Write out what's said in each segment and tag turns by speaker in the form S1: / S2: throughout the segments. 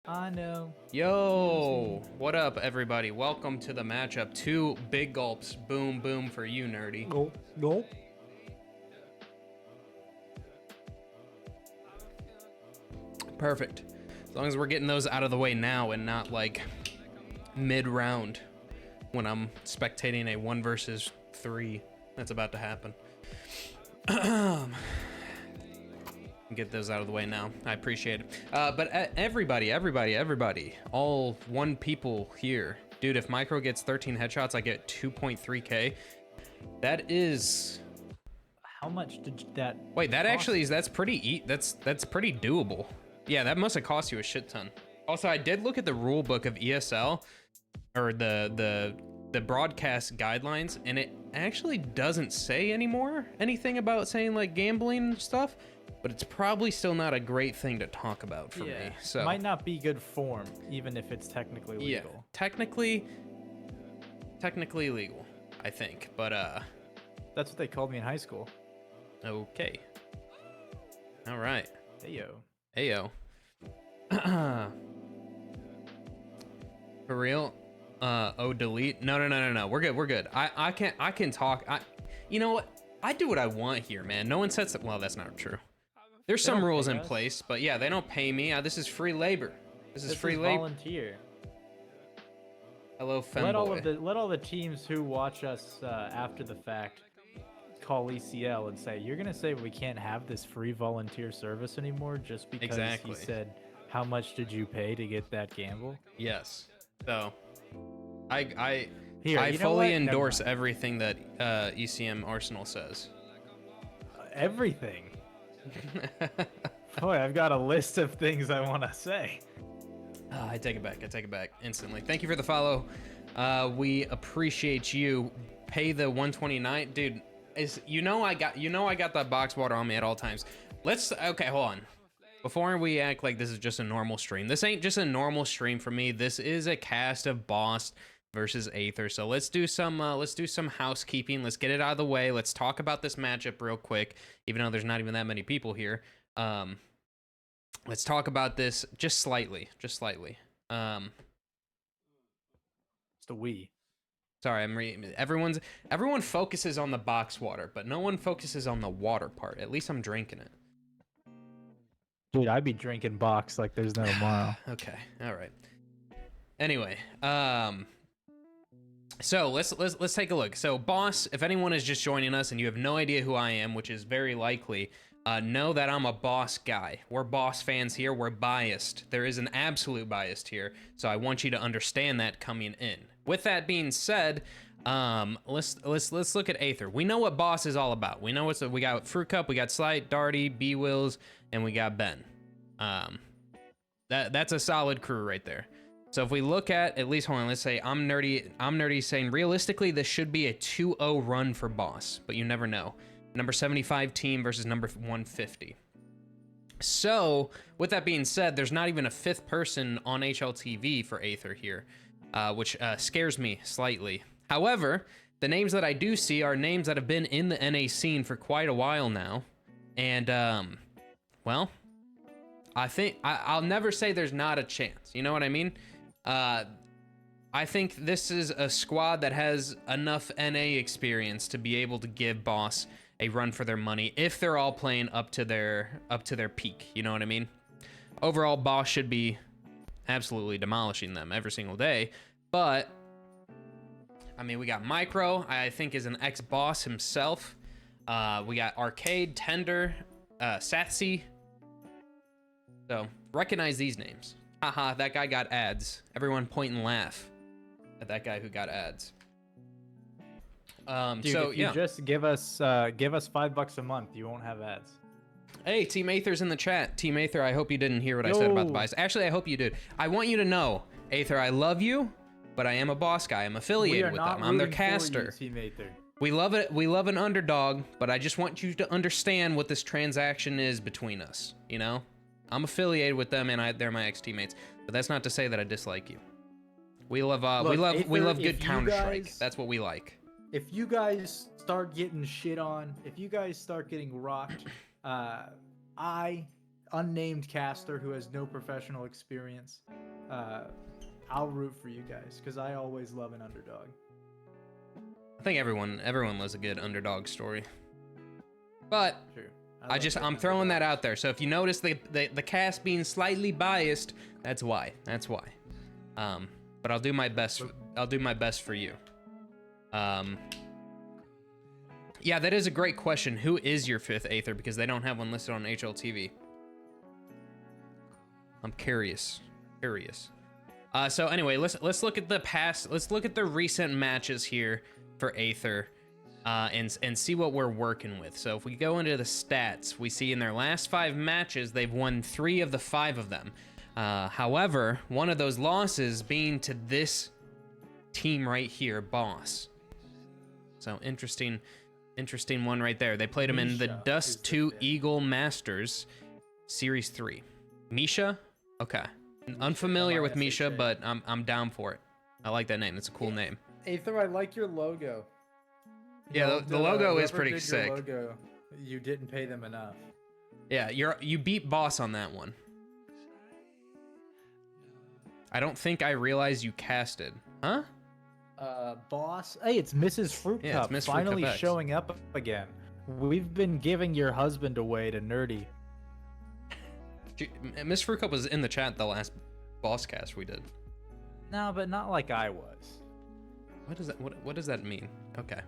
S1: I know.
S2: Yo, what up, everybody? Welcome to the matchup. Two big gulps. Boom, boom for you, nerdy.
S1: Go.
S2: Perfect. As long as we're getting those out of the way now and not like mid-round when I'm spectating a 1 versus 3 that's about to happen. Get those out of the way now. I appreciate it. But everybody, all one people here. Dude, if Micro gets 13 headshots, I get 2.3k. That is...
S1: How much did that
S2: Wait, that
S1: cost?
S2: actually is, that's pretty doable. Yeah, that must have cost you a shit ton. Also, I did look at the rule book of ESL, or the broadcast guidelines, and it actually doesn't say anything about saying like gambling stuff, but it's probably still not a great thing to talk about for me. So
S1: might not be good form, even if it's technically legal.
S2: Yeah, technically legal, I think, but
S1: That's what they called me in high school.
S2: okay. All right.
S1: Heyo.
S2: For real? Delete. No. We're good. I can talk. You know what? I do what I want here, man. No one sets it. Well, that's not true. There's some rules in place, but yeah, they don't pay me. This is free labor. This is free labor.
S1: Volunteer.
S2: Hello, femboy.
S1: Let all the teams who watch us after the fact call ECL and say, you're gonna say we can't have this free volunteer service anymore just because he said, how much did you pay to get that gamble?
S2: Yes. So I
S1: Here,
S2: fully endorse everything that ECM Arsenal says.
S1: Everything. Boy, I've got a list of things I want to say.
S2: I take it back instantly. Thank you for the follow. We appreciate you. Pay the 129, dude. I got that box water on me at all times. Okay, hold on. Before we act like this is just a normal stream, this ain't just a normal stream for me. This is a cast of Boss versus Aether. So let's do some housekeeping. Let's get it out of the way. Let's talk about this matchup real quick, even though there's not even that many people here. Let's talk about this just slightly.
S1: It's the Wii.
S2: Sorry, everyone focuses on the box water, but no one focuses on the water part. At least I'm drinking it.
S1: Dude, I'd be drinking box like there's no tomorrow.
S2: Okay, all right. Anyway, so let's take a look. So, Boss, if anyone is just joining us and you have no idea who I am, which is very likely, know that I'm a Boss guy. We're Boss fans here. We're biased. There is an absolute bias here, so I want you to understand that coming in. With that being said, let's look at Aether. We know what Boss is all about. We know we got Fruit Cup, we got Slight, Darty, B Wills, and we got Ben. That's a solid crew right there. So if we look at least, hold on, let's say I'm nerdy saying realistically this should be a 2-0 run for Boss, but you never know. Number 75 team versus number 150. So with that being said, there's not even a fifth person on HLTV for Aether here, which scares me slightly. However, the names that I do see are names that have been in the NA scene for quite a while now. And, well, I think I'll never say there's not a chance. You know what I mean? I think this is a squad that has enough NA experience to be able to give Boss a run for their money if they're all playing up to their peak. You know what I mean? Overall, Boss should be absolutely demolishing them every single day. But I mean, we got Micro, I think is an ex-Boss himself. We got Arcade, Tender, Satsy. So recognize these names. Haha, that guy got ads. Everyone point and laugh at that guy who got ads.
S1: Dude,
S2: so
S1: if you just give us $5 a month, you won't have ads.
S2: Hey, Team Aether's in the chat. Team Aether, I hope you didn't hear what I said about the bias. Actually, I hope you did. I want you to know, Aether, I love you, but I am a Boss guy. I'm affiliated with them. I'm their caster.
S1: You, Team Aether.
S2: We love it. We love an underdog, but I just want you to understand what this transaction is between us. You know, I'm affiliated with them, and they're my ex-teammates. But that's not to say that I dislike you. We love
S1: Look,
S2: we love good
S1: Aether,
S2: Counter-Strike. That's what we like.
S1: If you guys start getting shit on, if you guys start getting rocked, I unnamed caster who has no professional experience, I'll root for you guys because I always love an underdog.
S2: I think everyone loves a good underdog story. But
S1: True.
S2: I'm throwing that out there. So if you notice the cast being slightly biased, that's why. But I'll do my best. I'll do my best for you. Yeah, that is a great question. Who is your fifth Aether? Because they don't have one listed on HLTV. I'm curious. So anyway, let's look at the past. Let's look at the recent matches here for Aether, and see what we're working with. So if we go into the stats, we see in their last 5 matches they've won 3 of the 5 of them. However, one of those losses being to this team right here, Boss. So interesting one right there. They played him in the Dust 2 Eagle Masters Series 3. Misha? Okay. Unfamiliar with Misha, but I'm down for it. I like that name. It's a cool name.
S1: Aether, I like your logo.
S2: Yeah, the logo is pretty sick.
S1: Logo, you didn't pay them enough.
S2: Yeah, you beat Boss on that one. I don't think I realized you casted. Huh?
S1: Boss. Hey, it's Mrs. Fruit Cup
S2: it's Miss
S1: finally
S2: Fruit Cup X.
S1: showing up again. We've been giving your husband away to Nerdy.
S2: Miss Fruit Cup was in the chat the last Boss cast we did.
S1: No, but not like I was.
S2: What does that mean? Okay.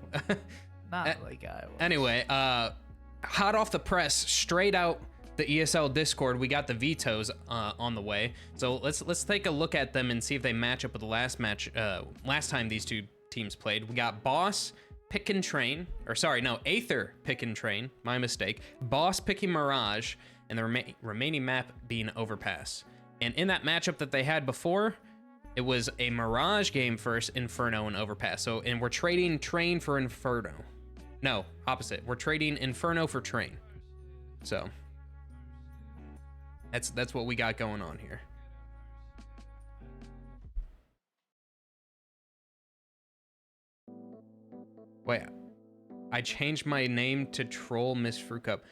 S1: Not like I was.
S2: Anyway, hot off the press, straight out the ESL Discord, we got the vetoes on the way. So let's take a look at them and see if they match up with the last match. Last time these two teams played, we got Boss pick and train, or sorry, no, Aether pick and train. My mistake. Boss picking Mirage, and the remaining map being Overpass. And in that matchup that they had before, it was a Mirage game first, Inferno and Overpass. So, and we're trading Train for Inferno. No, opposite. We're trading Inferno for Train. So, that's what we got going on here. Wait, I changed my name to Troll Miss Fruit Cup.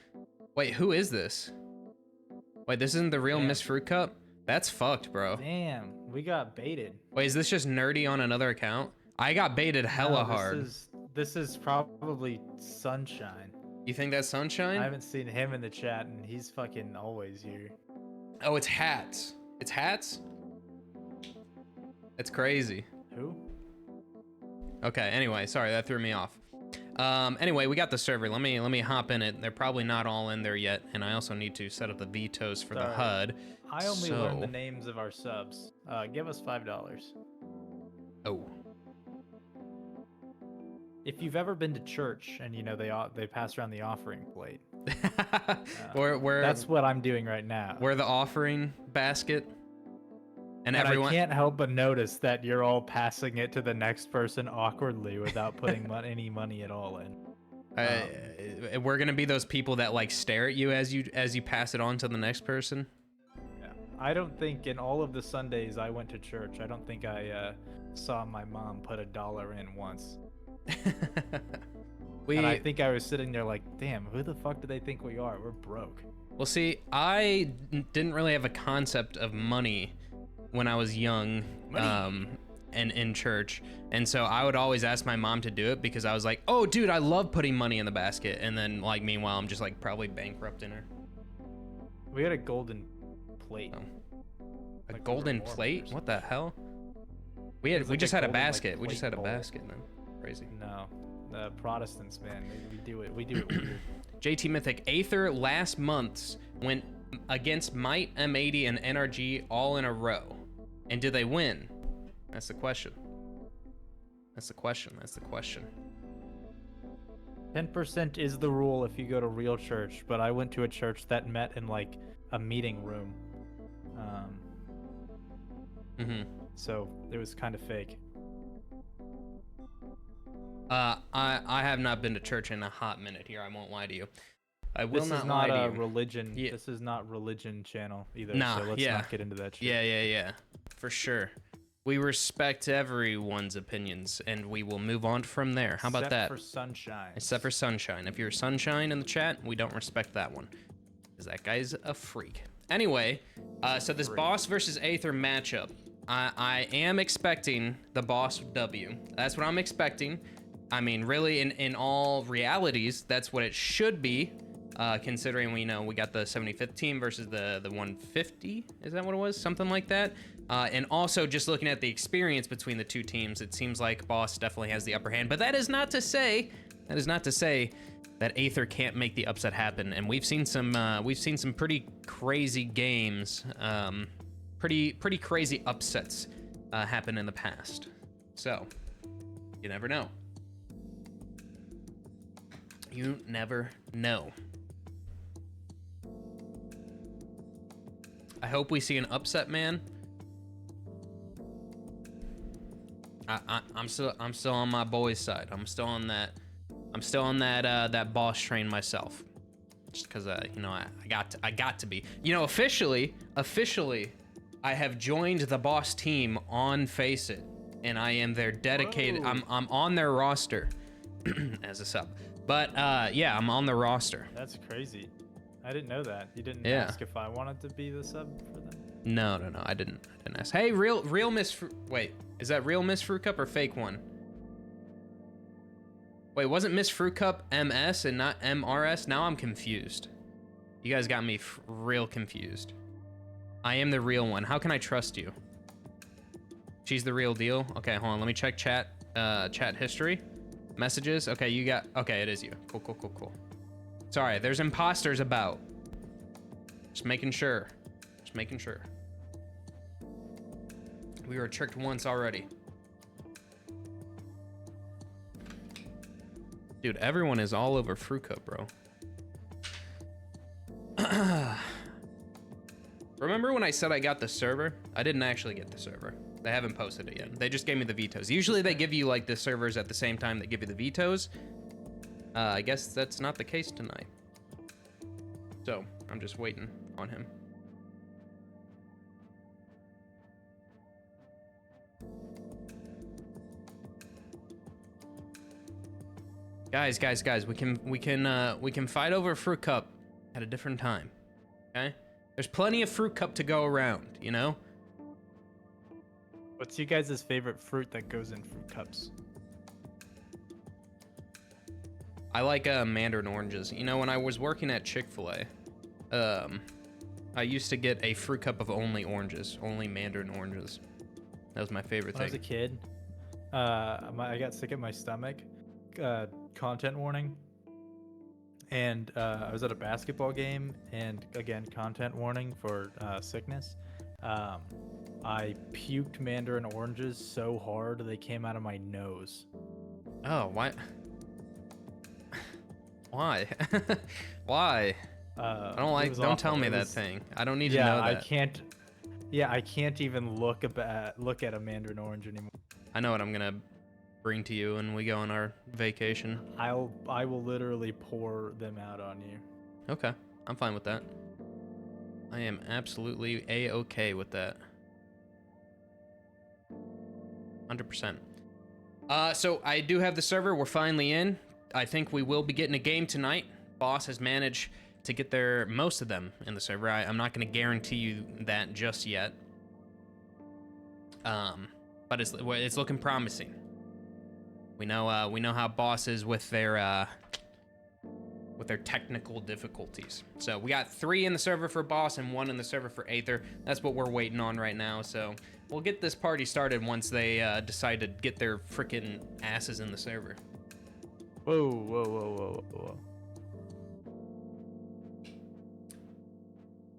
S2: Wait, who is this? Wait, this isn't the real Miss Fruit Cup? That's fucked, bro.
S1: Damn, we got baited.
S2: Wait, is this just Nerdy on another account? I got baited hella hard.
S1: This is probably Sunshine.
S2: You think that's Sunshine?
S1: I haven't seen him in the chat, and he's fucking always here.
S2: Oh, it's Hats. It's Hats? That's crazy.
S1: Who?
S2: Okay, anyway, sorry, that threw me off. Anyway, we got the server. Let me hop in it. They're probably not all in there yet, and I also need to set up the vetoes for the HUD.
S1: I only learned the names of our subs. Give us $5.
S2: Oh.
S1: If you've ever been to church and you know they pass around the offering plate, that's what I'm doing right now.
S2: We're the offering basket, and everyone.
S1: I can't help but notice that you're all passing it to the next person awkwardly without putting any money at all in.
S2: We're gonna be those people that like stare at you as you pass it on to the next person.
S1: Yeah, I don't think in all of the Sundays I went to church, I don't think I saw my mom put $1 in once. And I think I was sitting there like, damn, who the fuck do they think we are? We're broke.
S2: Well, see, I didn't really have a concept of money when I was young, and in church, and so I would always ask my mom to do it because I was like, oh, dude, I love putting money in the basket, and then like meanwhile I'm just like probably bankrupting her.
S1: We had a golden plate.
S2: A golden plate? What the hell? We just had a basket. We just had a basket, man. Crazy.
S1: No, the Protestants, man, we do it weird.
S2: JT Mythic, Aether last month's went against Might, M80, and NRG all in a row. And did they win? That's the question. That's the question.
S1: 10% is the rule if you go to real church, but I went to a church that met in like a meeting room. So it was kind of fake.
S2: I have not been to church in a hot minute here. I won't lie to you. I will not lie to you.
S1: This is not a religion. Yeah. This is not religion channel either.
S2: Nah,
S1: so let's not get into that shit.
S2: Yeah. For sure. We respect everyone's opinions, and we will move on from there. How about that?
S1: Except for Sunshine.
S2: Except for Sunshine. If you're Sunshine in the chat, we don't respect that one. because that guy's a freak. Anyway, so this boss versus Aether matchup, I am expecting the boss W. That's what I'm expecting. I mean, really, in all realities, that's what it should be, considering we got the 75th team versus the 150. Is that what it was? Something like that. And also, just looking at the experience between the two teams, it seems like boss definitely has the upper hand. But that is not to say that Aether can't make the upset happen. And we've seen some pretty crazy games, pretty crazy upsets happen in the past. So you never know. You never know. I hope we see an upset, man. I'm still on my boys' side. I'm still on that that boss train myself. Just because I got to be. Officially, I have joined the boss team on Face It, and I am their dedicated.
S1: Whoa.
S2: I'm on their roster as a sub. But yeah, I'm on the roster.
S1: That's crazy. I didn't know that. You didn't ask if I wanted to be the sub for them. No,
S2: I didn't ask. Hey, real Miss wait, is that real Miss Fruit Cup or fake one? Wait, wasn't Miss Fruit Cup MS and not MRS? Now I'm confused. You guys got me real confused. I am the real one. How can I trust you? She's the real deal? Okay, hold on. Let me check chat history. Messages. Okay, it is you. Cool. Sorry, there's imposters about. Just making sure. We were tricked once already. Dude, everyone is all over Fruit Cup, bro. Remember when I said I got the server? I didn't actually get the server. They haven't posted it yet. They just gave me the vetoes. Usually they give you like the servers at the same time that give you the vetoes. I guess that's not the case tonight. So I'm just waiting on him. Guys, we can fight over Fruit Cup at a different time. Okay? There's plenty of Fruit Cup to go around, you know?
S1: What's you guys' favorite fruit that goes in fruit cups?
S2: I like mandarin oranges. You know, when I was working at Chick-fil-A, I used to get a fruit cup of only oranges, only mandarin oranges. That was my favorite thing.
S1: When I was a kid, I got sick at my stomach. Content warning. And I was at a basketball game, and again, content warning for sickness. I puked mandarin oranges so hard they came out of my nose.
S2: Oh, why? Why? Why? I don't like. Don't tell me that thing. I don't need to know that.
S1: I can't. Yeah, I can't even look at a mandarin orange anymore.
S2: I know what I'm gonna bring to you when we go on our vacation.
S1: I will literally pour them out on you.
S2: Okay, I'm fine with that. I am absolutely A-okay with that. 100%. So I do have the server. We're finally in. I think we will be getting a game tonight. Boss has managed to get most of them in the server. I'm not going to guarantee you that just yet. But it's looking promising. We know how Boss is with their technical difficulties. So we got 3 in the server for Boss and 1 in the server for Aether. That's what we're waiting on right now. So we'll get this party started once they decide to get their freaking asses in the server.
S1: Whoa.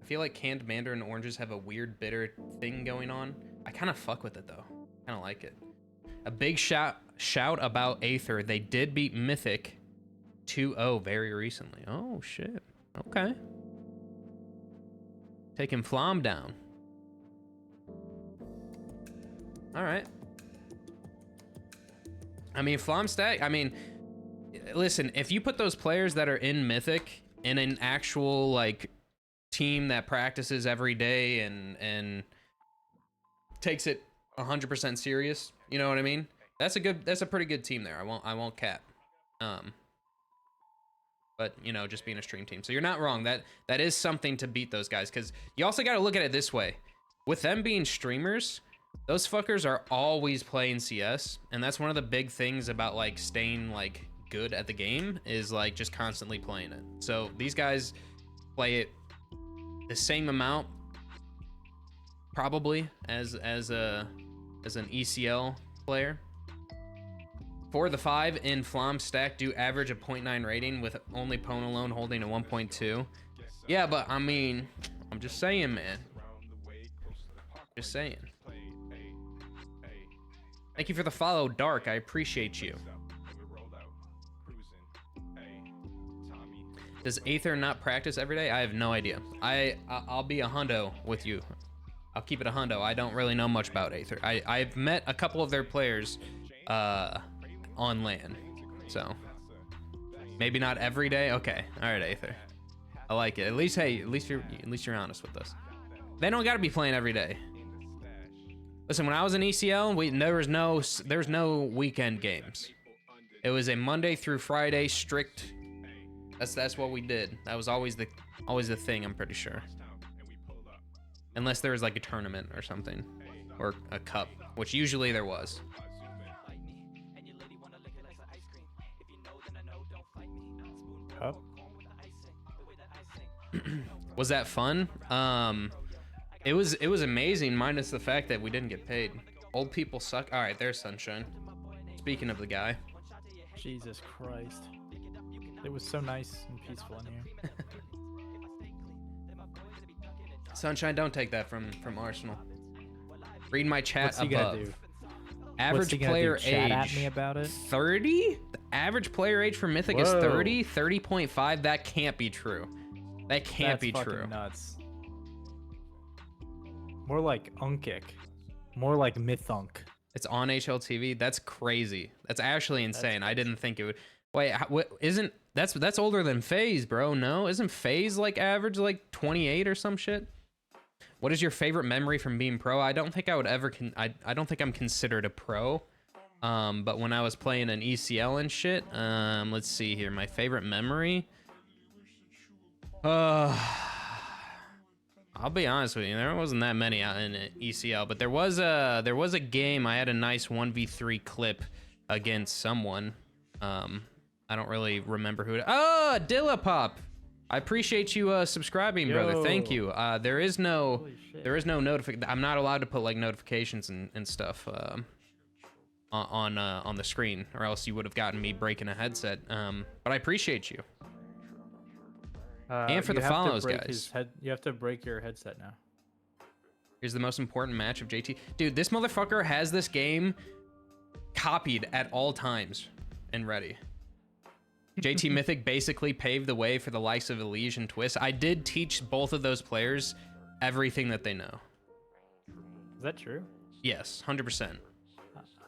S2: I feel like canned mandarin oranges have a weird bitter thing going on. I kind of fuck with it though. Kind of like it. A big shout about Aether. They did beat Mythic 2-0 very recently. Oh shit. Okay. Taking Flom down. All right. I mean, Flom stack. I mean, listen. If you put those players that are in Mythic in an actual like team that practices every day and takes it 100% serious, you know what I mean? That's a pretty good team there. I won't cap. but you know, just being a stream team. So you're not wrong. That is something to beat those guys, because you also got to look at it this way. With them being streamers, those fuckers are always playing CS, and that's one of the big things about like staying like good at the game, is like just constantly playing it. So these guys play it the same amount probably as an ECL player. 4 of the 5 in Flom stack do average a 0.9 rating, with only Pwn alone holding a 1.2. Yeah, but I mean, I'm just saying, man. Just saying. Thank you for the follow, Dark. I appreciate you. Does Aether not practice every day? I have no idea. I'll be a hundo with you. I'll keep it a hundo. I don't really know much about Aether. I've met a couple of their players on LAN, so maybe not every day. Okay, all right, Aether. I like it. At least, hey, at least you're honest with us. They don't got to be playing every day. Listen, when I was in ECL, there was no weekend games. It was a Monday through Friday strict. That's what we did. That was always the thing, I'm pretty sure. Unless there was like a tournament or something, or a cup, which usually there was.
S1: Cup?
S2: Was that fun? It was amazing, minus the fact that we didn't get paid. Old people suck. All right, there's Sunshine. Speaking of the guy.
S1: Jesus Christ. It was so nice and peaceful in here.
S2: Sunshine, don't take that from Arsenal. Read my chat
S1: What's he
S2: above.
S1: gonna do?
S2: Average player
S1: chat
S2: age.
S1: At me about it?
S2: 30? The average player age for Mythic is 30? 30.5? That can't be true. That can't be true.
S1: Nuts. More like Unkick. More like Mythunk.
S2: It's on HLTV. That's crazy. That's actually insane. I didn't think it would. Wait, what isn't that's older than FaZe, bro? No, isn't FaZe like average like 28 or some shit? What is your favorite memory from being pro? I don't think I would ever I don't think I'm considered a pro. But when I was playing an ECL and shit, let's see here. My favorite memory. I'll be honest with you, there wasn't that many out in ECL, but there was a game I had a nice 1v3 clip against someone. I don't really remember who it. Oh, Dillapop. I appreciate you subscribing, brother. Thank you. There is no notification. I'm not allowed to put like notifications and stuff on the screen, or else you would have gotten me breaking a headset. But I appreciate you. And for the follows, guys.
S1: You have to break your headset now.
S2: Here's the most important match of JT. Dude, this motherfucker has this game copied at all times and ready. JT Mythic basically paved the way for the likes of Elige and Twist. I did teach both of those players everything that they know.
S1: Is that true?
S2: Yes, 100%.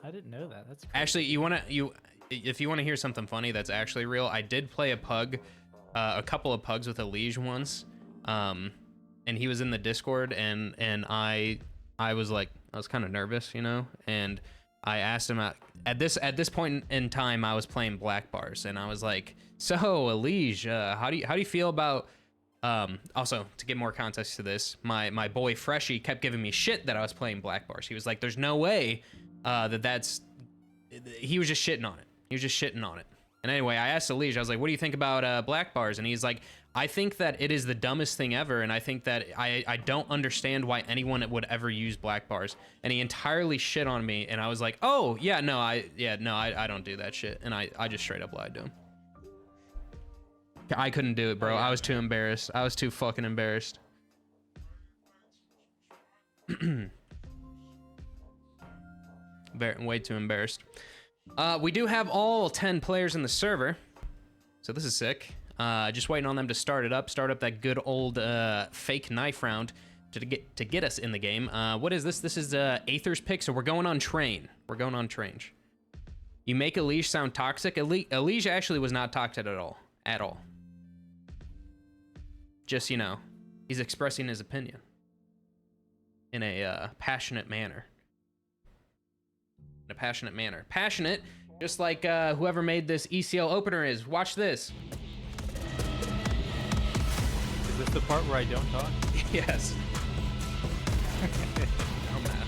S1: I didn't know that. That's crazy.
S2: Actually, if you want to hear something funny that's actually real, I did play a couple of pugs with Elige once, and he was in the Discord, and I was like, I was kind of nervous, you know, and I asked him at this point in time I was playing black bars, and I was like, so Elige, how do you feel about also, to give more context to this, my boy Freshie kept giving me shit that I was playing black bars. He was like, there's no way he was just shitting on it. And anyway, I asked Elige, I was like, what do you think about black bars? And he's like, I think that it is the dumbest thing ever, and I think that I don't understand why anyone would ever use black bars. And he entirely shit on me, and I was like, oh, yeah, no, I don't do that shit. And I just straight up lied to him. I couldn't do it, bro. I was too embarrassed. I was too fucking embarrassed. Way too embarrassed. We do have all 10 players in the server, so this is sick. Just waiting on them to start up that good old fake knife round to get us in the game. What is this? This is Aether's pick, so we're going on train. You make Elige sound toxic. Elige actually was not toxic at all. Just, you know, he's expressing his opinion in a passionate manner. Passionate, just like whoever made this ECL opener is. Watch this.
S1: Is this the part where I don't talk?
S2: Yes. Dumbass.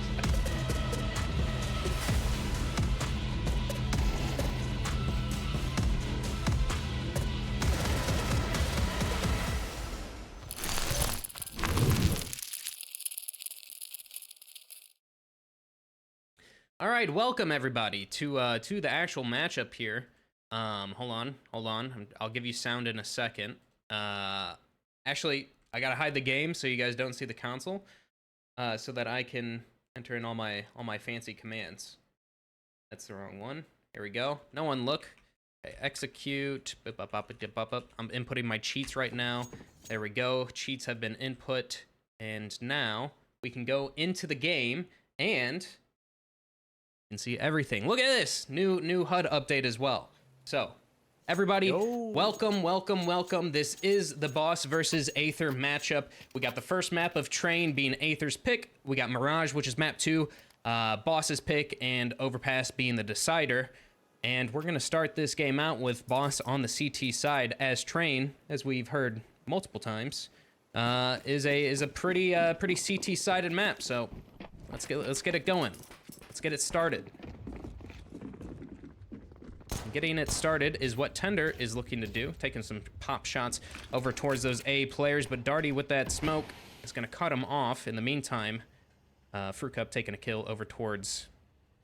S2: All right, welcome everybody to the actual matchup here. Hold on. I'll give you sound in a second. Actually, I gotta hide the game so you guys don't see the console, so that I can enter in all my fancy commands. That's the wrong one. Here we go. No one look. Okay, execute. I'm inputting my cheats right now. There we go. Cheats have been input, and now we can go into the game and you can see everything. Look at this new HUD update as well. So, everybody, welcome. This is the Boss versus Aether matchup. We got the first map of Train being Aether's pick. We got Mirage, which is map 2, Boss's pick, and Overpass being the decider. And we're gonna start this game out with Boss on the CT side, as Train, as we've heard multiple times, is a pretty CT sided map. So let's get it going. Let's get it started. Getting it started is what Tender is looking to do, taking some pop shots over towards those A players, but Darty with that smoke is going to cut him off. In the meantime, Fruit Cup taking a kill over towards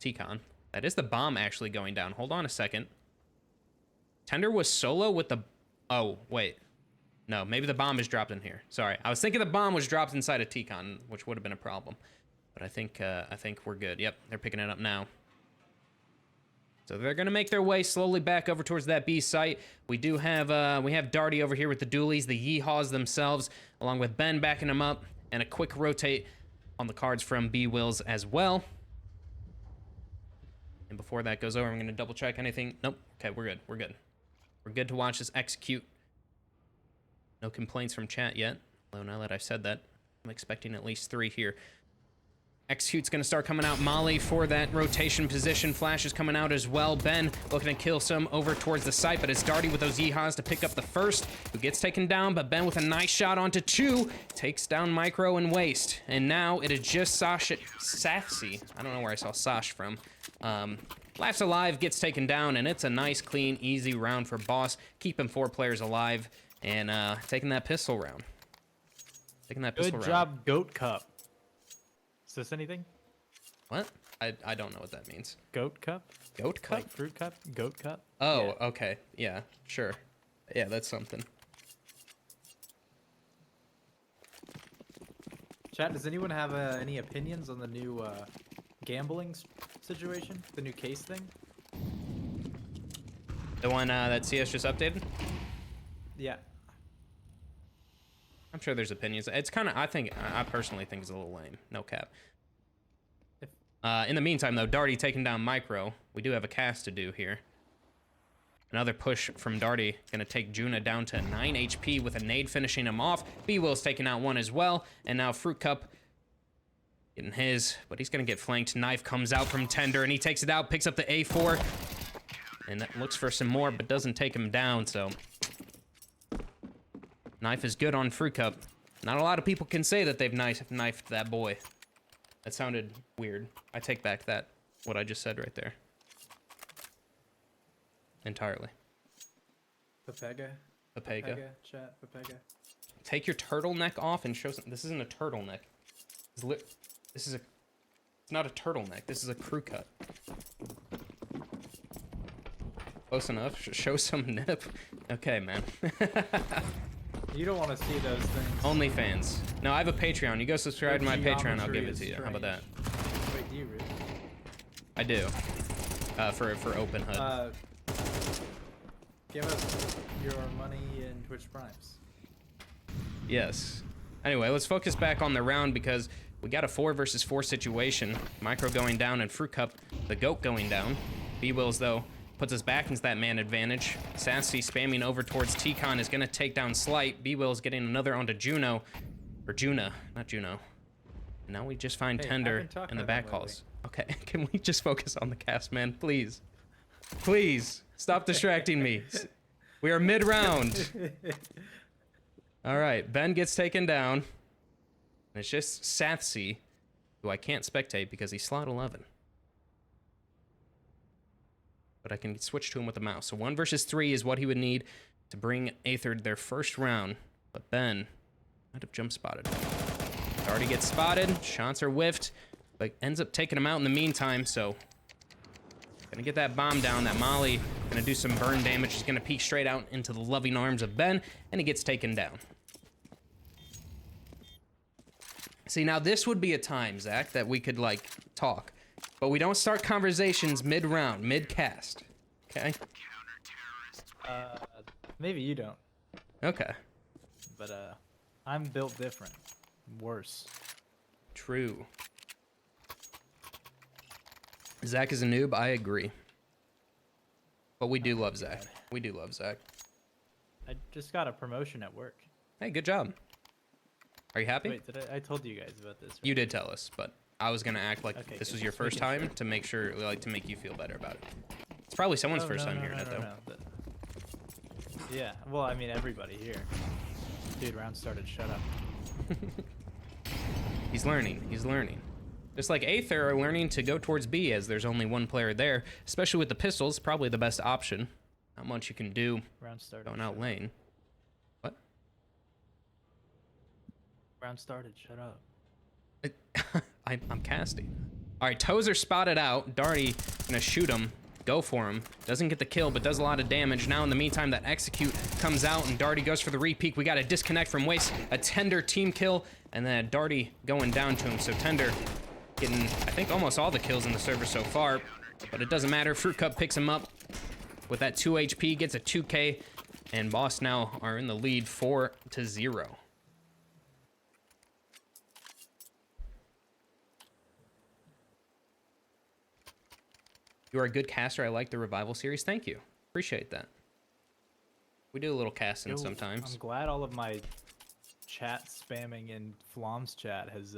S2: T-Con. That is the bomb actually going down. Hold on a second. Tender was solo with the... Oh, wait. No, maybe the bomb is dropped in here. Sorry. I was thinking the bomb was dropped inside of T-Con, which would have been a problem. But I think we're good. Yep, they're picking it up now. So they're gonna make their way slowly back over towards that B site. We do have Darty over here with the dualies, the Yeehaws themselves, along with Ben backing them up, and a quick rotate on the cards from B Wills as well. And before that goes over, I'm gonna double check anything. Nope. Okay, we're good. We're good to watch this execute. No complaints from chat yet. Although now that I've said that, I'm expecting at least 3 here. Execute's gonna start coming out. Molly for that rotation position. Flash is coming out as well. Ben looking to kill some over towards the site, but it's Darty with those Yeehaws to pick up the first, who gets taken down, but Ben with a nice shot onto 2, takes down Micro and Waste. And now it is just Sassy. I don't know where I saw Sash from. Last alive gets taken down, and it's a nice, clean, easy round for Boss, keeping 4 players alive, and taking that pistol round.
S1: Good job, Goat Cup. Is this anything?
S2: What? I don't know what that means.
S1: Goat Cup?
S2: Goat Cup?
S1: Like Fruit Cup? Goat Cup?
S2: Oh,
S1: yeah.
S2: Okay. Yeah, sure. Yeah, that's something.
S1: Chat, does anyone have any opinions on the new gambling situation? The new case thing?
S2: The one that CS just updated?
S1: Yeah.
S2: I'm sure there's opinions. It's kind of, I personally think it's a little lame. No cap. In the meantime, though, Darty taking down Micro. We do have a cast to do here. Another push from Darty. Gonna take Juna down to 9 HP with a nade finishing him off. B-Will's taking out one as well. And now Fruit Cup getting his, but he's gonna get flanked. Knife comes out from Tender and he takes it out, picks up the A4. And looks for some more, but doesn't take him down, so... Knife is good on Fruit Cup. Not a lot of people can say that they've knifed that boy. That sounded weird. I take back what I just said right there. Entirely.
S1: Papega. Chat, Papega.
S2: Take your turtleneck off and show some. This isn't a turtleneck. It's not a turtleneck. This is a crew cut. Close enough. Show some nip. Okay, man.
S1: You don't want to see those things.
S2: OnlyFans. No, I have a Patreon. You go subscribe to my Patreon, I'll give it to you. How about that?
S1: Wait, do you really?
S2: I do. For open HUD.
S1: Give us your money in Twitch Primes.
S2: Yes. Anyway, let's focus back on the round because we got a 4 versus 4 situation. Micro going down and Fruit Cup, the GOAT going down. B-Wills, though, puts us back into that man advantage. Sassy spamming over towards T-Con is going to take down Slight. B-Will's getting another onto Juno. Or Juna, not Juno. Now we just find Tender in the back halls. Okay, can we just focus on the cast, man? Please. Please, stop distracting me. We are mid-round. All right, Ben gets taken down. And it's just Sathsi, who I can't spectate because he's slot 11. But I can switch to him with the mouse. So 1 versus 3 is what he would need to bring Aether their first round. But Ben might have jump spotted. Already gets spotted. Shots are whiffed, but ends up taking him out in the meantime. So gonna get that bomb down. That molly gonna do some burn damage. He's gonna peek straight out into the loving arms of Ben, and he gets taken down. See, now this would be a time, Zach, that we could like talk. But we don't start conversations mid-round, mid-cast, okay?
S1: Maybe you don't.
S2: Okay.
S1: But, I'm built different. Worse.
S2: True. Zach is a noob, I agree. But we do love Zach. We do love Zach.
S1: I just got a promotion at work.
S2: Hey, good job. Are you happy?
S1: Wait, I told you guys about this, right?
S2: You did tell us, but I was gonna act like
S1: Okay,
S2: this
S1: good.
S2: was your first time to make sure, like, to make you feel better about it. It's probably someone's first time hearing it, though.
S1: Yeah, well, I mean, everybody here. Dude, round started, shut up.
S2: He's learning, he's learning. Just like Aether are learning to go towards B as there's only one player there, especially with the pistols, probably the best option. Not much you can do
S1: Round started,
S2: going out lane. What?
S1: Round started, shut up.
S2: I'm casting. All right, toes are spotted out. Darty gonna shoot him, go for him. Doesn't get the kill, but does a lot of damage. Now in the meantime, that execute comes out and Darty goes for the repeat. We got a disconnect from Waste, a Tender team kill, and then Darty going down to him. So Tender getting, I think, almost all the kills in the server so far, but it doesn't matter. Fruit Cup picks him up with that 2 HP, gets a 2K, and Boss now are in the lead 4-0. You are a good caster. I like the Revival series. Thank you. Appreciate that. We do a little casting sometimes.
S1: I'm glad all of my chat spamming in Flom's chat has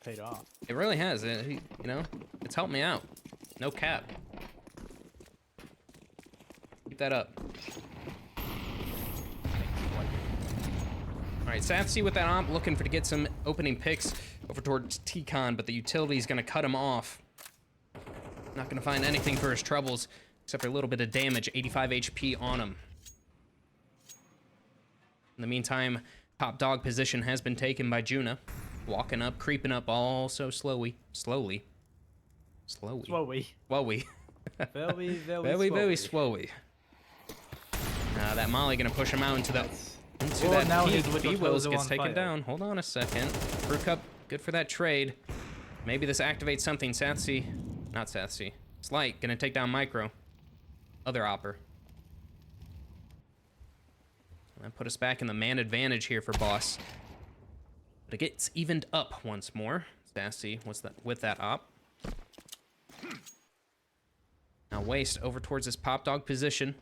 S1: paid off.
S2: It really has. You know, it's helped me out. No cap. Keep that up. All right, Sathsi with that omp, looking to get some opening picks over towards T-Con, but the utility is going to cut him off. Not going to find anything for his troubles, except for a little bit of damage, 85 HP on him. In the meantime, top dog position has been taken by Juna. Walking up, creeping up all so slowly. Very, very slowly. That Molly going to push him out into that peak. B-Wills gets taken down. Hold on a second. Fruit Cup, good for that trade. Maybe this activates something. Sathsi. Not Sathsi. Slight, gonna take down Micro. Other Opper. That put us back in the man advantage here for Boss. But it gets evened up once more. Sathsi, what's that with that op? Now Waste over towards his pop dog position.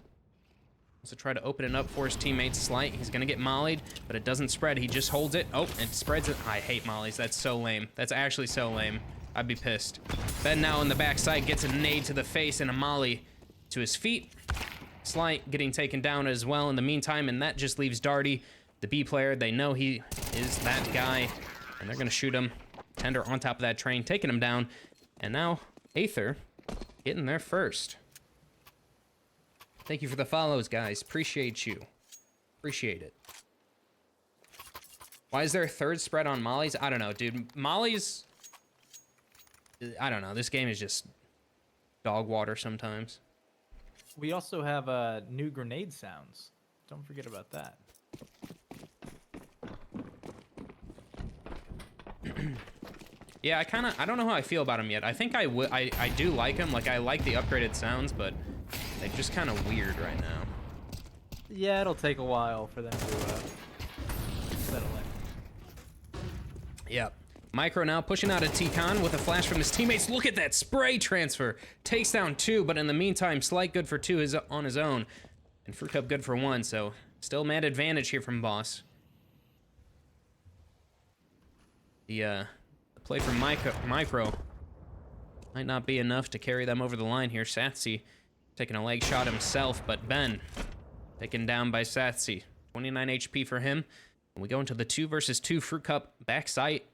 S2: Wants to try to open it up for his teammates. Slight, he's gonna get mollied, but it doesn't spread. He just holds it. Oh, it spreads it. I hate mollies. That's so lame. That's actually so lame. I'd be pissed. Ben now on the backside gets a nade to the face and a molly to his feet. Slight getting taken down as well in the meantime, and that just leaves Darty, the B player. They know he is that guy, and they're gonna shoot him. Tender on top of that train, taking him down. And now Aether getting there first. Thank you for the follows, guys. Appreciate you. Appreciate it. Why is there a third spread on mollies? I don't know, dude. Mollies... I don't know. This game is just dog water sometimes.
S1: We also have new grenade sounds. Don't forget about that.
S2: Yeah, I don't know how I feel about them yet. I think I do like them. Like, I like the upgraded sounds, but they're just kind of weird right now.
S1: Yeah, it'll take a while for them to settle in.
S2: Yep. Micro now pushing out a T-Con with a flash from his teammates. Look at that spray transfer. Takes down 2, but in the meantime, Slight good for 2 is on his own. And Fruit Cup good for 1, so still mad advantage here from Boss. The play from Micro might not be enough to carry them over the line here. Sathsi taking a leg shot himself, but Ben taken down by Sathsi. 29 HP for him. And we go into the 2 versus 2 Fruit Cup back site.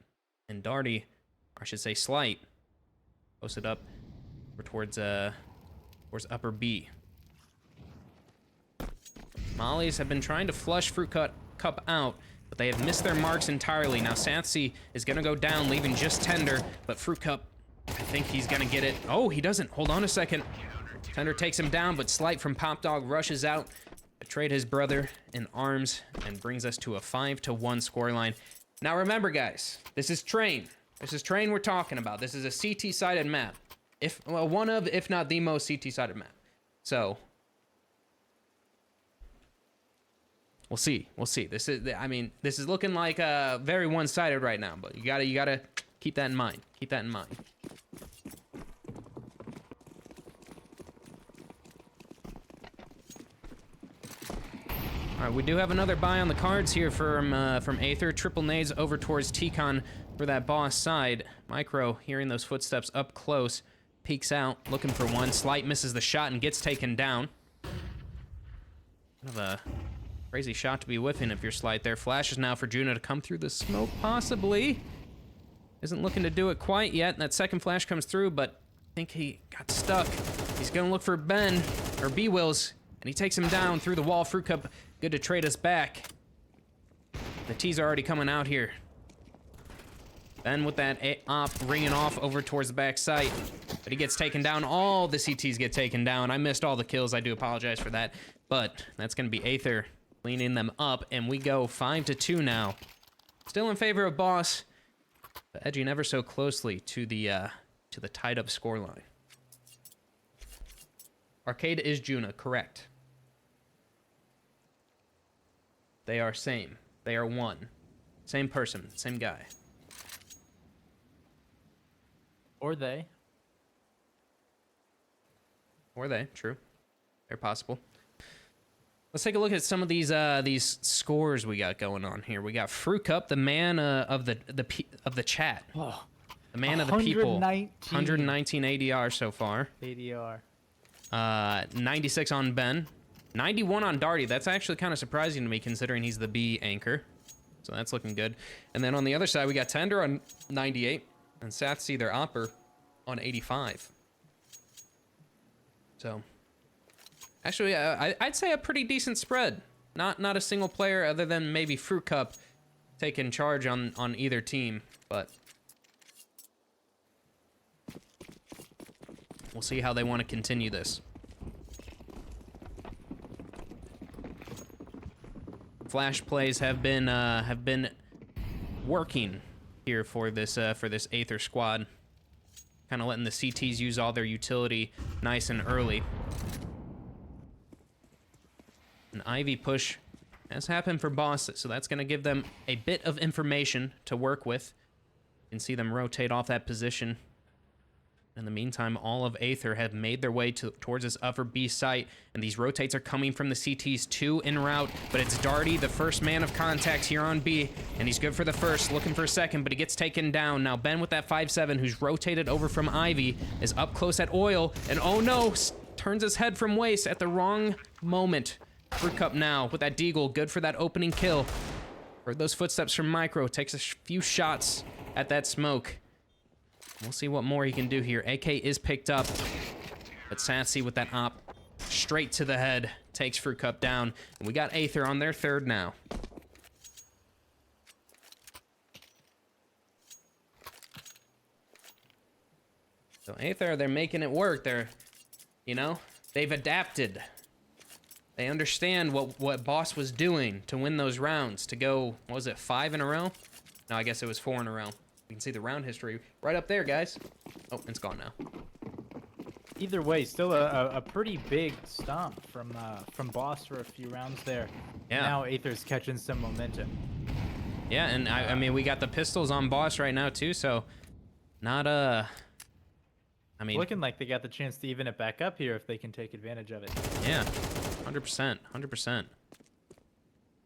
S2: And Darty, or I should say Slight, posted up towards upper B. Mollies have been trying to flush Fruit Cup out, but they have missed their marks entirely. Now Satsy is gonna go down, leaving just Tender, but Fruit Cup, I think he's gonna get it. Oh, he doesn't. Hold on a second. Tender takes him down, but Slight from Pop Dog rushes out, betrayed his brother in arms, and brings us to a 5-1 scoreline. Now remember, guys, this is Train. This is Train we're talking about. This is a CT-sided map. One of, if not the most CT-sided map. So, we'll see. We'll see. This is looking like very one-sided right now, but you gotta keep that in mind. Keep that in mind. All right, we do have another buy on the cards here from Aether. Triple nades over towards T-Con for that boss side. Micro, hearing those footsteps up close, peeks out, looking for one. Slight misses the shot and gets taken down. Kind of a crazy shot to be whiffing if you're Slight there. Flashes now for Juno to come through the smoke, possibly. Isn't looking to do it quite yet. That second flash comes through, but I think he got stuck. He's gonna look for Ben, or B-Wills, and he takes him down through the wall. Fruit Cup, good to trade us back. The T's are already coming out here. Ben with that op ringing off over towards the back site, but he gets taken down. All the CTs get taken down. I missed all the kills. I do apologize for that, but that's going to be Aether cleaning them up, and we go 5-2 now. Still in favor of Boss, but edging ever so closely to the tied-up scoreline. Arcade is Juna, correct. They are same. They are one. Same person, same guy.
S1: Or they.
S2: Or they, true. They're possible. Let's take a look at some of these scores we got going on here. We got Fruit Cup, the man of the chat.
S1: Oh,
S2: the man of the people.
S1: 119
S2: ADR so far.
S1: ADR.
S2: 96 on Ben. 91 on Darty. That's actually kind of surprising to me considering he's the B anchor. So that's looking good. And then on the other side, we got Tender on 98 and Satsy, their opper, on 85. So, actually, I'd say a pretty decent spread. Not a single player other than maybe Fruit Cup taking charge on either team, but we'll see how they want to continue this. Flash plays have been working here for this Aether squad. Kind of letting the CTs use all their utility nice and early. An Ivy push has happened for Boss, so that's going to give them a bit of information to work with. You can see them rotate off that position. In the meantime, all of Aether have made their way towards this upper B site, and these rotates are coming from the CTs 2 en route, but it's Darty, the first man of contact here on B, and he's good for the first, looking for a second, but he gets taken down. Now Ben with that 5-7, who's rotated over from Ivy, is up close at Oil, and oh no, turns his head from waist at the wrong moment. Fruit Cup now with that Deagle, good for that opening kill. Heard those footsteps from Micro, takes a few shots at that smoke. We'll see what more he can do here. AK is picked up, but Sassy with that op straight to the head takes Fruit Cup down. And we got Aether on their third now. So Aether, they're making it work. They've adapted. They understand what Boss was doing to win those rounds, to go, what was it, 5 in a row? No, I guess it was 4 in a row. You can see the round history right up there, guys. Oh, it's gone now.
S1: Either way, still a pretty big stomp from Boss for a few rounds there.
S2: Yeah.
S1: Now Aether's catching some momentum.
S2: Yeah, and I mean, we got the pistols on Boss right now too, so not
S1: looking like they got the chance to even it back up here if they can take advantage of it.
S2: Yeah, 100%.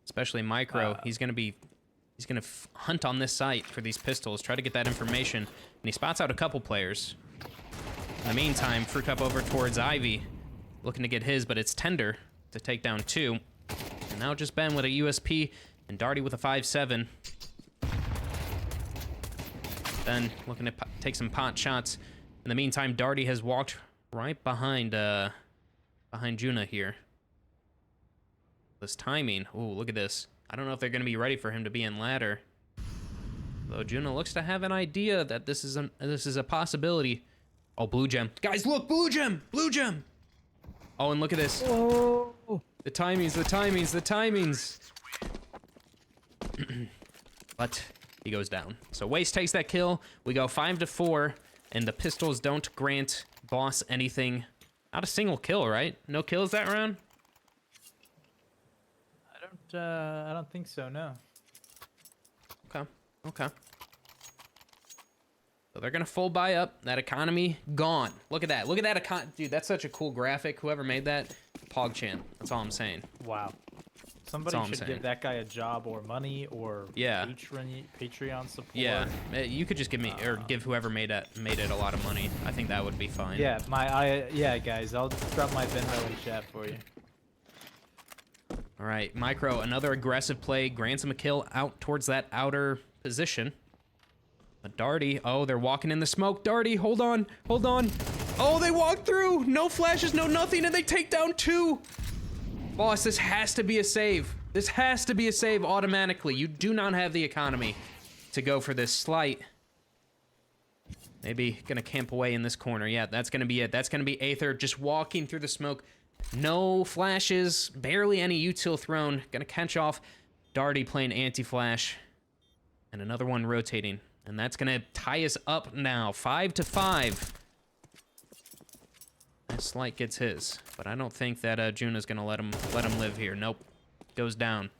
S2: Especially Micro, he's gonna hunt on this site for these pistols, try to get that information, and he spots out a couple players. In the meantime, Fruit Cup over towards Ivy, looking to get his, but it's Tender to take down 2. And now just Ben with a USP And Darty with a 5-7. Then looking to take some pot shots. In the meantime, Darty has walked right behind Juna here. This timing. Ooh, look at this. I don't know if they're going to be ready for him to be in ladder. Though Juna looks to have an idea that this is a possibility. Oh, blue gem. Guys, look, blue gem! Blue gem! Oh, and look at this.
S1: Oh.
S2: The timings, the timings, the timings. But he goes down. So Waste takes that kill. We go 5-4, and the pistols don't grant Boss anything. Not a single kill, right? No kills that round?
S1: I don't think so, no.
S2: Okay, okay. So they're gonna full buy up. That economy, gone. Look at that. Look at that dude, that's such a cool graphic. Whoever made that, PogChan. That's all I'm saying.
S1: Wow. Somebody should give that guy a job or money or Patreon support.
S2: Yeah, you could just give me or give whoever made it a lot of money. I think that would be fine.
S1: Yeah, yeah, guys, I'll drop my Venmo in chat for you.
S2: All right, Micro, another aggressive play, grants him a kill out towards that outer position. But Darty, oh, they're walking in the smoke. Darty, hold on, hold on. Oh, they walk through. No flashes, no nothing, and they take down 2. Boss, this has to be a save. This has to be a save automatically. You do not have the economy to go for this slight. Maybe gonna camp away in this corner. Yeah, that's gonna be it. That's gonna be Aether just walking through the smoke. No flashes, barely any util thrown. Gonna catch off Darty playing anti-flash. And another one rotating. And that's gonna tie us up now, 5-5. That Slight gets his, but I don't think that Juna's gonna let him live here. Nope, goes down.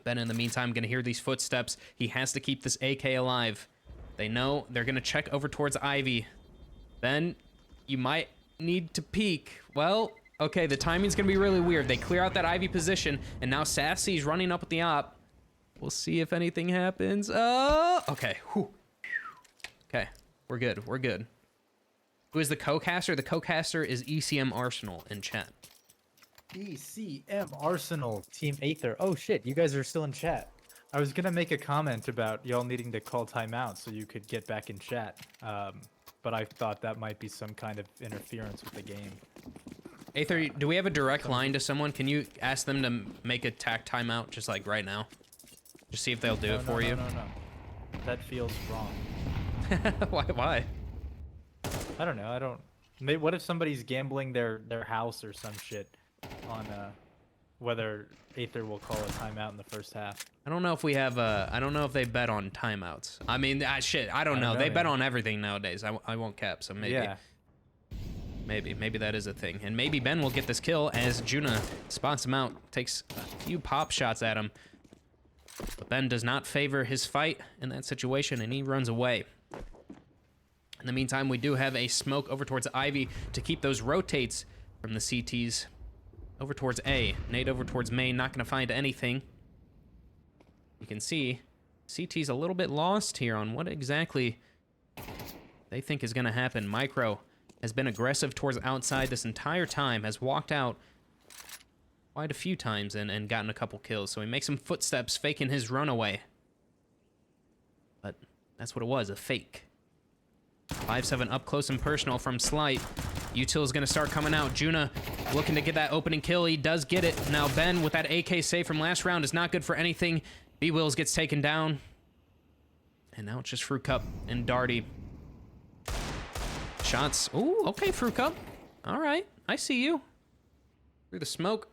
S2: Ben, in the meantime, gonna hear these footsteps. He has to keep this AK alive. They know they're gonna check over towards Ivy. Ben, you might need to peek. Well, okay, the timing's gonna be really weird. They clear out that Ivy position, and now Sassy's running up with the op. We'll see if anything happens. Oh, okay. Whew. Okay, we're good. We're good. Who is the co-caster? The co-caster is ECM Arsenal in chat.
S1: ECM Arsenal, Team Aether. Oh shit, you guys are still in chat. I was gonna make a comment about y'all needing to call timeout so you could get back in chat, but I thought that might be some kind of interference with the game.
S2: Aether, do we have a direct line to someone? Can you ask them to make a tac timeout just like right now? Just see if they'll do it for you.
S1: No. That feels wrong.
S2: Why?
S1: I don't know. What if somebody's gambling their house or some shit on whether Aether will call a timeout in the first half?
S2: I don't know if we have I don't know if they bet on timeouts. I mean, shit, I don't know. They bet on everything nowadays. I won't cap, so maybe. Yeah. Maybe that is a thing. And maybe Ben will get this kill as Juna spots him out, takes a few pop shots at him. But Ben does not favor his fight in that situation, and he runs away. In the meantime, we do have a smoke over towards Ivy to keep those rotates from the CTs over towards A. Nade over towards main, not going to find anything. You can see CT's a little bit lost here on what exactly they think is going to happen. Micro has been aggressive towards outside this entire time, has walked out quite a few times and gotten a couple kills. So he makes some footsteps, faking his runaway. But that's what it was, a fake. 5-7 up close and personal from Slight. Util is going to start coming out. Juna looking to get that opening kill. He does get it. Now Ben with that AK save from last round is not good for anything. B-Wills gets taken down. And now it's just Fruit Cup and Darty. Shots. Ooh, okay, Fruit Cup. All right, I see you. Through the smoke.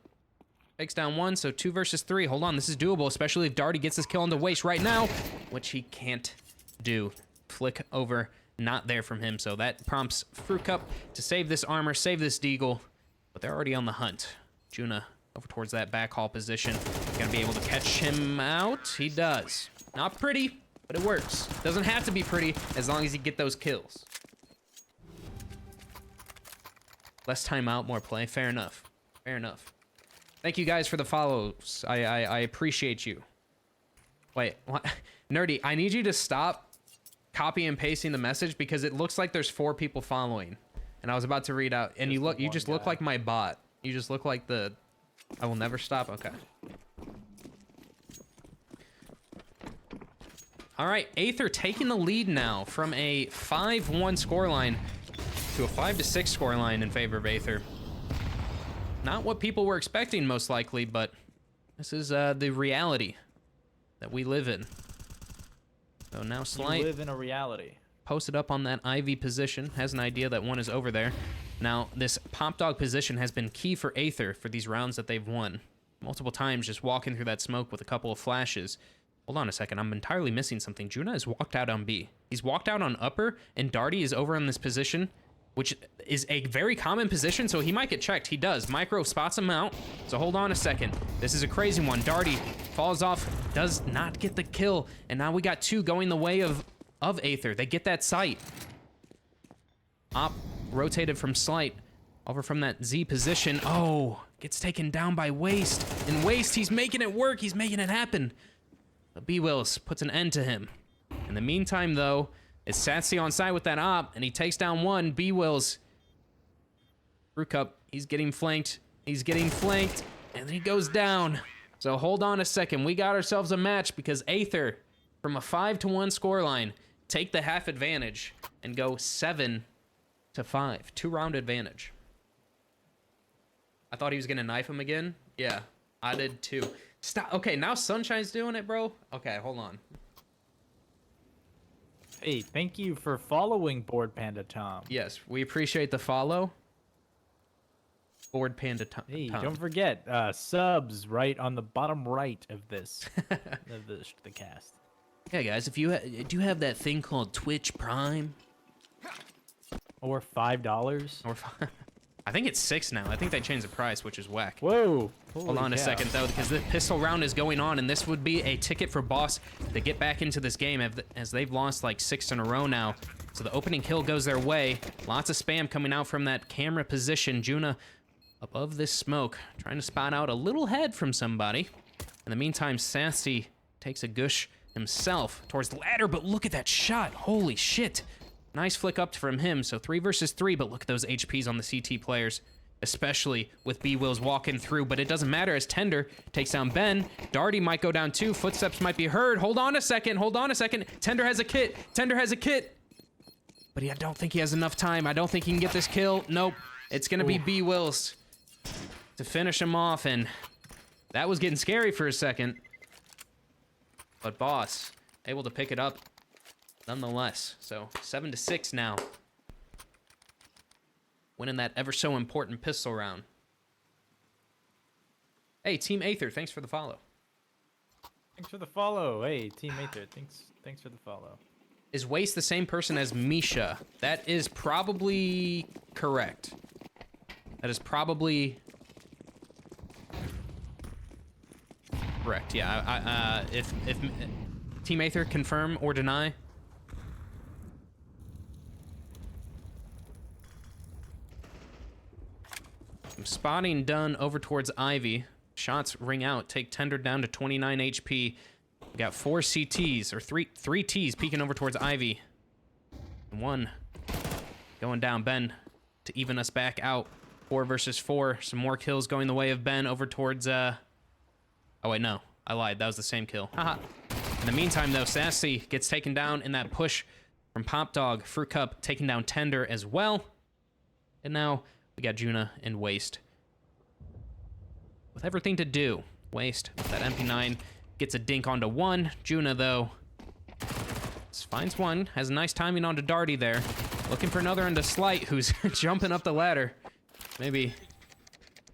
S2: Takes down 1, so 2 versus 3. Hold on, this is doable, especially if Darty gets this kill on the waist right now, which he can't do. Flick over, not there from him, so that prompts Fruit Cup to save this armor, save this deagle, but they're already on the hunt. Juna over towards that backhaul position. Gonna be able to catch him out. He does. Not pretty, but it works. Doesn't have to be pretty as long as you get those kills. Less timeout, more play. Fair enough. Fair enough. Thank you guys for the follows. I appreciate you. Wait, what? Nerdy, I need you to stop copy and pasting the message because it looks like there's 4 people following. And I was about to read out, and you just look like my bot. You just look like the I will never stop. Okay. All right, Aether taking the lead now from a 5-1 scoreline to a 5-6 scoreline in favor of Aether. Not what people were expecting, most likely, but this is the reality that we live in. So now Slight...
S1: You live in a reality.
S2: Posted up on that Ivy position, has an idea that one is over there. Now, this Pop Dog position has been key for Aether for these rounds that they've won. Multiple times just walking through that smoke with a couple of flashes. Hold on a second, I'm entirely missing something. Juna has walked out on B. He's walked out on upper, and Darty is over in this position, which is a very common position, so he might get checked. He does. Micro spots him out, so hold on a second. This is a crazy one. Darty falls off, does not get the kill, and now we got two going the way of Aether. They get that sight. Op rotated from Slight over from that Z position. Oh, gets taken down by Waste. And Waste, he's making it work. He's making it happen. But B-Wills puts an end to him. In the meantime, though, it's Satsy on side with that op, and he takes down one. B-Wills. Brew Cup, he's getting flanked. He's getting flanked, and he goes down. So hold on a second. We got ourselves a match because Aether, from a 5-1 scoreline, take the half advantage and go 7-5. 2-round advantage. I thought he was going to knife him again. Yeah, I did too. Stop. Okay, now Sunshine's doing it, bro. Okay, hold on.
S1: Hey, thank you for following Board Panda Tom.
S2: Yes, we appreciate the follow. Board Panda Tom.
S1: Hey, don't forget, subs right on the bottom right of this, the cast.
S2: Yeah, guys, if you do you have that thing called Twitch Prime?
S1: Or $5?
S2: Or I think it's 6 now. I think they changed the price, which is whack.
S1: Whoa.
S2: Hold on a second, though, because the pistol round is going on, and this would be a ticket for Boss to get back into this game as they've lost like 6 in a row now. So the opening kill goes their way. Lots of spam coming out from that camera position. Juna above this smoke, trying to spot out a little head from somebody. In the meantime, Sassy takes a gush himself towards the ladder, but look at that shot. Holy shit. Nice flick up from him. So 3 versus 3, but look at those HPs on the CT players, especially with B-Wills walking through, but it doesn't matter as Tender takes down Ben. Darty might go down too. Footsteps might be heard. Hold on a second. Hold on a second. Tender has a kit. Tender has a kit. But I don't think he has enough time. I don't think he can get this kill. Nope. It's going to be B-Wills to finish him off, and that was getting scary for a second. But Boss able to pick it up nonetheless. So 7-6 now. Winning that ever so important pistol round. Hey, Team Aether, thanks for the follow.
S1: Thanks for the follow. Hey, Team Aether, thanks for the follow.
S2: Is Waste the same person as Misha? That is probably correct. That is probably correct. Yeah. If Team Aether confirm or deny. Spotting done over towards Ivy. Shots ring out. Take Tender down to 29 HP. We got 4 CTs, or three Ts peeking over towards Ivy. 1 going down. Ben to even us back out. 4 versus 4. Some more kills going the way of Ben over towards, oh wait, no. I lied. That was the same kill. Haha. In the meantime, though, Sassy gets taken down in that push from Pop Dog. Fruit Cup taking down Tender as well. And now we got Juna and Waste with everything to do. Waste with that MP9 gets a dink onto 1. Juna, though, finds 1. Has a nice timing onto Darty there. Looking for another into Slight, who's jumping up the ladder. Maybe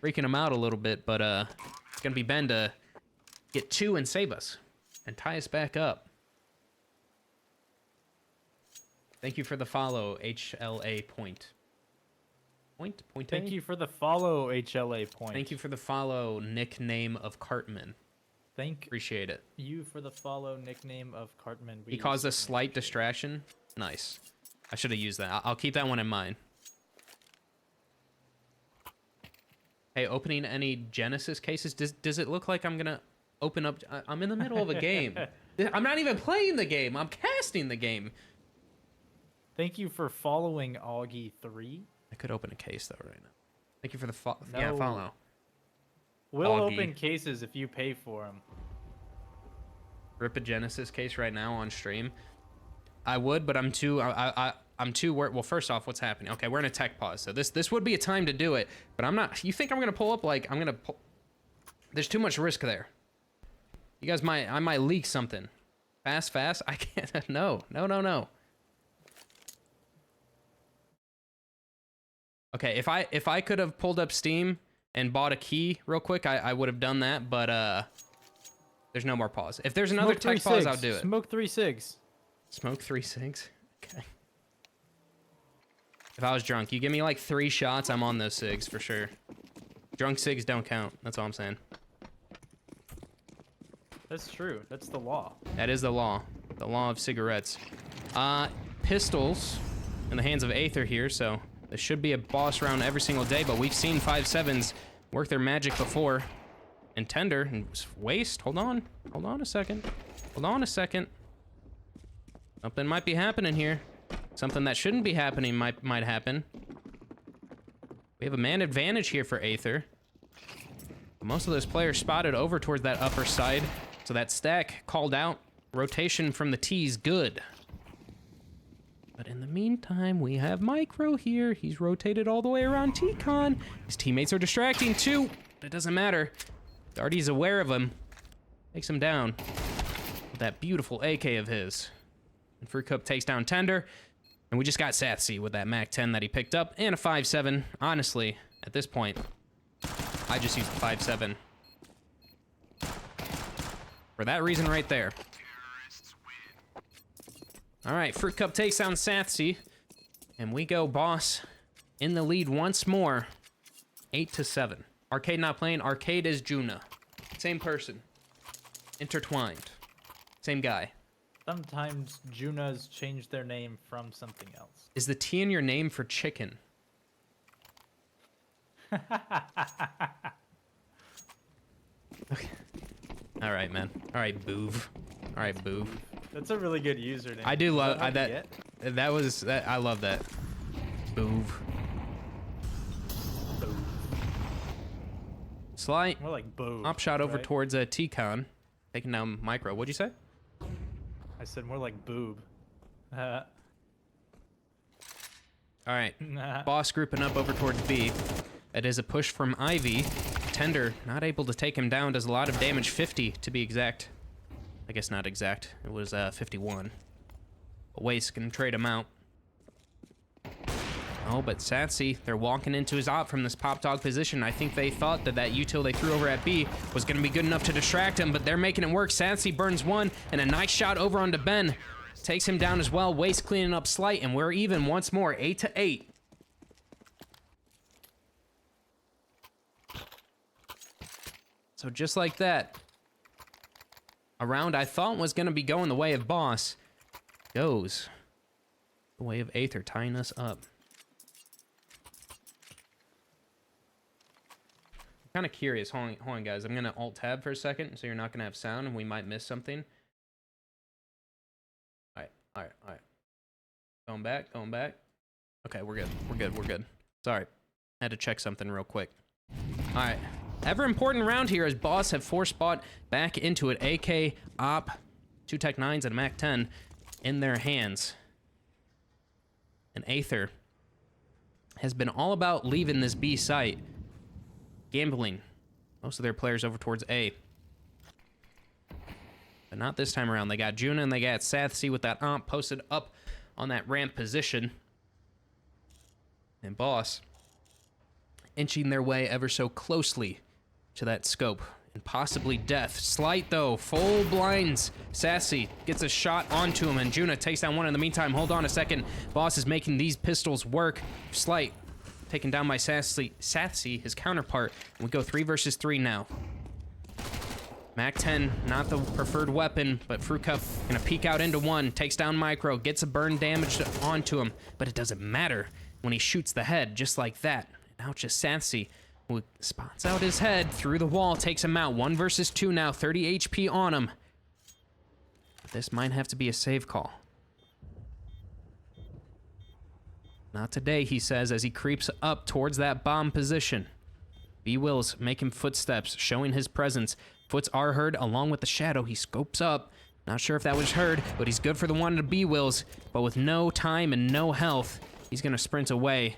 S2: freaking him out a little bit, but it's going to be Ben to get 2 and save us and tie us back up. Thank you for the follow, HLA Point. Point?
S1: Thank you for the follow, HLA Point.
S2: Thank you for the follow, nickname of Cartman. Appreciate it.
S1: You for the follow, nickname of Cartman.
S2: He caused a slight distraction. Nice. I should have used that. I'll keep that one in mind. Hey, opening any Genesis cases? Does it look like I'm gonna open up? I'm in the middle of a game. I'm not even playing the game. I'm casting the game.
S1: Thank you for following Augie3.
S2: I could open a case though right now. Thank you for the follow.
S1: We'll
S2: Augie.
S1: open cases if you pay for them.
S2: rip a Genesis case right now on stream, I would, but I'm too worried. Well, first off, what's happening? Okay, we're in a tech pause, so this would be a time to do it, but I'm not. You think I'm gonna pull up? Like, I'm gonna pull. There's too much risk there. You guys I might leak something. Fast. I can't. No. Okay, if I could have pulled up Steam and bought a key real quick, I would have done that, but there's no more pause. If there's another tech pause, I'll do it.
S1: Smoke 3 cigs.
S2: Smoke 3 cigs? Okay. If I was drunk, you give me like 3 shots, I'm on those cigs for sure. Drunk cigs don't count. That's all I'm saying.
S1: That's true. That's the law.
S2: That is the law. The law of cigarettes. Pistols in the hands of Aether here, so this should be a boss round every single day, but we've seen 5-7s work their magic before. And Tender, and Waste, hold on a second. Something might be happening here. Something that shouldn't be happening might happen. We have a man advantage here for Aether. Most of those players spotted over towards that upper side, so that stack called out. Rotation from the T's good. But in the meantime, we have Micro here. He's rotated all the way around T-Con. His teammates are distracting too, but it doesn't matter. Darty's aware of him. Takes him down with that beautiful AK of his. And Fruit Cup takes down Tender. And we just got Satsy with that MAC-10 that he picked up and a 5-7. Honestly, at this point, I just used the 5-7. For that reason right there. All right, Fruit Cup takes down Satsy. And we go boss in the lead once more. 8-7. Arcade not playing. Arcade is Juna. Same person. Intertwined. Same guy.
S1: Sometimes Junas change their name from something else.
S2: Is the T in your name for chicken? Okay. All right, man. All right, Boov. All right, Boov.
S1: That's a really good username.
S2: I do love that. That was that. I love that. Boov. Slight.
S1: More like Boov.
S2: Op shot over towards T-Con, taking down Micro. What'd you say?
S1: I said more like boob.
S2: All right. Boss grouping up over towards B. It is a push from Ivy. Tender not able to take him down. Does a lot of damage. 50 to be exact. I guess not exact. It was 51. But Waste can trade him out. Oh, but Satsy, they're walking into his op from this pop dog position. I think they thought that util they threw over at B was going to be good enough to distract him, but they're making it work. Satsy burns one, and a nice shot over onto Ben. Takes him down as well. Waste cleaning up Slight, and we're even once more, 8-8. So just like that, a round I thought was going to be going the way of Boss goes the way of Aether, tying us up. Kind of curious. Hold on, guys. I'm gonna alt tab for a second, so you're not gonna have sound, and we might miss something. All right. Going back. Okay, we're good. Sorry, had to check something real quick. All right, ever important round here as Boss have force bought back into it. AK, Op, 2 Tech 9s and a Mac 10 in their hands, and Aether has been all about leaving this B site. Gambling most of their players over towards A. But not this time around. They got Juna and they got Satsy with that Omp posted up on that ramp position. And Boss inching their way ever so closely to that scope. And possibly death. Slight though, full blinds. Sassy gets a shot onto him and Juna takes down one in the meantime. Hold on a second. Boss is making these pistols work. Slight taken down by Satsy, his counterpart. And we go 3 versus 3 now. Mac-10, not the preferred weapon, but Fruit Cup gonna peek out into one, takes down Micro, gets a burn damage onto him, but it doesn't matter when he shoots the head, just like that. Now it's just Satsy, who spots out his head through the wall, takes him out. 1 versus 2 now, 30 HP on him. This might have to be a save call. Not today, he says, as he creeps up towards that bomb position. B-Wills making footsteps, showing his presence. Foots are heard along with the shadow. He scopes up, Not sure if that was heard, but he's good for the one to B wills. But with no time and no health, he's gonna sprint away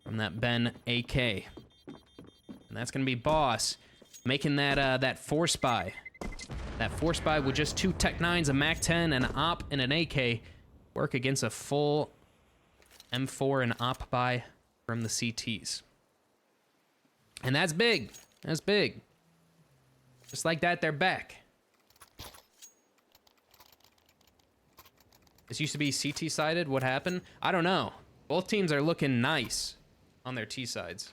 S2: from that Ben AK. And that's gonna be Boss, making that force buy. That force buy with just 2 Tech 9s, a Mac 10, and an Op and an AK work against a full M4 and Op buy from the CTs. And that's big. That's big. Just like that, they're back. This used to be CT sided. What happened? I don't know. Both teams are looking nice on their T sides.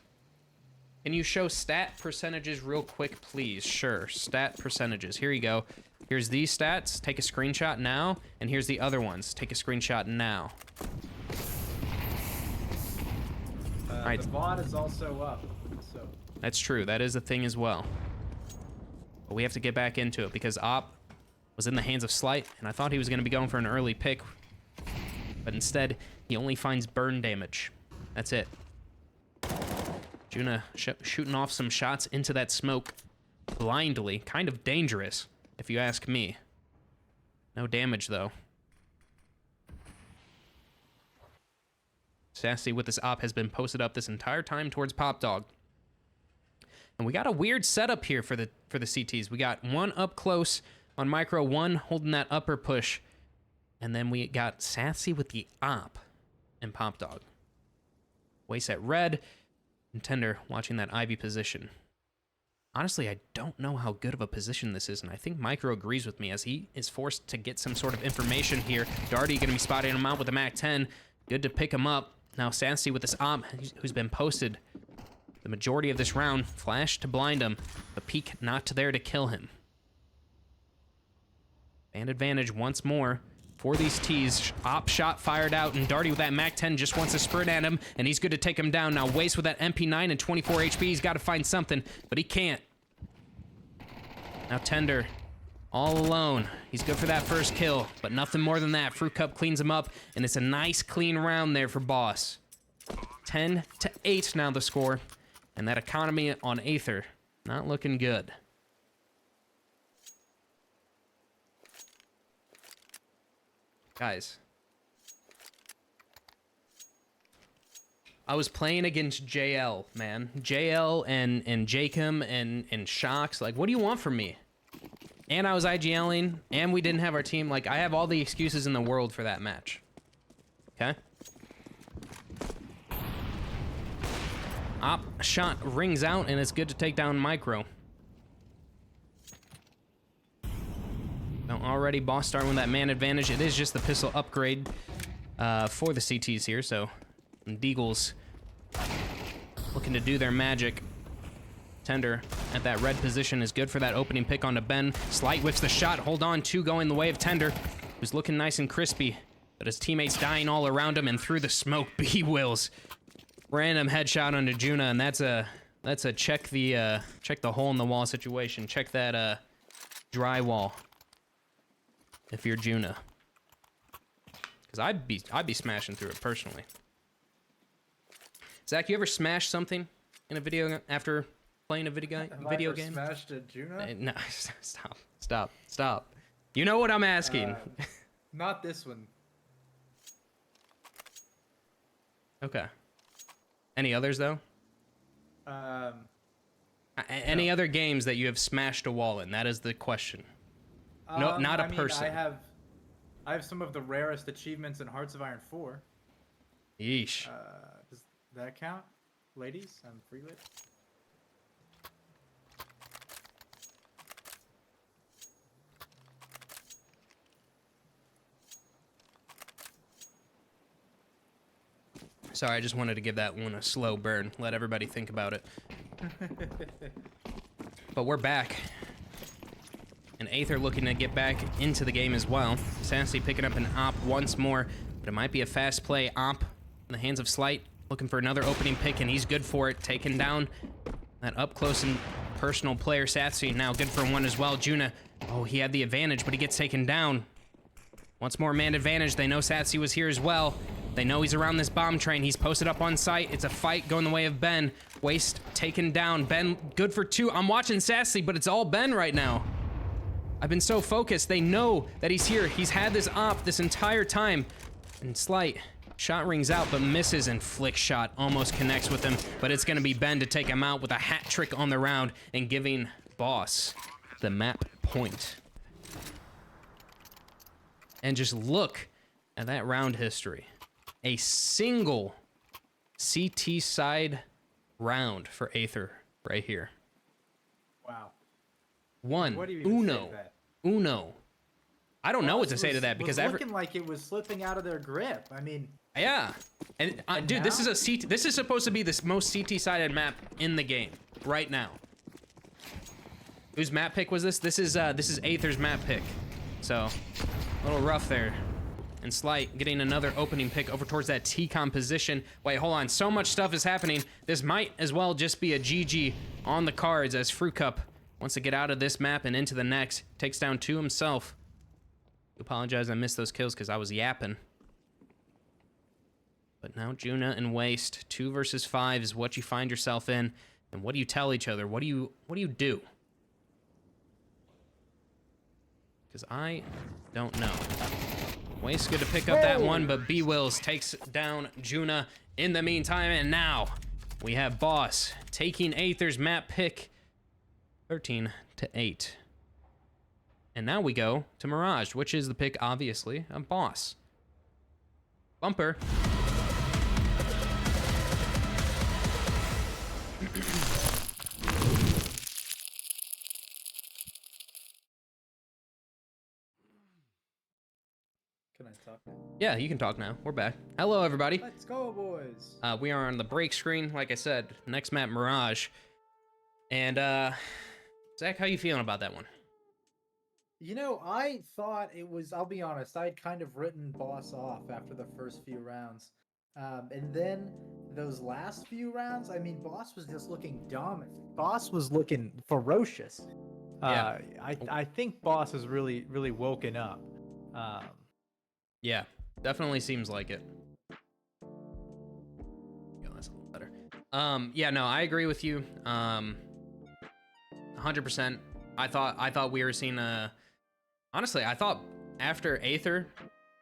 S2: Can you show stat percentages real quick, please? Sure, stat percentages. Here you go. Here's these stats. Take a screenshot now. And here's the other ones. Take a screenshot now.
S1: All right. The VOD is also up. So.
S2: That's true. That is a thing as well. But we have to get back into it because Op was in the hands of Slight, and I thought he was going to be going for an early pick. But instead, he only finds burn damage. That's it. Juna shooting off some shots into that smoke blindly. Kind of dangerous, if you ask me. No damage, though. Sassy with this Op has been posted up this entire time towards Pop Dog. And we got a weird setup here for the CTs. We got one up close on Micro, one holding that upper push. And then we got Sassy with the Op and Pop Dog. Waste at red. And Tender watching that Ivy position. Honestly, I don't know how good of a position this is, and I think Micro agrees with me as he is forced to get some sort of information here. Darty going to be spotting him out with a Mac 10. Good to pick him up. Now Sassy with this Op, who's been posted the majority of this round. Flash to blind him, but peek not there to kill him. And advantage once more for these T's. Op shot fired out, and Darty with that Mac 10 just wants to sprint at him, and he's good to take him down. Now Waste with that MP9 and 24 HP. He's got to find something, but he can't. Now Tender, all alone. He's good for that first kill, but nothing more than that. Fruit Cup cleans him up, and it's a nice, clean round there for Boss. 10-8 now the score, and that economy on Aether, not looking good. Guys, I was playing against JL, man. JL and Jacob and Shocks. Like, what do you want from me? And I was IGLing, and we didn't have our team. Like, I have all the excuses in the world for that match. Okay? Op shot rings out, and it's good to take down Micro. Now already Boss starting with that man advantage. It is just the pistol upgrade for the CTs here, so Deagles looking to do their magic. Tender at that red position is good for that opening pick onto Ben. Slight whips the shot. Hold on, 2 going the way of Tender, who's looking nice and crispy, but his teammates dying all around him, and through the smoke, B wills. Random headshot onto Juna, and that's a check the hole in the wall situation. Check that drywall if you're Juna, because I'd be smashing through it personally. Zach, you ever smashed something in a video after playing a video game?
S1: Smashed a Juna?
S2: No, stop. You know what I'm asking.
S1: Not this one.
S2: Okay. Any others though? Any other games that you have smashed a wall in? That is the question. No, not a person.
S1: I have some of the rarest achievements in Hearts of Iron 4.
S2: Yeesh.
S1: Does that count, ladies? I'm free lit.
S2: Sorry, I just wanted to give that one a slow burn. Let everybody think about it. But we're back. And Aether looking to get back into the game as well. Sassy picking up an Op once more, but it might be a fast play. Op in the hands of Slight, looking for another opening pick, and he's good for it. Taking down that up close and personal player. Sassy now good for one as well. Juna, oh, he had the advantage, but he gets taken down. Once more man advantage. They know Sassy was here as well. They know he's around this bomb train. He's posted up on site. It's a fight going the way of Ben. Waste taken down. Ben good for 2. I'm watching Sassy, but it's all Ben right now. I've been so focused. They know that he's here. He's had this op this entire time. And Slight shot rings out, but misses, and Flick shot almost connects with him. But it's gonna be Ben to take him out with a hat trick on the round and giving Boss the map point. And just look at that round history. A single CT side round for Aether right here.
S1: Wow.
S2: One.
S1: What do you even say to that?
S2: Uno. I don't know what to say to that because
S1: it was looking like it was slipping out of their grip. I mean,
S2: yeah, and dude, this is a CT. This is supposed to be the most CT-sided map in the game right now. Whose map pick was this? This is Aether's map pick. So, a little rough there. And Slight getting another opening pick over towards that T-com position. Wait, hold on. So much stuff is happening. This might as well just be a GG on the cards as Fruit Cup wants to get out of this map and into the next. Takes down 2 himself. I apologize, I missed those kills because I was yapping. But now Juna and Waste, 2 versus 5 is what you find yourself in. And what do you tell each other? What do you do? Because I don't know. Waste good to pick up that one, but B-Wills takes down Juna in the meantime. And now we have Boss taking Aether's map pick 13-8. And now we go to Mirage, which is the pick, obviously, of Boss. Bumper.
S1: Can I talk now?
S2: Yeah, you can talk now. We're back. Hello, everybody.
S1: Let's go, boys.
S2: We are on the break screen, like I said. Next map, Mirage. And, Zach, how you feeling about that one?
S1: You know, I thought it was, I'll be honest, I'd kind of written Boss off after the first few rounds. And then those last few rounds, I mean, Boss was just looking dominant. Boss was looking ferocious.
S2: Yeah.
S1: I think Boss has really, really woken up.
S2: Yeah, definitely seems like it. Yeah, that's a little better. Yeah, no, I agree with you. 100%. I thought we were seeing honestly, I thought after Aether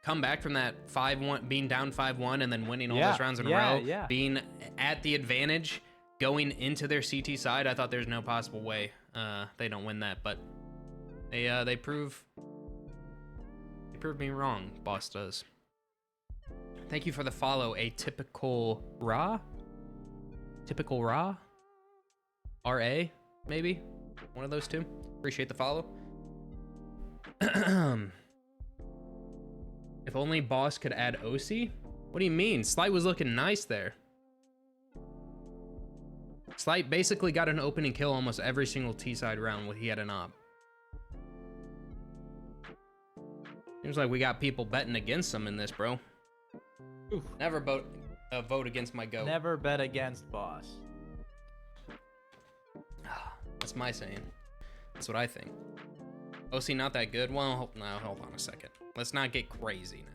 S2: come back from that 5-1, being down 5-1 and then winning all those rounds in a row, being at the advantage going into their CT side, I thought there's no possible way they don't win that, but they prove me wrong. Boss does. Thank you for the follow. A typical Ra, RA, maybe one of those two. Appreciate the follow. If only Boss could add OC. What do you mean? Slight was looking nice there. Slight basically got an opening kill almost every single T-side round when he had an op. Seems like we got people betting against him in this, bro. Oof. Never vote against my goat.
S1: Never bet against Boss.
S2: That's my saying. That's what I think. OC not that good? Well, no, hold on a second. Let's not get crazy now.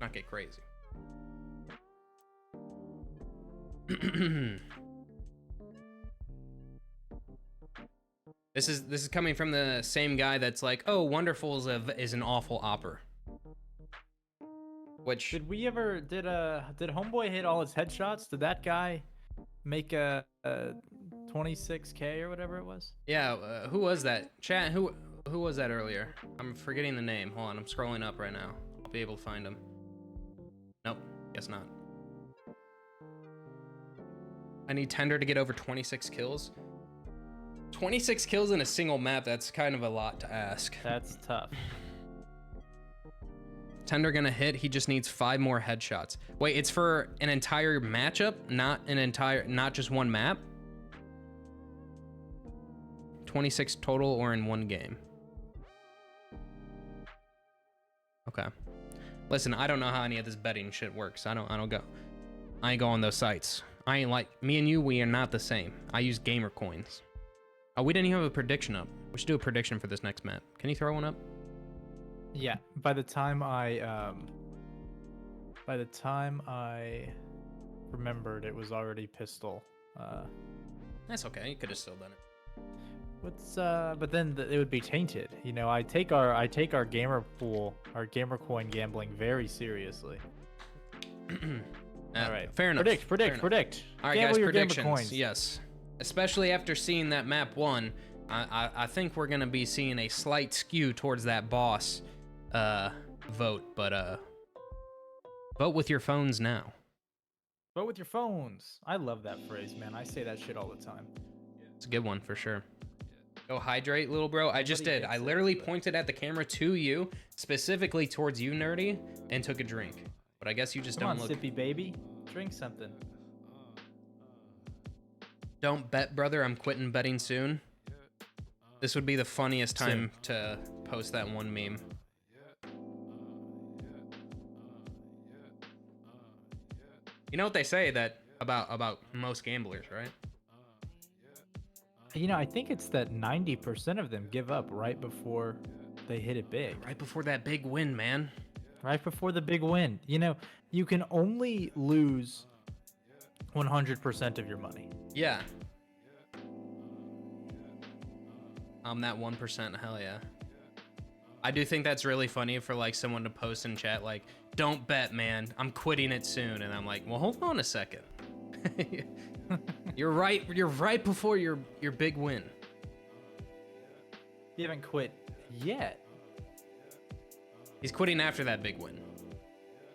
S2: Not get crazy. This is coming from the same guy that's like, oh, Wonderful is an awful opper. Which
S1: did Homeboy hit all his headshots? Did that guy make a 26K or whatever it was?
S2: Yeah, who was that? Chat, who was that earlier? I'm forgetting the name. Hold on, I'm scrolling up right now. I'll be able to find him. Nope, guess not. I need Tender to get over 26 kills. 26 kills in a single map, that's kind of a lot to ask.
S1: That's tough.
S2: Tender gonna hit, he just needs 5 more headshots. Wait, it's for an entire matchup, not just one map? 26 total or in one game? Okay. Listen, I don't know how any of this betting shit works. I ain't go on those sites. I ain't like, me and you, we are not the same. I use gamer coins. Oh, we didn't even have a prediction up. We should do a prediction for this next map. Can you throw one up?
S1: Yeah, by the time I remembered, it was already pistol.
S2: That's okay, you could have still done it.
S1: But then it would be tainted. You know, I take our gamer pool, our gamer coin gambling very seriously. All right,
S2: fair enough.
S1: Predict.
S2: All right,
S1: Gamble
S2: guys,
S1: your gamer
S2: predictions.
S1: coins.
S2: Yes, especially after seeing that map 1, I think we're gonna be seeing a slight skew towards that boss vote. But vote with your phones now.
S1: Vote with your phones. I love that phrase, man. I say that shit all the time.
S2: It's a good one for sure. Go hydrate, little bro. I just did. I literally pointed at the camera to you, specifically towards you, Nerdy, and took a drink. But I guess you just don't look.
S1: Come on, Sippy baby. Drink something.
S2: Don't bet, brother. I'm quitting betting soon. This would be the funniest time to post that one meme. You know what they say that about most gamblers, right?
S1: You know, I think it's that 90% of them give up right before they hit it big.
S2: Right before that big win, man.
S1: Right before the big win. You know, you can only lose 100% of your money.
S2: Yeah. I'm that 1%, hell yeah. I do think that's really funny for like someone to post in chat like, don't bet, man, I'm quitting it soon. And I'm like, well, hold on a second. You're right before your big win.
S1: You haven't quit yet.
S2: He's quitting after that big win.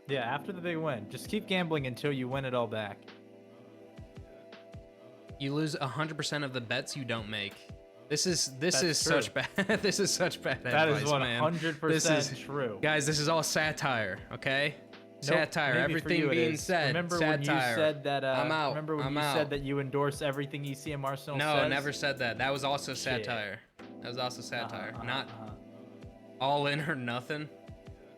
S1: Yeah, after the big win. Just keep gambling until you win it all back.
S2: You lose 100% of the bets you don't make. This is such bad. This is such bad advice,
S1: That is 100% true.
S2: Guys, this is all satire, okay?
S1: Nope,
S2: satire. Everything being said.
S1: Remember
S2: satire.
S1: when you said that?
S2: I'm out.
S1: Remember when you said that you endorse everything ECM Arsenal says?
S2: No, never said that. That was also satire. That was also satire. Not all in or nothing.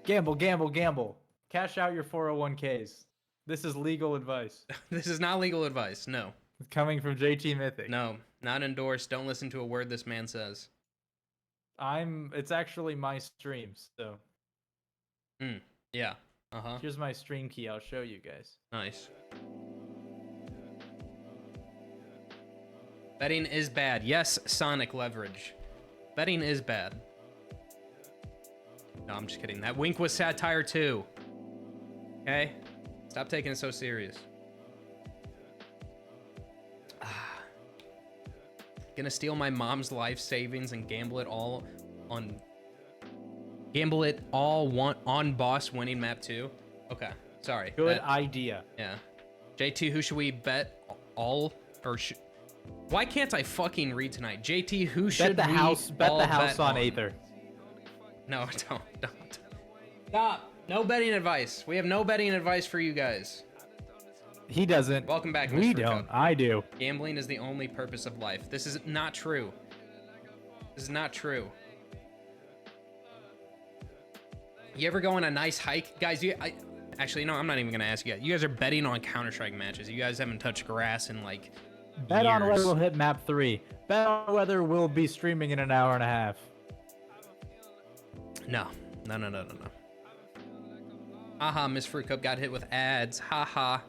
S1: Gamble, gamble, gamble. Cash out your 401ks. This is legal advice.
S2: This is not legal advice. No.
S1: It's coming from JT Mythic.
S2: No, not endorsed. Don't listen to a word this man says.
S1: It's actually my stream, so.
S2: Yeah.
S1: Here's my stream key. I'll show you guys.
S2: Nice. Betting is bad. Yes, Sonic Leverage. Betting is bad. No, I'm just kidding. That wink was satire too. Okay? Stop taking it so serious. Gonna steal my mom's life savings and gamble it all on boss winning map 2. Okay, sorry.
S1: Good idea.
S2: Yeah. JT, who should we bet all or why can't I fucking read tonight? JT, who should
S1: bet the house on Aether.
S2: No, don't. Stop. No betting advice. We have no betting advice for you guys.
S1: He doesn't.
S2: Welcome back, Mr.
S1: We don't. I do.
S2: Gambling is the only purpose of life. This is not true. This is not true. You ever go on a nice hike? Guys, actually, no, I'm not even going to ask you guys. You guys are betting on Counter-Strike matches. You guys haven't touched grass in like
S1: Bet
S2: years.
S1: on whether we'll hit map 3. Bet on whether we'll be streaming in an hour and a half.
S2: No. Haha, Miss Fruit Cup got hit with ads. Haha.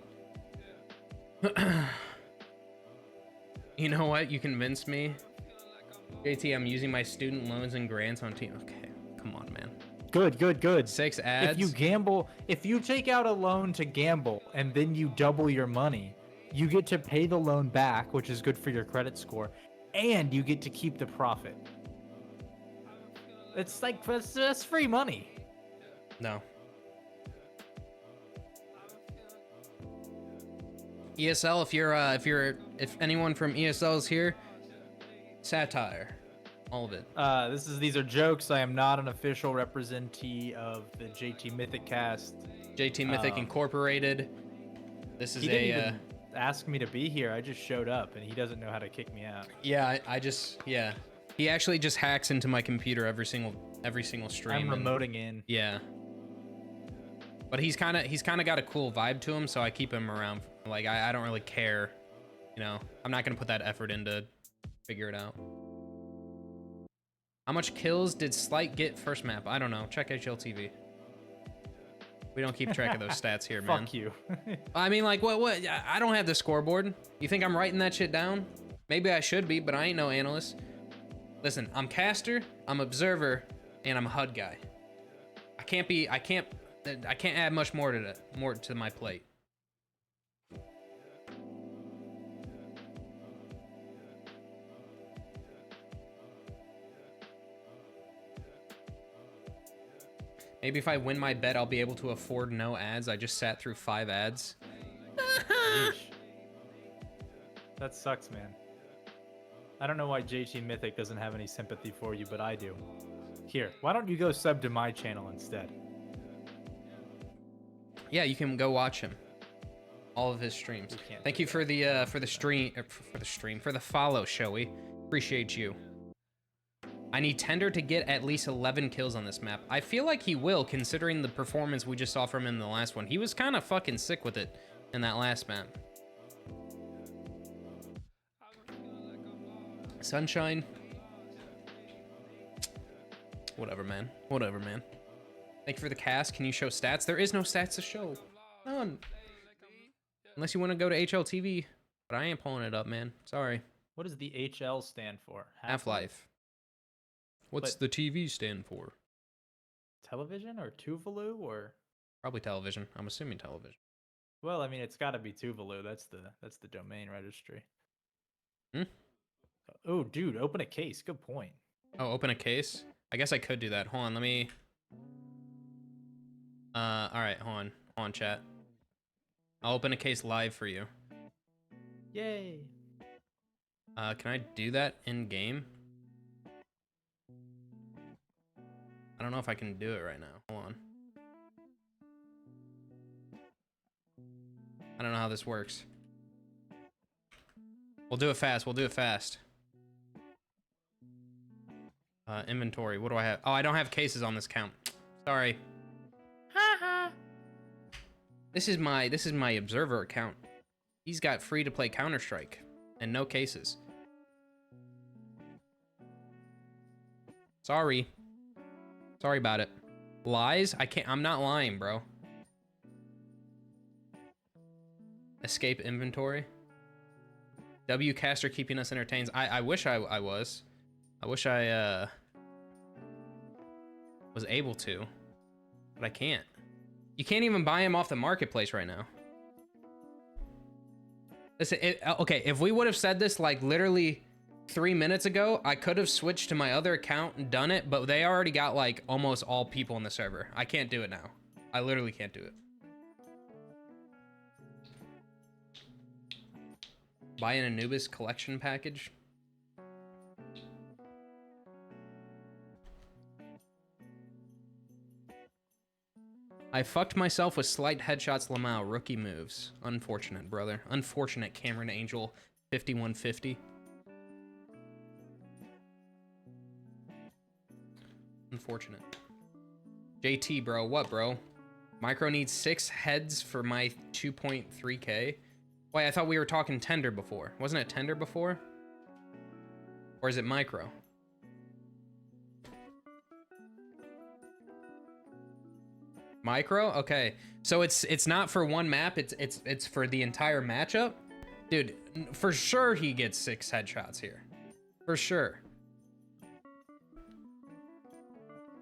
S2: You know what? You convinced me. JT, I'm using my student loans and grants on team. Okay, come on, man.
S1: Good.
S2: 6 ads.
S1: If you gamble, if you take out a loan to gamble and then you double your money, you get to pay the loan back, which is good for your credit score, and you get to keep the profit. It's like that's free money.
S2: No. ESL, if anyone from ESL is here, satire, all of it.
S1: These are jokes. I am not an official representee of the JT Mythic cast.
S2: JT Mythic Incorporated. This is
S1: he didn't even ask me to be here. I just showed up, and he doesn't know how to kick me out.
S2: Yeah, yeah. He actually just hacks into my computer every single stream.
S1: I'm remoting in.
S2: Yeah. But he's kind of got a cool vibe to him, so I keep him around. Like I don't really care, you know. I'm not gonna put that effort in to figure it out. How much kills did Slight get first map? I don't know. Check HLTV. We don't keep track of those stats here, man.
S1: Fuck you.
S2: I mean, like, what? I don't have the scoreboard. You think I'm writing that shit down? Maybe I should be, but I ain't no analyst. Listen, I'm caster, I'm observer, and I'm a HUD guy. I can't add much more to my plate. Maybe if I win my bet, I'll be able to afford no ads. I just sat through 5 ads.
S1: That sucks, man. I don't know why JT Mythic doesn't have any sympathy for you, but I do. Here, why don't you go sub to my channel instead?
S2: Yeah, you can go watch him. All of his streams. Thank you for the follow, Shoei. Appreciate you. I need Tender to get at least 11 kills on this map. I feel like he will, considering the performance we just saw from him in the last one. He was kind of fucking sick with it in that last map. Sunshine. Whatever, man. Whatever, man. Thank you for the cast. Can you show stats? There is no stats to show. None. Unless you want to go to HLTV. But I ain't pulling it up, man. Sorry.
S1: What does the HL stand for?
S2: Half-Life. What's the TV stand for?
S1: Television or Tuvalu or?
S2: Probably television. I'm assuming television.
S1: Well, I mean, it's got to be Tuvalu. That's the domain registry. Oh, dude, open a case. Good point.
S2: Oh, open a case? I guess I could do that. Hold on, let me... all right, hold on. Hold on, chat. I'll open a case live for you.
S1: Yay.
S2: Can I do that in game? I don't know if I can do it right now. Hold on. I don't know how this works. We'll do it fast. We'll do it fast. Inventory. What do I have? Oh, I don't have cases on this count. Sorry. Haha. This is my observer account. He's got free to play Counter-Strike and no cases. Sorry. Sorry about it. Lies? I'm not lying, bro. Escape inventory. Wcaster keeping us entertained. I wish I was. I wish I was able to, but I can't. You can't even buy him off the marketplace right now. Listen, okay, if we would have said this like literally 3 minutes ago, I could have switched to my other account and done it, but they already got like almost all people in the server. I can't do it now. I literally can't do it. Buy an Anubis collection package. I fucked myself with slight headshots Lamau, rookie moves. Unfortunate, brother. Unfortunate, Cameron Angel 5150. Unfortunate. JT, bro, what, bro? Micro needs 6 heads for my 2.3k. Wait, I thought we were talking Tender before. Wasn't it Tender before? Or is it Micro? Micro? Okay. So it's not for one map, it's for the entire matchup? Dude, for sure he gets 6 headshots here. For sure.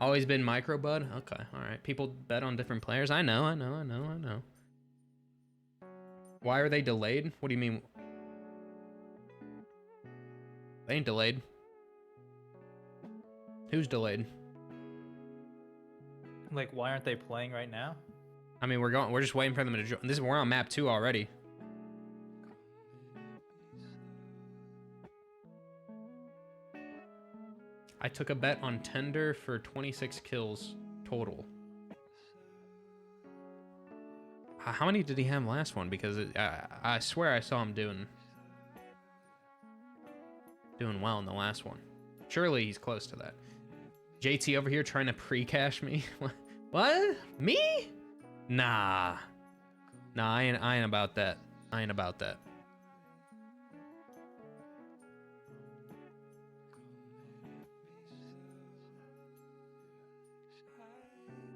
S2: Always been Micro, bud? Okay, alright. People bet on different players. I know. Why are they delayed? What do you mean? They ain't delayed. Who's delayed?
S1: Like, why aren't they playing right now?
S2: I mean, we're just waiting for them to join. We're on map 2 already. I took a bet on Tender for 26 kills total. How many did he have last one? Because I swear I saw him doing well in the last one. Surely he's close to that. JT over here trying to pre-cash me. What? Me? Nah. Nah, I ain't about that. I ain't about that.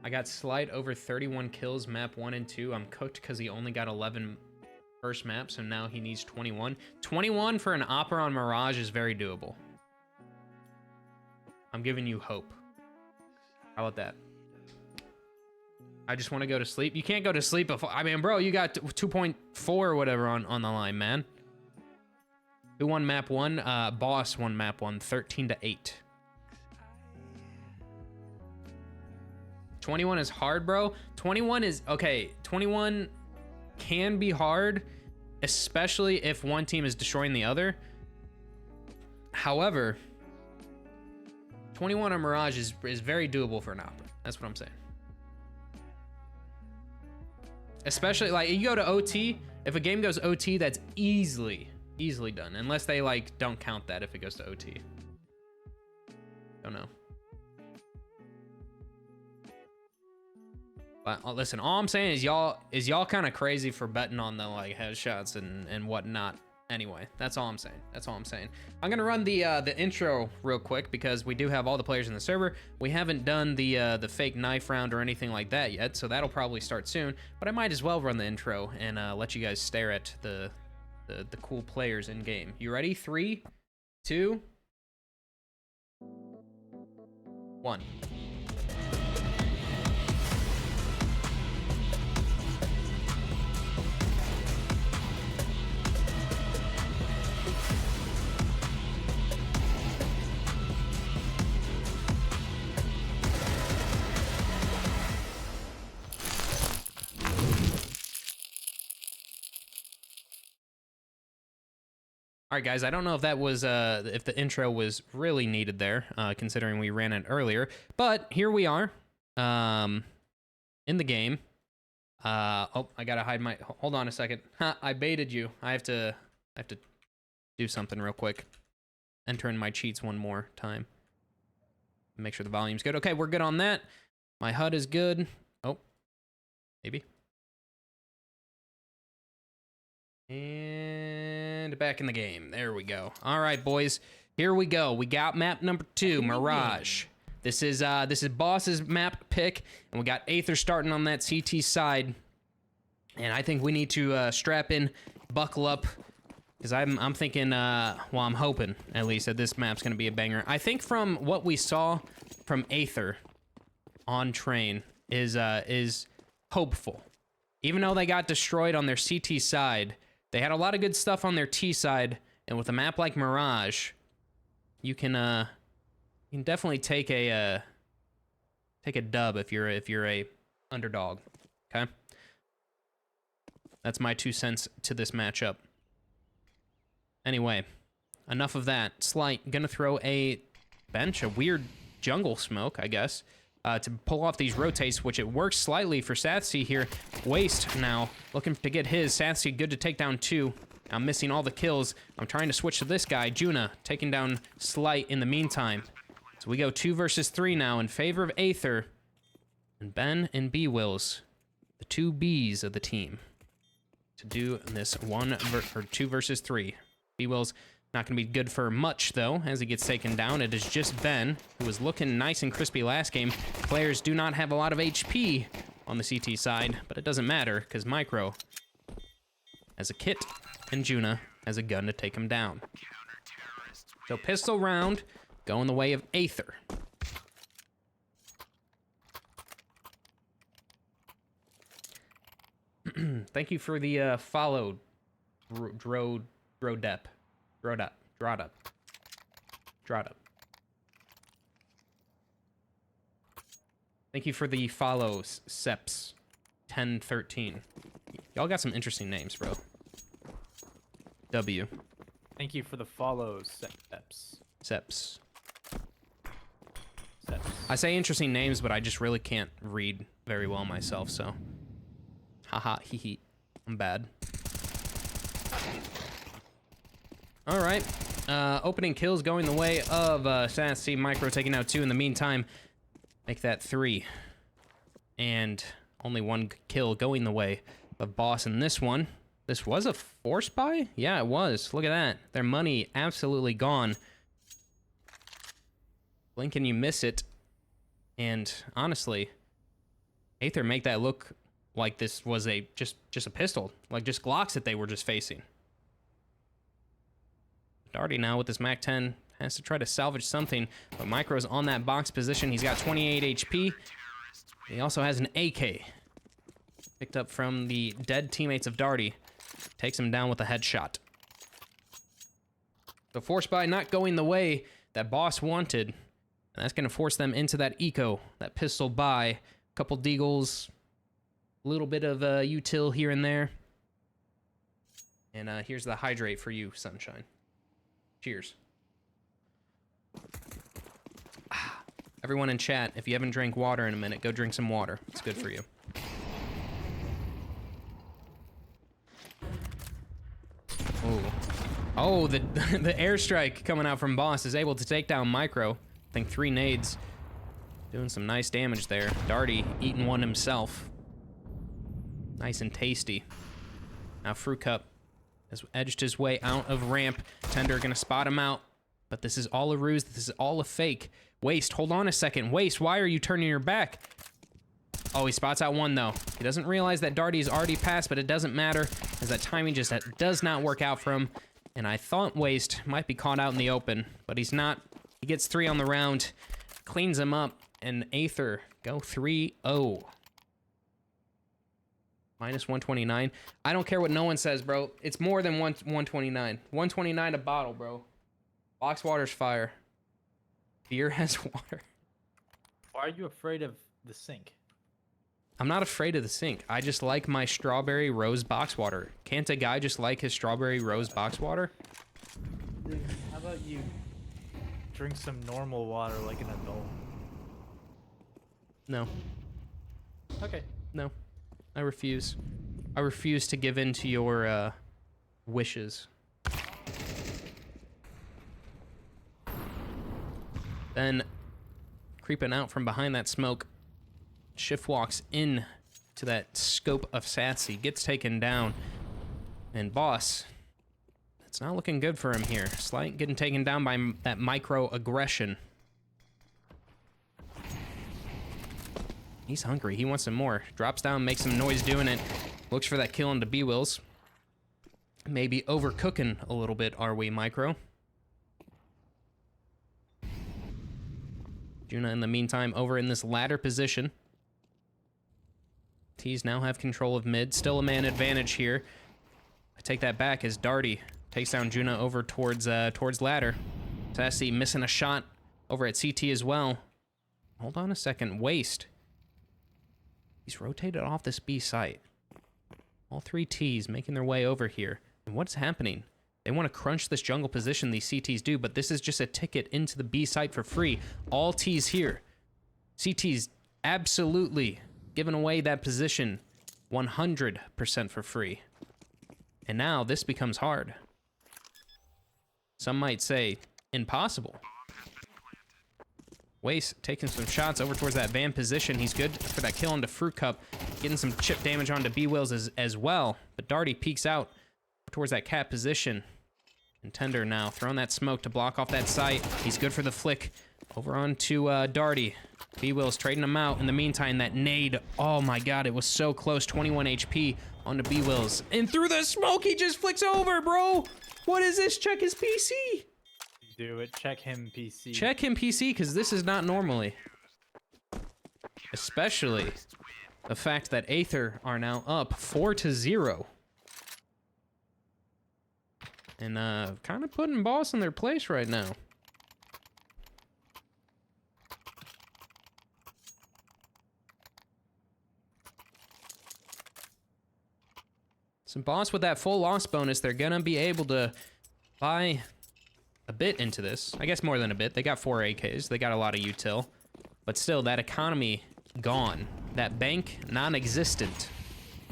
S2: I got Slight over 31 kills map 1 and 2. I'm cooked because he only got 11 first map, so now he needs 21. 21 for an Opera on Mirage is very doable. I'm giving you hope. How about that? I just want to go to sleep. You can't go to sleep before. I mean, bro, you got 2.4 or whatever on the line, man. Who won map 1? Boss won map 1, 13-8. 21 is hard, bro. 21 is okay. 21 can be hard, especially if one team is destroying the other. However, 21 on Mirage is very doable for an Opera. That's what I'm saying. Especially, like, you go to OT, if a game goes OT, that's easily done. Unless they, like, don't count that if it goes to OT. Don't know. But listen, all I'm saying is y'all kind of crazy for betting on the, like, headshots and whatnot. Anyway, that's all I'm saying. That's all I'm saying. I'm gonna run the intro real quick because we do have all the players in the server. We haven't done the fake knife round or anything like that yet, so that'll probably start soon. But I might as well run the intro and let you guys stare at the cool players in game. You ready? 3, 2, 1. All right, guys, I don't know if that was, if the intro was really needed there, considering we ran it earlier, but here we are, in the game. Oh, I gotta hide my, hold on a second. I baited you. I have to do something real quick. Enter in my cheats one more time. Make sure the volume's good. Okay, we're good on that. My HUD is good. Oh, maybe. And back in the game. There we go. All right, boys. Here we go. We got map number 2, Mirage. This is Boss's map pick, and we got Aether starting on that CT side. And I think we need to strap in, buckle up, because I'm thinking, well, I'm hoping at least that this map's gonna be a banger. I think from what we saw from Aether on train is hopeful. Even though they got destroyed on their CT side, they had a lot of good stuff on their T side, and with a map like Mirage, you can definitely take a dub if you're a underdog. Okay, that's my 2 cents to this matchup. Anyway, enough of that. Slight gonna throw a bench, a weird jungle smoke, I guess, to pull off these rotates, which it works slightly for Sathsi here. Waste now, looking to get his. Sathsi good to take down 2. I'm missing all the kills. I'm trying to switch to this guy, Juna, taking down Slight in the meantime. So we go 2 versus 3 now in favor of Aether. And Ben and B-Wills, the 2 Bs of the team, to do this 2 versus 3. B-Wills not going to be good for much, though, as he gets taken down. It is just Ben, who was looking nice and crispy last game. Players do not have a lot of HP on the CT side, but it doesn't matter, because Micro has a kit, and Juna has a gun to take him down. So pistol round, going the way of Aether. Thank you for the follow, Drodep. Thank you for the follows, Seps 1013. Y'all got some interesting names, bro. W.
S1: Thank you for the follows, Seps.
S2: I say interesting names, but I just really can't read very well myself, so. Haha, hee hee. I'm bad. All right. Opening kills going the way of Sathsi. Micro taking out 2 in the meantime. Make that 3. And only 1 kill going the way of Boss in this one. This was a force buy? Yeah, it was. Look at that. Their money absolutely gone. Blink and you miss it. And honestly, Aether make that look like this was just a pistol. Like just Glocks that they were just facing. Darty now with this MAC-10 has to try to salvage something, but Micro's on that box position. He's got 28 HP. He also has an AK. Picked up from the dead teammates of Darty. Takes him down with a headshot. So Force Buy not going the way that Boss wanted. And that's going to force them into that eco, that pistol buy. Couple deagles. A little bit of util here and there. And here's the hydrate for you, Sunshine. Cheers. Everyone in chat, if you haven't drank water in a minute, go drink some water. It's good for you. Oh, the airstrike coming out from Boss is able to take down Micro. I think 3 nades. Doing some nice damage there. Darty eating one himself. Nice and tasty. Now Fruit Cup has edged his way out of ramp. Tender gonna spot him out. But this is all a ruse. This is all a fake. Waste, hold on a second. Waste, why are you turning your back? Oh, he spots out one, though. He doesn't realize that Darty's already passed, but it doesn't matter, as that timing just does not work out for him. And I thought Waste might be caught out in the open, but he's not. He gets 3 on the round, cleans him up, and Aether go 3-0. Minus 129. I don't care what no one says, bro. It's more than 129. 129 a bottle, bro. Box water's fire. Beer has water.
S1: Why are you afraid of the sink?
S2: I'm not afraid of the sink. I just like my strawberry rose box water. Can't a guy just like his strawberry rose box water?
S1: Dude, how about you drink some normal water like an adult?
S2: No.
S1: Okay.
S2: No. I refuse. I refuse to give in to your wishes. Then, creeping out from behind that smoke, Shift walks in to that scope of Sassy, gets taken down, and Boss, it's not looking good for him here. Slight getting taken down by that micro aggression. He's hungry, he wants some more. Drops down, makes some noise doing it. Looks for that kill into B-Wills. Maybe overcooking a little bit, are we, Micro? Juna, in the meantime, over in this ladder position. T's now have control of mid. Still a man advantage here. I take that back as Darty takes down Juna over towards ladder. Sassy missing a shot over at CT as well. Hold on a second. Waste. He's rotated off this B site. All 3 T's making their way over here. And what's happening? They want to crunch this jungle position, these CTs do, but this is just a ticket into the B site for free. All T's here. CT's absolutely giving away that position 100% for free. And now this becomes hard. Some might say impossible. Waste taking some shots over towards that van position. He's good for that kill onto Fruit Cup. Getting some chip damage onto B-Wills as well. But Darty peeks out towards that cat position. And Tender now throwing that smoke to block off that site. He's good for the flick. Over onto Darty. B-Wills trading him out. In the meantime, that nade. Oh my god, it was so close. 21 HP onto B-Wills. And through the smoke, he just flicks over, bro. What is this? Check his PC.
S1: Do it. Check him PC.
S2: Check him PC, because this is not normally. Especially the fact that Aether are now up 4-0. And kind of putting Boss in their place right now. So Boss with that full loss bonus, they're gonna be able to buy a bit into this. I guess more than a bit. They got 4 AKs. They got a lot of util. But still, that economy gone. That bank non-existent.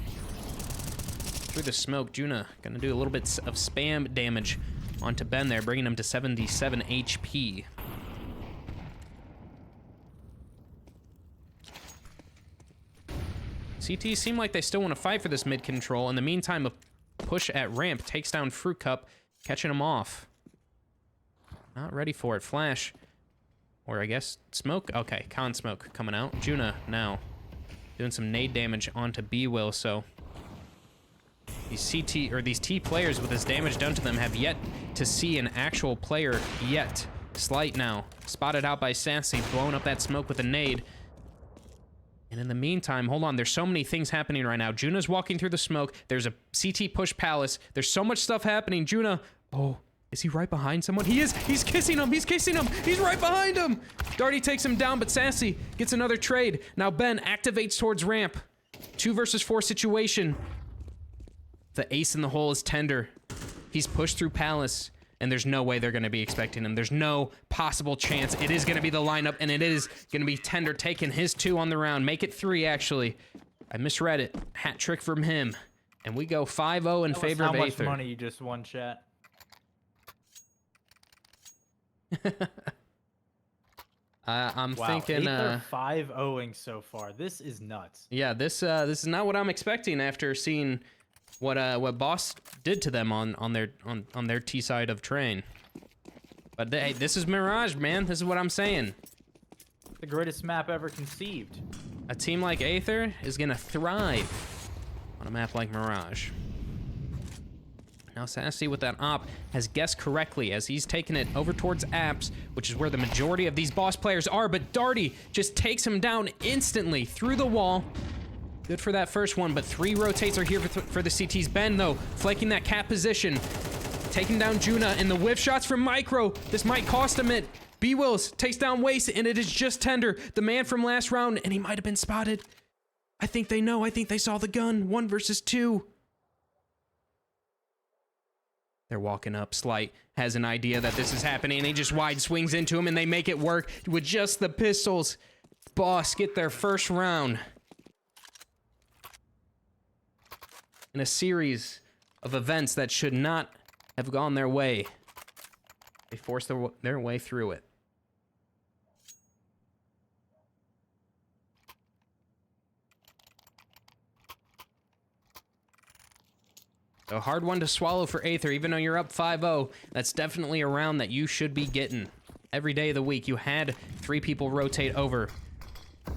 S2: Through the smoke, Juna gonna do a little bit of spam damage onto Ben there, bringing him to 77 HP. CT seem like they still want to fight for this mid control. In the meantime, a push at ramp takes down Fruit Cup, catching him off. Not ready for it. Flash. Or I guess smoke. Okay, con smoke coming out. Juna now doing some nade damage onto B-Will, so these CT or these T players with this damage done to them have yet to see an actual player yet Slight now, spotted out by Sassy, blowing up that smoke with a nade. And in the meantime, hold on, there's so many things happening right now. Juna's walking through the smoke. There's a CT push Palace. There's so much stuff happening. Juna, oh, is he right behind someone? He is. He's kissing him. He's kissing him. He's right behind him. Darty takes him down, but Sassy gets another trade. Now Ben activates towards ramp. 2 versus 4 situation. The ace in the hole is Tender. He's pushed through Palace, and there's no way they're going to be expecting him. There's no possible chance. It is going to be the lineup, and it is going to be Tender taking his 2 on the round. Make it 3, actually. I misread it. Hat trick from him. And we go 5-0 in favor of Aether.
S1: How much money you just won, chat?
S2: I'm thinking
S1: Aether 5-0ing so far. This is nuts.
S2: Yeah, this is not what I'm expecting after seeing what Boss did to them on their T side of train. But hey, this is Mirage, man. This is what I'm saying.
S1: The greatest map ever conceived.
S2: A team like Aether is gonna thrive on a map like Mirage. Now Sassy with that op has guessed correctly as he's taken it over towards Apps, which is where the majority of these Boss players are, but Darty just takes him down instantly through the wall. Good for that first one, but 3 rotates are here for the CTs. Ben, though, flanking that cap position, taking down Juna, and the whiff shots from Micro. This might cost him it. B-Wills takes down Waste, and it is just Tender, the man from last round, and he might have been spotted. I think they know. I think they saw the gun. 1 versus 2. They're walking up. Slight has an idea that this is happening, and he just wide swings into him, and they make it work with just the pistols. Boss get their first round in a series of events that should not have gone their way. They forced their way through it. A hard one to swallow for Aether, even though you're up 5-0. That's definitely a round that you should be getting every day of the week. You had 3 people rotate over.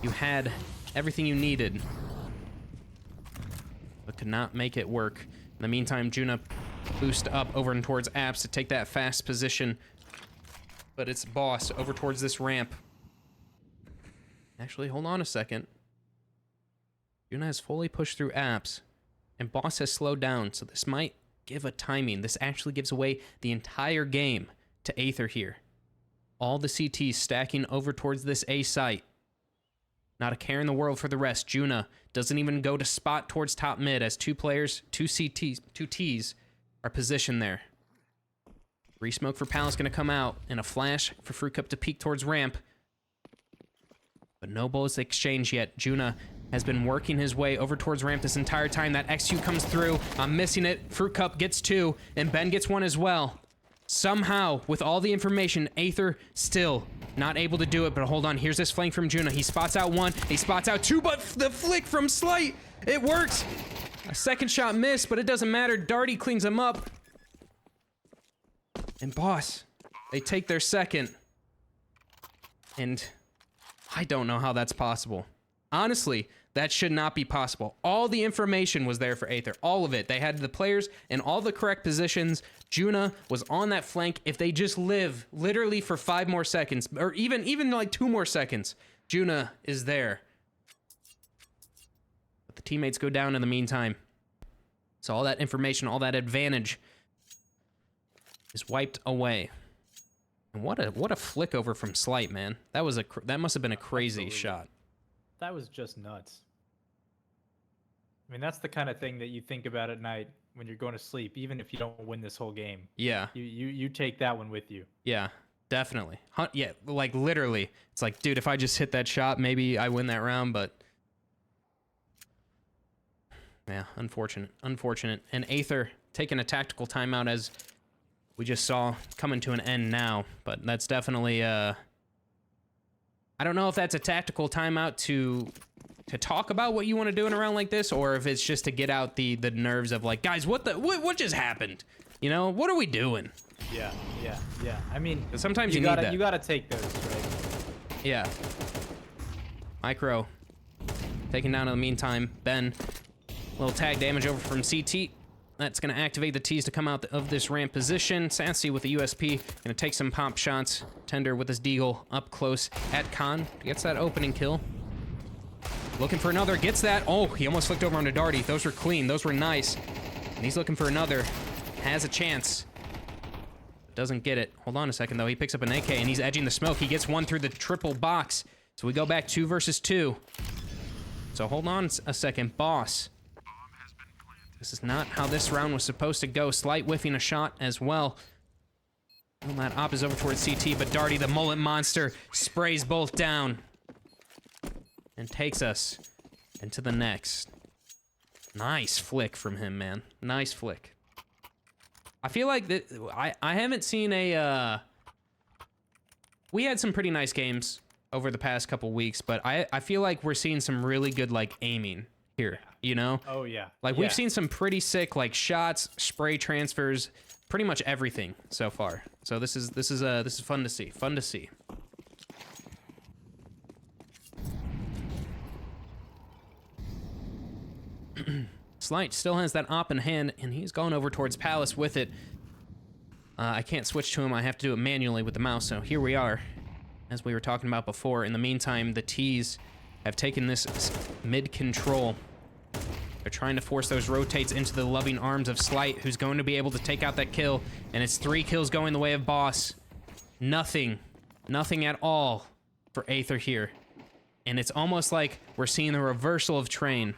S2: You had everything you needed, but could not make it work. In the meantime, Juna boost up over and towards Apps to take that fast position, but it's Boss over towards this ramp. Actually, hold on a second. Juna has fully pushed through Apps, and Boss has slowed down, so this might give a timing. This actually gives away the entire game to Aether here. All the CTs stacking over towards this A site. Not a care in the world for the rest. Juna doesn't even go to spot towards top mid as 2 players, 2 CTs, 2 Ts are positioned there. Resmoke for Palace gonna come out, and a flash for Fruit Cup to peek towards ramp. But no bullets exchanged yet. Juna has been working his way over towards ramp this entire time. That XQ comes through. I'm missing it. Fruit Cup gets 2, and Ben gets 1 as well. Somehow, with all the information, Aether still not able to do it, but hold on. Here's this flank from Juna. He spots out 1, he spots out 2, but the flick from Slight, it works. A second shot missed, but it doesn't matter. Darty cleans him up. And Boss, they take their second. And I don't know how that's possible. Honestly, that should not be possible. All the information was there for Aether. All of it. They had the players in all the correct positions. Juna was on that flank. If they just live literally for 5 more seconds, or even like 2 more seconds, Juna is there. But the teammates go down in the meantime. So all that information, all that advantage is wiped away. And what a flick over from Slight, man. That must have been a crazy shot.
S1: That was just nuts. I mean, that's the kind of thing that you think about at night when you're going to sleep, even if you don't win this whole game.
S2: Yeah.
S1: You take that one with you.
S2: Yeah, definitely. Yeah, like literally. It's like, dude, if I just hit that shot, maybe I win that round, but yeah, unfortunate. And Aether taking a tactical timeout, as we just saw, coming to an end now, but that's definitely I don't know if that's a tactical timeout to talk about what you want to do in a round like this, or if it's just to get out the nerves of like, guys, what just happened? You know, what are we doing?
S1: Yeah. I mean,
S2: sometimes you need that.
S1: You gotta take those, right?
S2: Yeah. Micro taken down in the meantime. Ben, little tag damage over from CT. That's going to activate the T's to come out of this ramp position. Sassy with the USP, going to take some pop shots. Tender with his deagle up close at Khan. Gets that opening kill. Looking for another, gets that. Oh, he almost flicked over onto Darty. Those were clean, those were nice. And he's looking for another. Has a chance. Doesn't get it. Hold on a second, though. He picks up an AK, and he's edging the smoke. He gets one through the triple box. So we go back 2 versus 2. So hold on a second. Boss. This is not how this round was supposed to go. Slight whiffing a shot as well. Well, that op is over towards CT, but Darty, the mullet monster, sprays both down. And takes us into the next. Nice flick from him, man. Nice flick. I feel like that I haven't seen a we had some pretty nice games over the past couple weeks, but I feel like we're seeing some really good like aiming here, you know?
S1: Oh yeah.
S2: Like we've seen some pretty sick like shots, spray transfers, pretty much everything so far. So this is fun to see. Fun to see. Slight still has that op in hand, and he's gone over towards Palace with it. I can't switch to him. I have to do it manually with the mouse, so here we are. As we were talking about before, in the meantime, the T's have taken this mid-control. They're trying to force those rotates into the loving arms of Slight, who's going to be able to take out that kill, and it's 3 kills going the way of Boss. Nothing at all for Aether here. And it's almost like we're seeing the reversal of Train,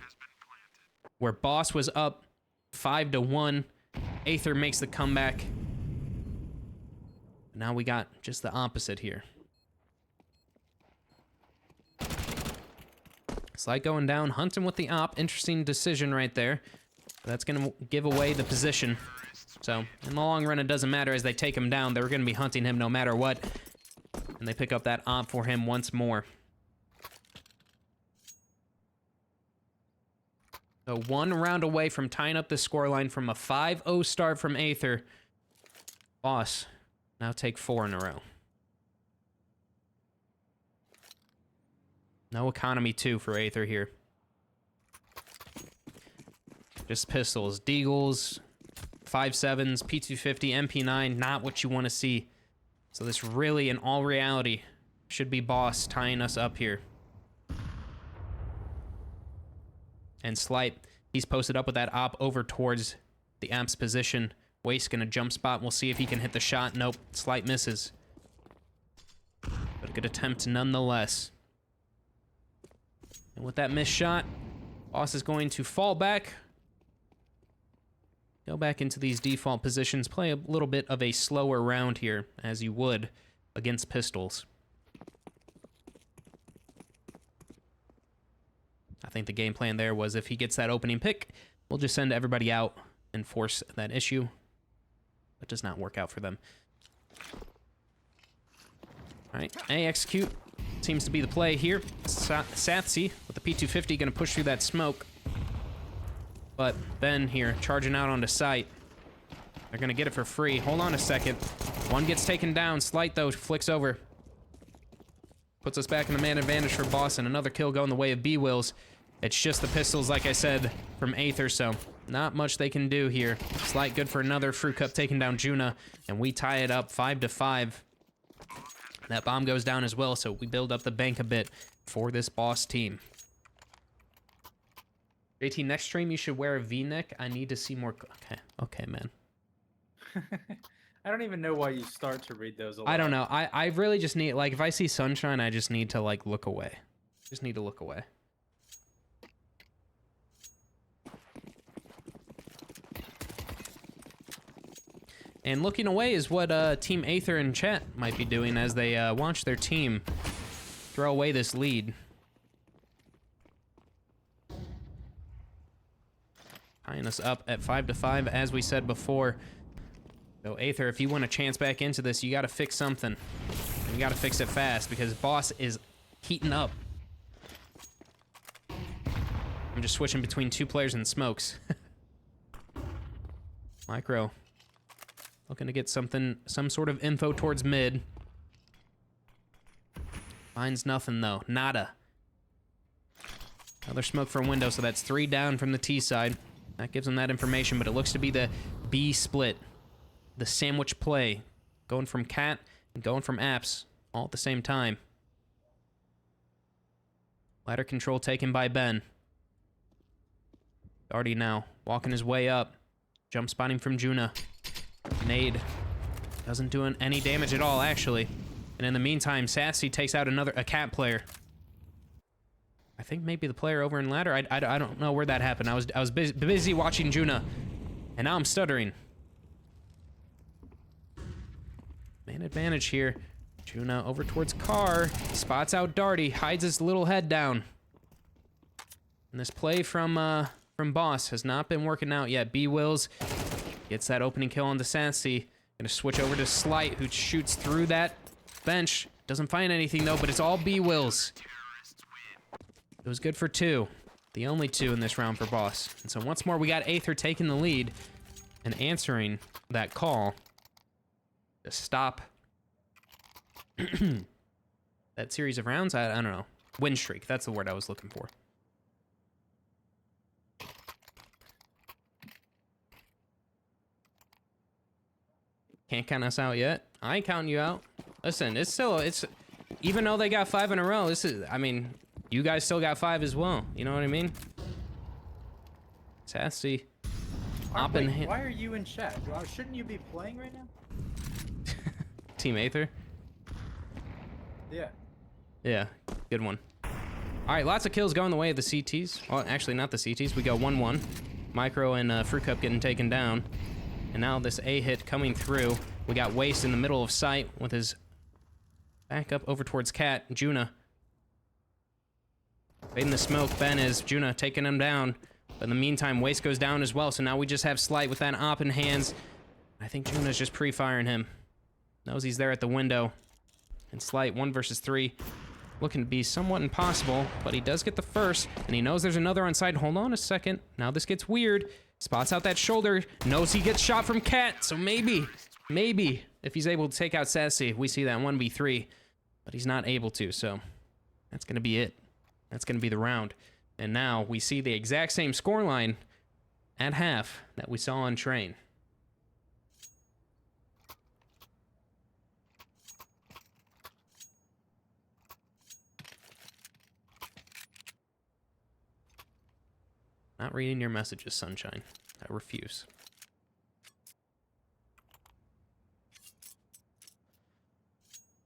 S2: where Boss was up 5-1. Aether makes the comeback. Now we got just the opposite here. Slight going down, hunting with the op. Interesting decision right there. That's going to give away the position. So, in the long run, it doesn't matter as they take him down. They're going to be hunting him no matter what. And they pick up that op for him once more. So 1 round away from tying up the scoreline from a 5-0 start from Aether. Boss now take 4 in a row. No economy 2 for Aether here. Just pistols, deagles, 5.7s, P250, MP9, not what you want to see. So this really, in all reality, should be Boss tying us up here. And Slight, he's posted up with that op over towards the Amp's position. Waste gonna jump spot. We'll see if he can hit the shot. Nope, Slight misses. But a good attempt nonetheless. And with that missed shot, Boss is going to fall back. Go back into these default positions. Play a little bit of a slower round here, as you would against pistols. I think the game plan there was if he gets that opening pick, we'll just send everybody out and force that issue. That does not work out for them. All right, A execute seems to be the play here. Satsy with the P250 going to push through that smoke. But Ben here charging out onto site. They're going to get it for free. Hold on a second. One gets taken down. Slight, though, flicks over. Puts us back in the man advantage for Boss, and another kill going the way of B-Wills. It's just the pistols, like I said, from Aether, so not much they can do here. Slight good for another Fruit Cup taking down Juna, and we tie it up 5-5. That bomb goes down as well, so we build up the bank a bit for this Boss team. JT, next stream you should wear a V-neck. I need to see more. Okay, man.
S1: I don't even know why you start to read those a lot.
S2: I don't know. I really just need, like, if I see sunshine, I just need to, like, look away. Just need to look away. And looking away is what Team Aether in chat might be doing as they watch their team throw away this lead. Tying us up at 5-5, as we said before. So Aether, if you want a chance back into this, you got to fix something. And you got to fix it fast because Boss is heating up. I'm just switching between 2 players and smokes. Micro. Looking to get some sort of info towards mid. Finds nothing though. Nada. Another smoke from window, so that's 3 down from the T side. That gives them that information, but it looks to be the B split. The sandwich play. Going from Cat and going from Apps all at the same time. Ladder control taken by Ben. Darty now walking his way up. Jump spotting from Juna. Nade. Doesn't do any damage at all, actually. And in the meantime, Sassy takes out a Cat player. I think maybe the player over in ladder. I don't know where that happened. I was busy watching Juna, and now I'm stuttering. Man advantage here. Juna over towards Car. Spots out Darty. Hides his little head down. And this play from Boss has not been working out yet. B Wills gets that opening kill on the Sassy. Gonna switch over to Slight, who shoots through that bench. Doesn't find anything though, but it's all B Wills. It was good for 2. The only 2 in this round for Boss. And so once more, we got Aether taking the lead and answering that call to stop that series of rounds. I don't know. Win streak. That's the word I was looking for. Can't count us out yet. I ain't counting you out. Listen, it's even though they got 5 in a row, I mean, you guys still got 5 as well. You know what I mean? Sassy.
S1: Why are you in chat? Shouldn't you be playing right now?
S2: Team Aether?
S1: Yeah.
S2: Yeah, good one. All right, lots of kills going the way of the CTs. Well, actually, not the CTs. We go 1-1. Micro and Fruit Cup getting taken down. And now this A hit coming through. We got Waste in the middle of sight with his back up over towards Cat. Juna. Fading the smoke. Ben is Juna taking him down. But in the meantime, Waste goes down as well. So now we just have Slight with that op in hands. I think Juna's just pre-firing him. Knows he's there at the window. And Slight, 1 versus 3. Looking to be somewhat impossible, but he does get the first. And he knows there's another on site. Hold on a second. Now this gets weird. Spots out that shoulder. Knows he gets shot from Cat. So maybe, if he's able to take out Sassy, we see that 1v3. But he's not able to, so that's going to be it. That's going to be the round. And now we see the exact same scoreline at half that we saw on Train. Not reading your messages, Sunshine. I refuse.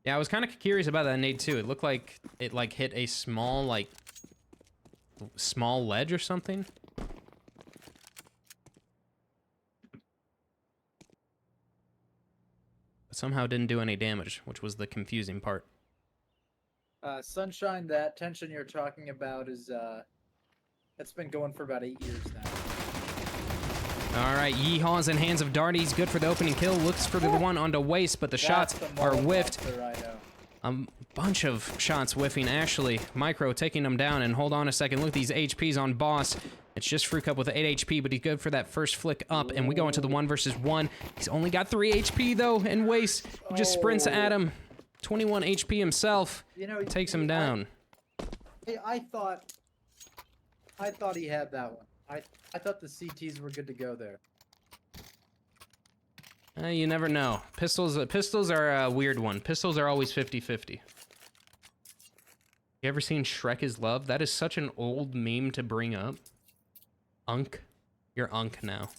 S2: Yeah, I was kind of curious about that nade too. It looked like it hit a small ledge or something. But somehow didn't do any damage, which was the confusing part.
S1: Sunshine, that tension you're talking about is it's been going for about 8 years now.
S2: All right, Yeehaw's in hands of Darty. He's good for the opening kill. Looks for the one onto Waste, but the shots are whiffed. A bunch of shots whiffing, actually. Micro taking him down, and hold on a second. Look at these HPs on Boss. It's just Fruit Cup with 8 HP, but he's good for that first flick up, and we go into the 1 versus 1. He's only got 3 HP, though, and Waste just sprints at him. 21 HP himself. You know, takes him down.
S1: I thought he had that one. I thought the CTs were good to go there.
S2: You never know. Pistols are a weird one. Pistols are always 50-50. You ever seen Shrek is Love? That is such an old meme to bring up. Unk. You're Unk now.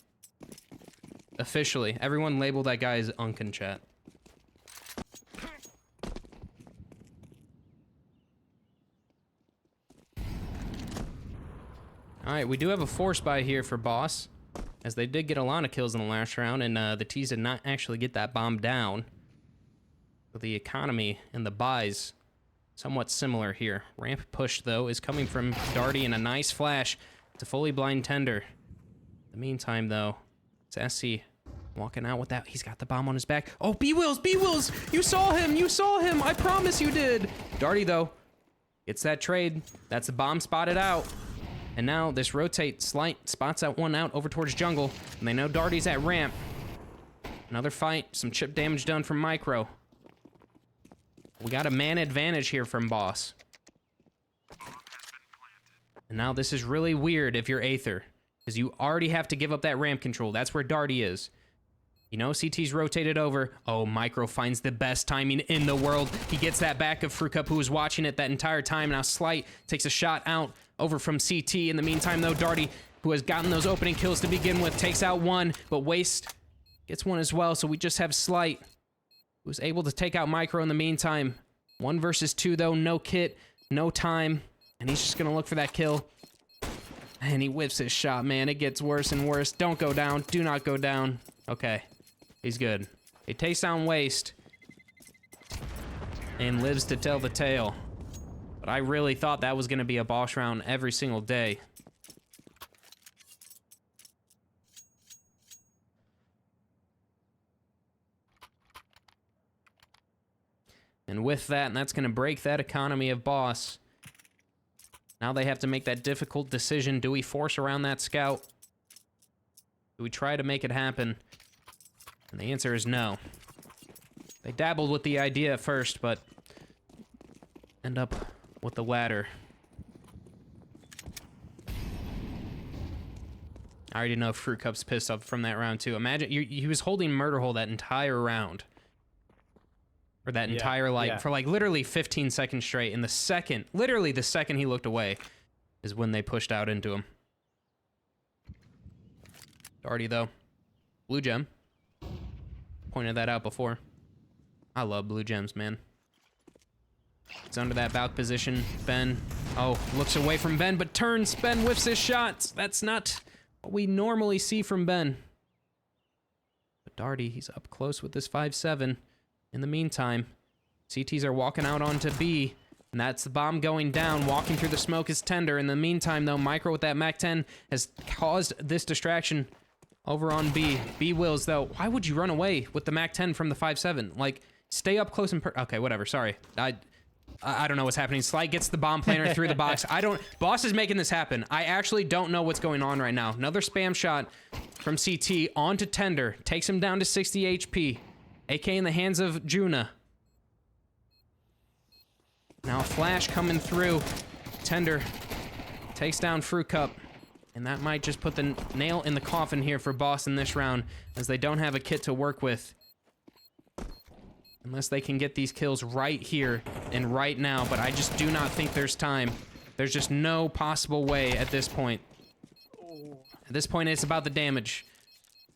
S2: Officially. Everyone labeled that guy as Unk in chat. Alright, we do have a force buy here for Boss, as they did get a lot of kills in the last round, and the T's did not actually get that bomb down. So the economy and the buys, somewhat similar here. Ramp push, though, is coming from Darty, and a nice flash to fully blind Tender. In the meantime, though, it's SC walking out with that. He's got the bomb on his back. Oh, B-Wills! B-Wills! You saw him! You saw him! I promise you did! Darty, though, gets that trade. That's the bomb spotted out. And now this rotate Slight spots that one out over towards jungle, and they know Darty's at ramp. Another fight, some chip damage done from Micro. We got a man advantage here from Boss. And now this is really weird if you're Aether. because you already have to give up that ramp control. That's where Darty is. You know, CT's rotated over. Oh, Micro finds the best timing in the world. He gets that back of Frucup, who was watching it that entire time. Now Slight takes a shot out over from CT. In the meantime, though, Darty, who has gotten those opening kills to begin with, takes out one, but Waste gets one as well. So we just have Slight, who was able to take out Micro in the meantime. 1 versus 2, though. No kit, no time, and he's just going to look for that kill. And he whips his shot, man. It gets worse and worse. Don't go down. Do not go down. Okay. He's good. He takes down Waste and lives to tell the tale. But I really thought that was going to be a boss round every single day. And with that, and that's going to break that economy of boss. Now they have to make that difficult decision. Do we force around that scout? Do we try to make it happen? And the answer is no. They dabbled with the idea at first, but end up with the latter. I already know Fruit Cup's pissed off from that round too. Imagine, he was holding Murder Hole that entire round. Or that entire, for like literally 15 seconds straight. And the second, literally the second he looked away is when they pushed out into him. Darty though. Blue gem. Pointed that out before. I love blue gems, man. It's under that Valk position. Ben, looks away from Ben, but turns. Ben whiffs his shots. That's not what we normally see from Ben. But Darty, he's up close with this 5-7. In the meantime, CTs are walking out onto B, and that's the bomb going down. Walking through the smoke is Tender. In the meantime, though, Micro with that MAC-10 has caused this distraction over on B. B wills, though. Why would you run away with the MAC-10 from the 5-7? Like, stay up close and okay, whatever. Sorry. I don't know what's happening. Slight gets the bomb planter through the box. Boss is making this happen. I actually don't know what's going on right now. Another spam shot from CT onto Tender. Takes him down to 60 HP. AK in the hands of Juna. Now a flash coming through. Tender takes down Fruit Cup. And that might just put the nail in the coffin here for Boss in this round, as they don't have a kit to work with. Unless they can get these kills right here and right now, but I just do not think there's time. There's just no possible way at this point. At this point, it's about the damage.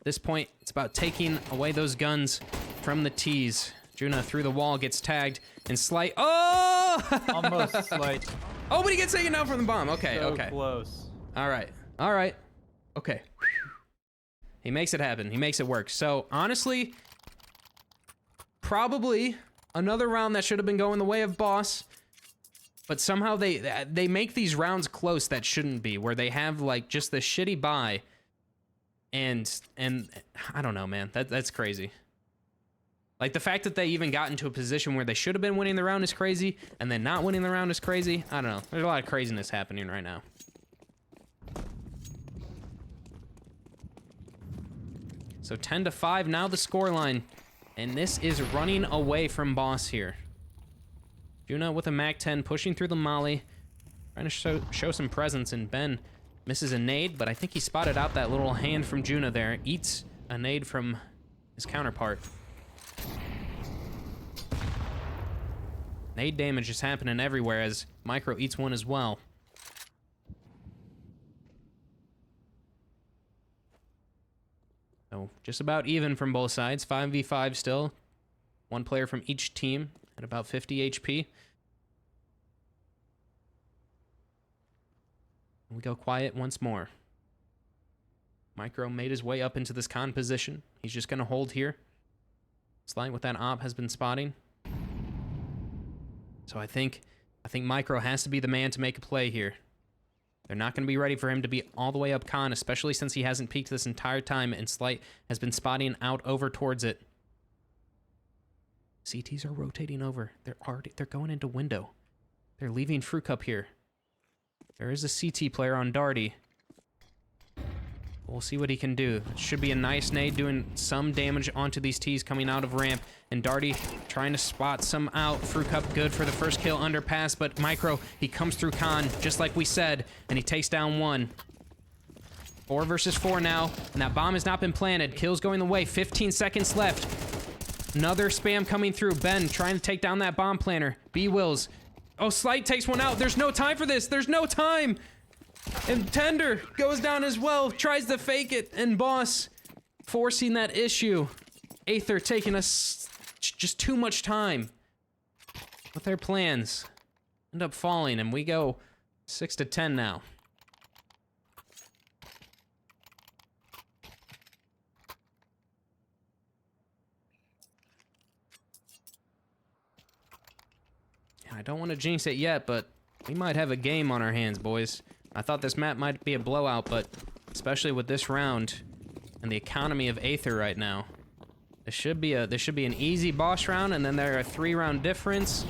S2: At this point, it's about taking away those guns from the T's. Juna through the wall, gets tagged, and Slight. Oh!
S1: Almost Slight.
S2: Oh, but he gets taken down from the bomb. Okay,
S1: so
S2: okay.
S1: Close.
S2: All right. All right. Okay. He makes it happen. He makes it work. So, honestly, probably another round that should have been going the way of Boss. But somehow they make these rounds close that shouldn't be, where they have, like, just the shitty buy. And I don't know, man. That's crazy. Like, the fact that they even got into a position where they should have been winning the round is crazy, and then not winning the round is crazy. I don't know. There's a lot of craziness happening right now. So 10-5 now the scoreline. And this is running away from Boss here. Juna with a MAC-10 pushing through the molly. Trying to show some presence, and Ben misses a nade, but I think he spotted out that little hand from Juna there. Eats a nade from his counterpart. Nade damage is happening everywhere as Micro eats one as well. So just about even from both sides. 5v5 still. One player from each team at about 50 HP. We go quiet once more. Micro made his way up into this con position. He's just going to hold here. Slight with that op has been spotting. So I think Micro has to be the man to make a play here. They're not going to be ready for him to be all the way up con, especially since he hasn't peeked this entire time, and Slight has been spotting out over towards it. CTs are rotating over. They're going into window. They're leaving Fruit Cup here. There is a CT player on Darty. We'll see what he can do. It should be a nice nade doing some damage onto these T's coming out of ramp. And Darty trying to spot some out. Fruit Cup good for the first kill underpass, but Micro, he comes through con just like we said, and he takes down one. 4 versus 4 now, and that bomb has not been planted. Kill's going the way. 15 seconds left. Another spam coming through. Ben trying to take down that bomb planter. B wills. Oh, Slight takes one out. There's no time for this. There's no time. And Tender goes down as well. Tries to fake it. And Boss forcing that issue. Aether taking us just too much time with their plans. End up falling, and we go 6-10 now. I don't want to jinx it yet, but we might have a game on our hands, boys. I thought this map might be a blowout, but especially with this round and the economy of Aether right now, this should be an easy boss round, and then there are a 3-round difference.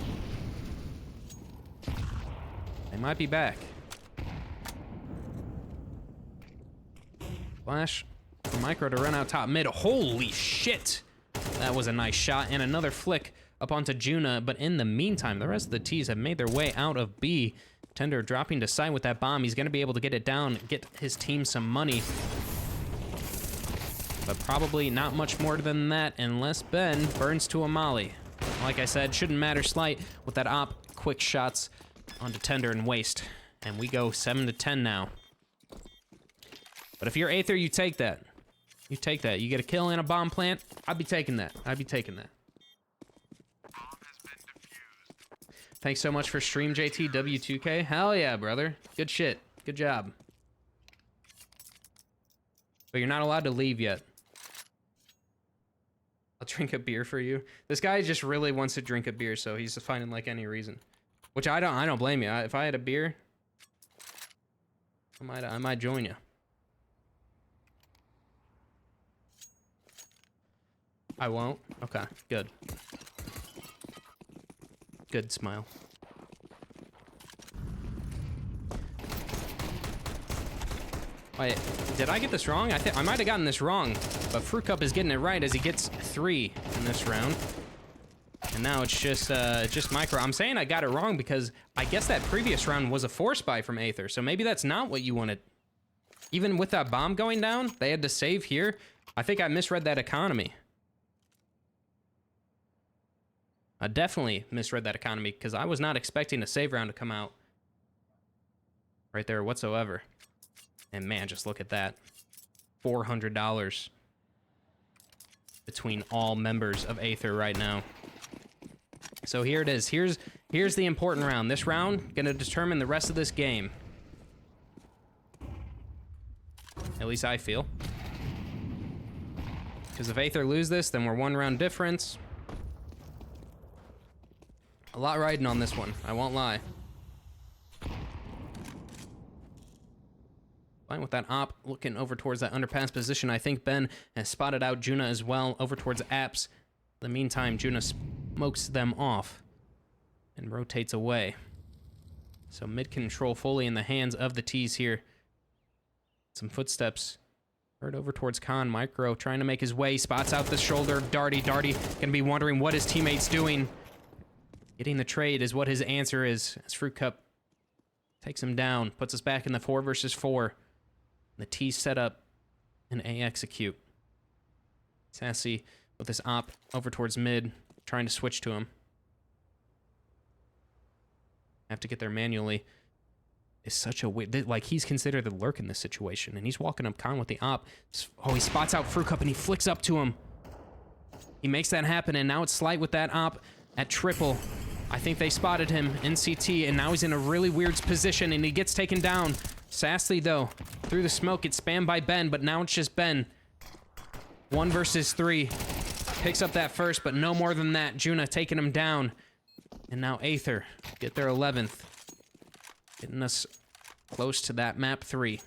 S2: They might be back. Flash for Micro to run out top mid. Holy shit! That was a nice shot, and another flick up onto Juna, but in the meantime, the rest of the T's have made their way out of B. Tender dropping to side with that bomb. He's going to be able to get it down, get his team some money. But probably not much more than that unless Ben burns to a molly. Like I said, shouldn't matter. Slight with that op, quick shots onto Tender and waste. And we go 7-10 now. But if you're Aether, you take that. You take that. You get a kill in a bomb plant, I'd be taking that. I'd be taking that. Thanks so much for stream, JTW2K. Hell yeah, brother. Good shit. Good job. But you're not allowed to leave yet. I'll drink a beer for you. This guy just really wants to drink a beer, so he's finding like any reason. Which I don't blame you. If I had a beer, I might join you. I won't? Okay, good. Good smile. Wait, did I get this wrong? I might have gotten this wrong, but Fruit Cup is getting it right as he gets 3 in this round. And now it's just Micro. I'm saying I got it wrong because I guess that previous round was a force buy from Aether, so maybe that's not what you wanted. Even with that bomb going down, they had to save here. I think I misread that economy. I definitely misread that economy because I was not expecting a save round to come out right there whatsoever. And man, just look at that. $400 between all members of Aether right now. So here it is. Here's the important round. This round gonna determine the rest of this game. At least I feel. Because if Aether lose this, then we're 1 round difference. A lot riding on this one, I won't lie. Fine with that op, looking over towards that underpass position. I think Ben has spotted out Juna as well, over towards Apps. In the meantime, Juna smokes them off and rotates away. So mid control fully in the hands of the T's here. Some footsteps heard over towards Khan. Micro trying to make his way, spots out the shoulder. Darty gonna be wondering what his teammate's doing. Getting the trade is what his answer is, as Fruit Cup takes him down, puts us back in the 4 versus 4. The T set up and A execute. Sassy with this op over towards mid, trying to switch to him. Have to get there manually. It's such a weird, like he's considered the lurk in this situation, and he's walking up Khan with the op. Oh, he spots out Fruit Cup and he flicks up to him. He makes that happen, and now it's Slight with that op at triple. I think they spotted him in CT, and now he's in a really weird position, and he gets taken down. Sassy, though, through the smoke, it's spammed by Ben, but now it's just Ben. 1 versus 3. Picks up that first, but no more than that. Juna taking him down. And now Aether get their 11th. Getting us close to that map 3.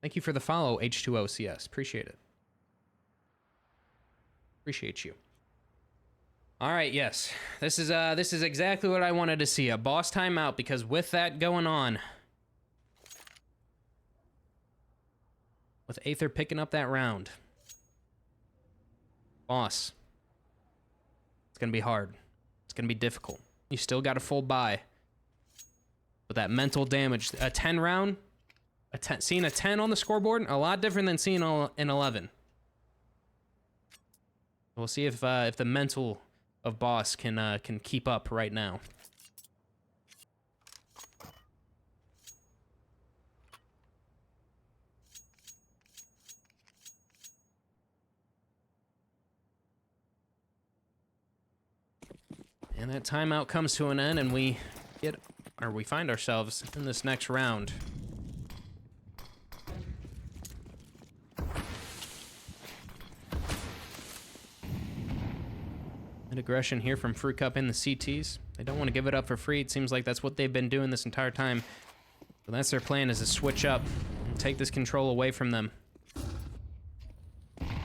S2: Thank you for the follow, H2OCS. Appreciate it. Appreciate you. All right, yes. This is exactly what I wanted to see. A boss timeout, because with that going on, with Aether picking up that round, boss, it's going to be hard. It's going to be difficult. You still got a full buy. But that mental damage, a 10 round, seeing a 10 on the scoreboard, a lot different than seeing an 11. We'll see if the mental of Boss can keep up right now. And that timeout comes to an end, and we find ourselves in this next round. An aggression here from Fruit Cup in the CTs. They don't want to give it up for free. It seems like that's what they've been doing this entire time. So that's their plan, is to switch up and take this control away from them.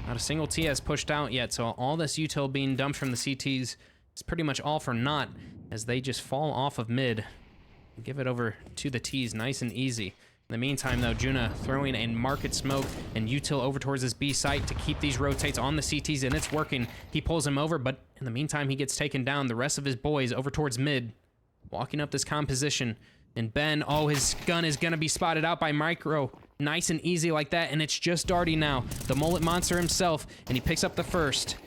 S2: Not a single T has pushed out yet, so all this util being dumped from the CTs is pretty much all for naught, as they just fall off of mid and give it over to the T's nice and easy. In the meantime, though, Juna throwing a market smoke and util over towards his B site to keep these rotates on the CTs, and it's working. He pulls him over, but in the meantime, he gets taken down. The rest of his boys over towards mid, walking up this composition. And Ben, oh, his gun is going to be spotted out by Micro. Nice and easy like that, and it's just Darty now, the mullet monster himself, and he picks up the first.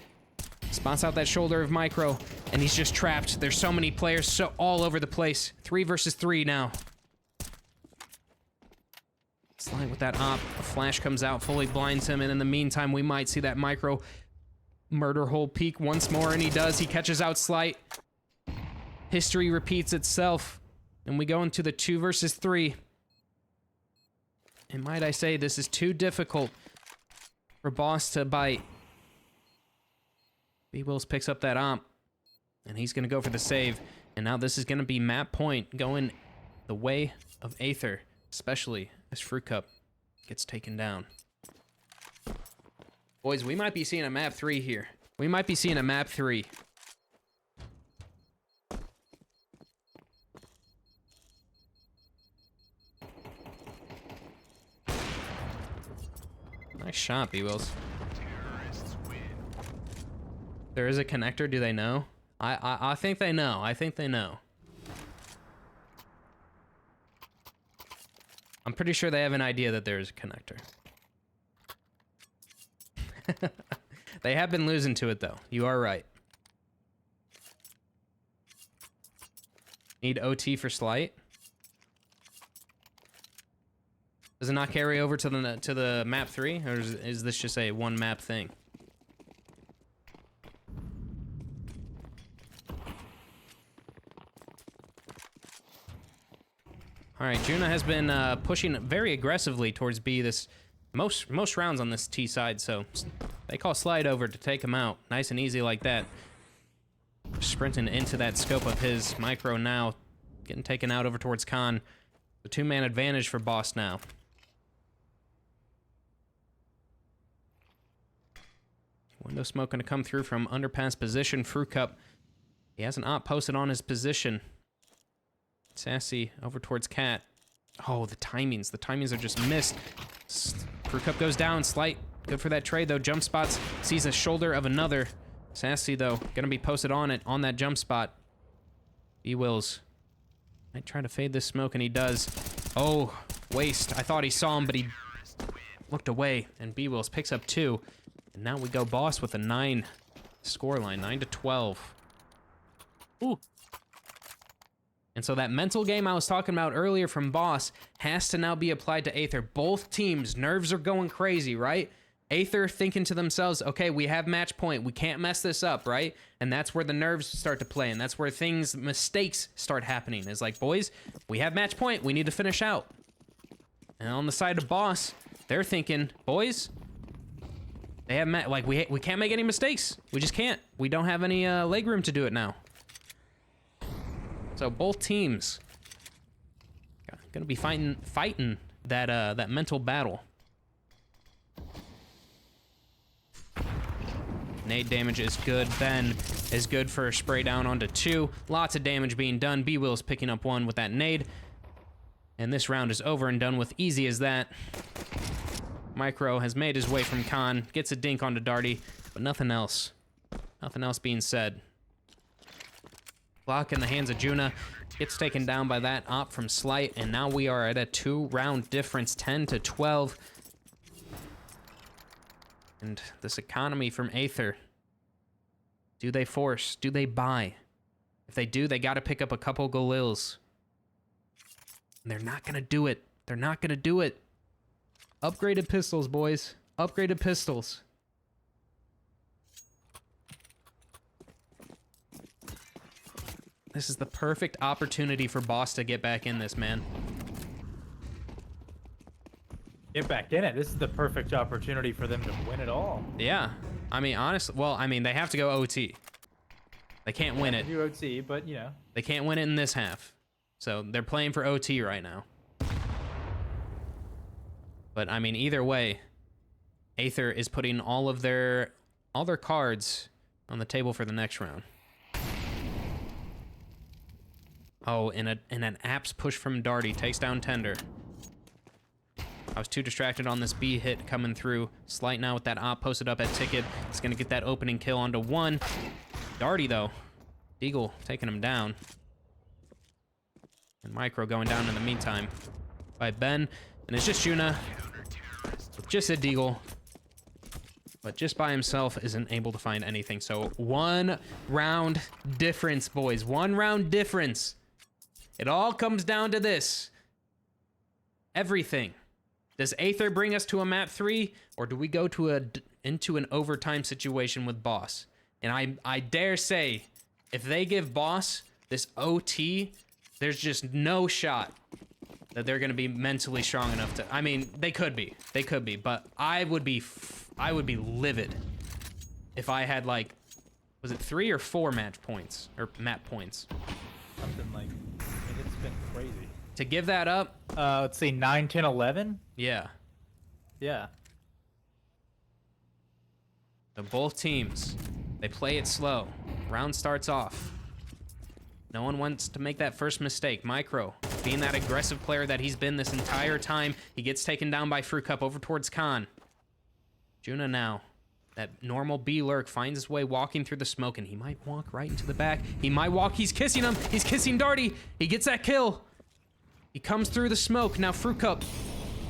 S2: Spots out that shoulder of Micro, and he's just trapped. There's so many players so all over the place. 3 versus 3 now. Slide with that op. A flash comes out, fully blinds him, and in the meantime, we might see that Micro murder hole peek once more, and he does. He catches out Slight. History repeats itself, and we go into the 2 versus 3. And might I say, this is too difficult for Boss to bite. B-Wills picks up that op, and he's going to go for the save. And now this is going to be map point going the way of Aether, especially as Fruit Cup gets taken down. Boys, we might be seeing a map 3 here. We might be seeing a map 3. Nice shot, B-Wills. There is a connector, do they know? I think they know. I think they know. I'm pretty sure they have an idea that there's a connector. They have been losing to it, though. You are right. Need OT for Slight. Does it not carry over to the map 3, or is this just a one map thing? All right, Juna has been pushing very aggressively towards B this most rounds on this T side, so they call Slide over to take him out. Nice and easy like that. Sprinting into that scope of his. Micro now getting taken out over towards Khan. The 2-man advantage for Boss now. Window smoke going to come through from underpass position. Fruit Cup, he has an op posted on his position. Sassy over towards Cat. Oh, the timings. The timings are just missed. Fruit Cup goes down. Slight. Good for that trade, though. Jump spots. Sees the shoulder of another. Sassy, though, going to be posted on it, on that jump spot. B-Wills might try to fade this smoke, and he does. Oh, waste. I thought he saw him, but he looked away, and B-Wills picks up 2. And now we go Boss with a 9 scoreline, 9-12. Ooh. And so that mental game I was talking about earlier from Boss has to now be applied to Aether. Both teams, nerves are going crazy, right? Aether thinking to themselves, okay, we have match point. We can't mess this up, right? And that's where the nerves start to play, and that's where mistakes start happening. It's like, boys, we have match point. We need to finish out. And on the side of Boss, they're thinking, boys, they have we can't make any mistakes. We just can't. We don't have any leg room to do it now. So both teams gonna be fighting that mental battle. Nade damage is good. Ben is good for a spray down onto 2. Lots of damage being done. B-Will's picking up 1 with that nade. And this round is over and done with, easy as that. Micro has made his way from Khan, gets a dink onto Darty, but nothing else. Nothing else being said. block in the hands of Juna. Gets taken down by that op from Slight, and now we are at a 2-round difference, 10-12. And this economy from Aether. Do they force? Do they buy? If they do, they got to pick up a couple Galils. And they're not going to do it. They're not going to do it. Upgraded pistols, boys. Upgraded pistols. This is the perfect opportunity for Boss to get back in this, man.
S1: Get back in it. This is the perfect opportunity for them to win it all.
S2: Yeah. I mean, honestly, well, I mean, they have to go OT. They can't win it.
S1: Do OT, but, you know.
S2: They can't win it in this half. So they're playing for OT right now. But, I mean, either way, Aether is putting all their cards on the table for the next round. Oh, and an Apps push from Darty takes down Tender. I was too distracted on this B hit coming through. Slight now with that op posted up at Ticket. It's going to get that opening kill onto one. Darty, though. Deagle taking him down. And Micro going down in the meantime by Ben. And it's just Juna. Just a Deagle. But just by himself isn't able to find anything. So 1 round difference, boys. 1 round difference. It all comes down to this. Everything. Does Aether bring us to a map 3, or do we go to into an overtime situation with Boss? And I dare say, if they give Boss this OT, there's just no shot that they're going to be mentally strong enough to. I mean, they could be, but I would be livid if I had, like, was it 3 or 4 match points or map points?
S1: Something like, I mean, it's been crazy.
S2: To give that up,
S1: let's see, 9, 10, 11?
S2: Yeah.
S1: Yeah.
S2: So both teams, they play it slow. Round starts off. No one wants to make that first mistake. Micro, being that aggressive player that he's been this entire time, he gets taken down by Fruit Cup over towards Khan. Juna now, that normal B lurk, finds his way walking through the smoke, and he might walk right into the back. He might walk, he's kissing him. He's kissing Darty. He gets that kill. He comes through the smoke. Now Fruit Cup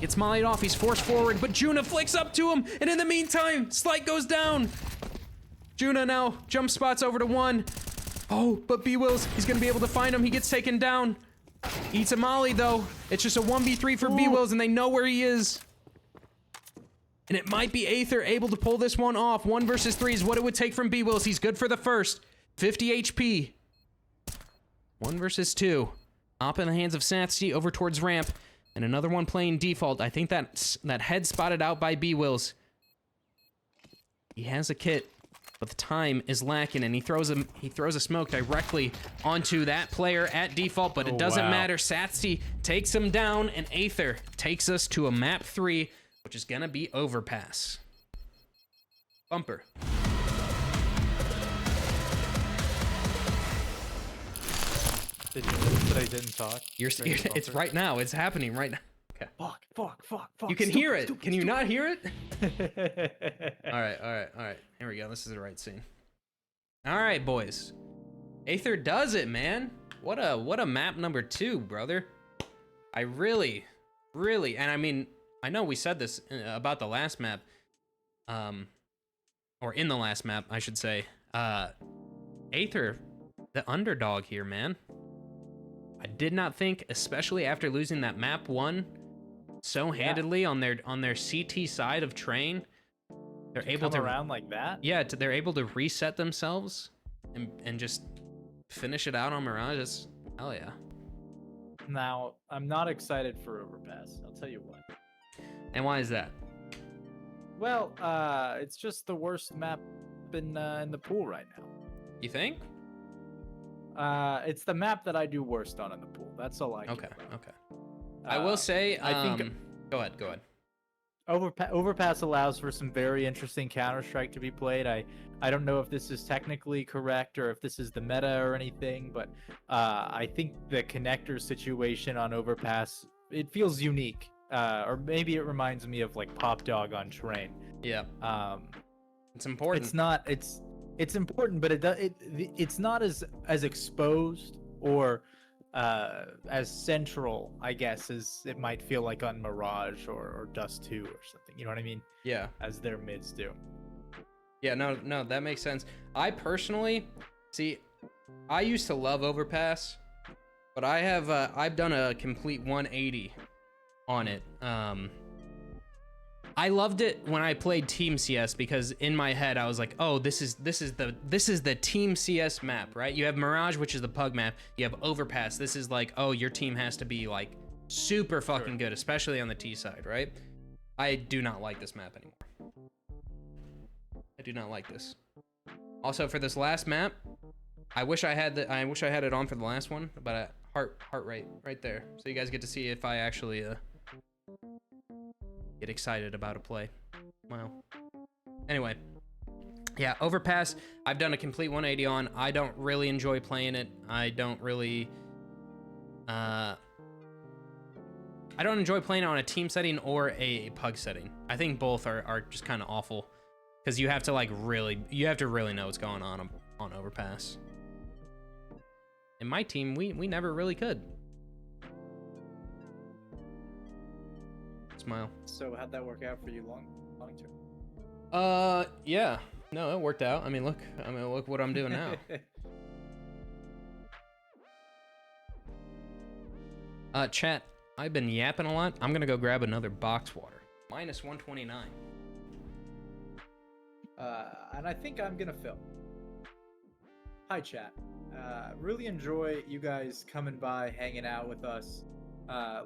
S2: gets mollied off. He's forced forward, but Juna flicks up to him. And in the meantime, Slight goes down. Juna now jump spots over to 1. Oh, but B-Wills, he's going to be able to find him. He gets taken down. Eats a molly, though. It's just a 1v3 for B-Wills, and they know where he is. And it might be Aether able to pull this one off. 1 versus 3 is what it would take from B-Wills. He's good for the first. 50 HP. 1 versus 2. Op in the hands of Satsy over towards ramp. And another one playing default. I think that head spotted out by B-Wills. He has a kit, but the time is lacking, and he throws a smoke directly onto that player at default, but it doesn't matter. Satsy takes him down, and Aether takes us to a map 3, which is gonna be Overpass. Bumper.
S1: Did you notice that I didn't talk?
S2: It's right now. It's happening right now. Okay.
S1: Fuck.
S2: You can hear it. Can you not hear it? All right. Here we go. This is the right scene. All right, boys. Aether does it, man. What a map number 2, brother. I really, and I mean, I know we said this about the last map, or in the last map, I should say. Aether, the underdog here, man. I did not think, especially after losing that map 1 so handedly on their CT side of Train, they're able to
S1: come around like that.
S2: Yeah, they're able to reset themselves and just finish it out on Mirage. Hell yeah.
S1: Now, I'm not excited for Overpass. I'll tell you what.
S2: And why is that?
S1: Well, it's just the worst map in the pool right now.
S2: You think?
S1: It's the map that I do worst on in the pool. That's all I care about.
S2: Okay. I will say,
S1: I think.
S2: Go ahead.
S1: Overpass allows for some very interesting Counter-Strike to be played. I don't know if this is technically correct or if this is the meta or anything, but I think the connector situation on Overpass, it feels unique. Or maybe it reminds me of like Pop Dog on Train.
S2: Yeah. It's important.
S1: it's important, but it's not as exposed or as central, I guess, as it might feel like on Mirage or Dust 2 or something. You know what I mean?
S2: Yeah.
S1: As their mids do.
S2: Yeah, no, that makes sense. I personally, see, I used to love Overpass, but I've done a complete 180 on it. I loved it when I played Team CS because in my head I was like, oh, this is the Team CS map, right? You have Mirage, which is the Pug map. You have Overpass. This is like, oh, your team has to be like super fucking good, especially on the T side, right? I do not like this map anymore. I do not like this. Also, for this last map, I wish I had it on for the last one, but heart rate right there, so you guys get to see if I actually get excited about a play. Wow. Anyway, yeah, Overpass, I've done a complete 180 on. I don't really enjoy playing it. I don't enjoy playing it on a team setting or a pug setting. I think both are just kind of awful because you have to really know what's going on Overpass. In my team, we never really could. Smile.
S1: So how'd that work out for you long term?
S2: Yeah. No, it worked out. I mean, look what I'm doing now. Chat, I've been yapping a lot. I'm gonna go grab another box water. Minus 129.
S1: And I think I'm gonna film. Hi, chat. Really enjoy you guys coming by, hanging out with us.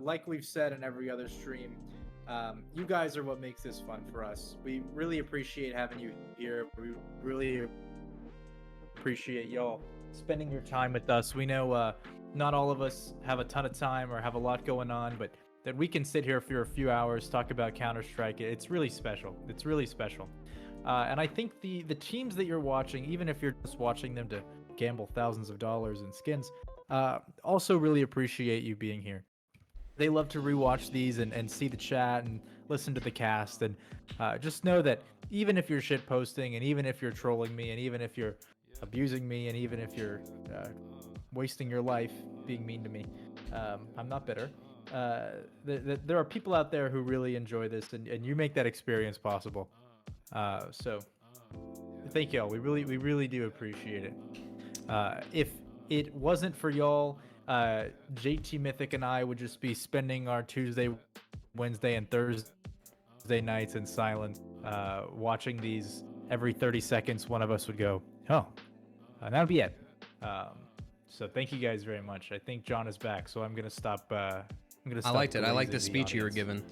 S1: Like we've said in every other stream, you guys are what makes this fun for us. We really appreciate having you here. We really appreciate y'all spending your time with us. We know not all of us have a ton of time or have a lot going on, but that we can sit here for a few hours, talk about Counter-Strike. It's really special. It's really special. And I think the teams that you're watching, even if you're just watching them to gamble thousands of dollars in skins, also really appreciate you being here. They love to rewatch these and see the chat and listen to the cast, and just know that even if you're shit posting, and even if you're trolling me, and even if you're abusing me, and even if you're wasting your life being mean to me, I'm not bitter. There are people out there who really enjoy this, and you make that experience possible. So thank y'all. We really do appreciate it. If it wasn't for y'all, JT Mythic and I would just be spending our Tuesday, Wednesday, and Thursday nights in silence, watching these. Every 30 seconds, one of us would go, oh, that'll be it. So thank you guys very much. I think John is back, so I'm gonna stop. I
S2: liked it. I liked the speech you were given.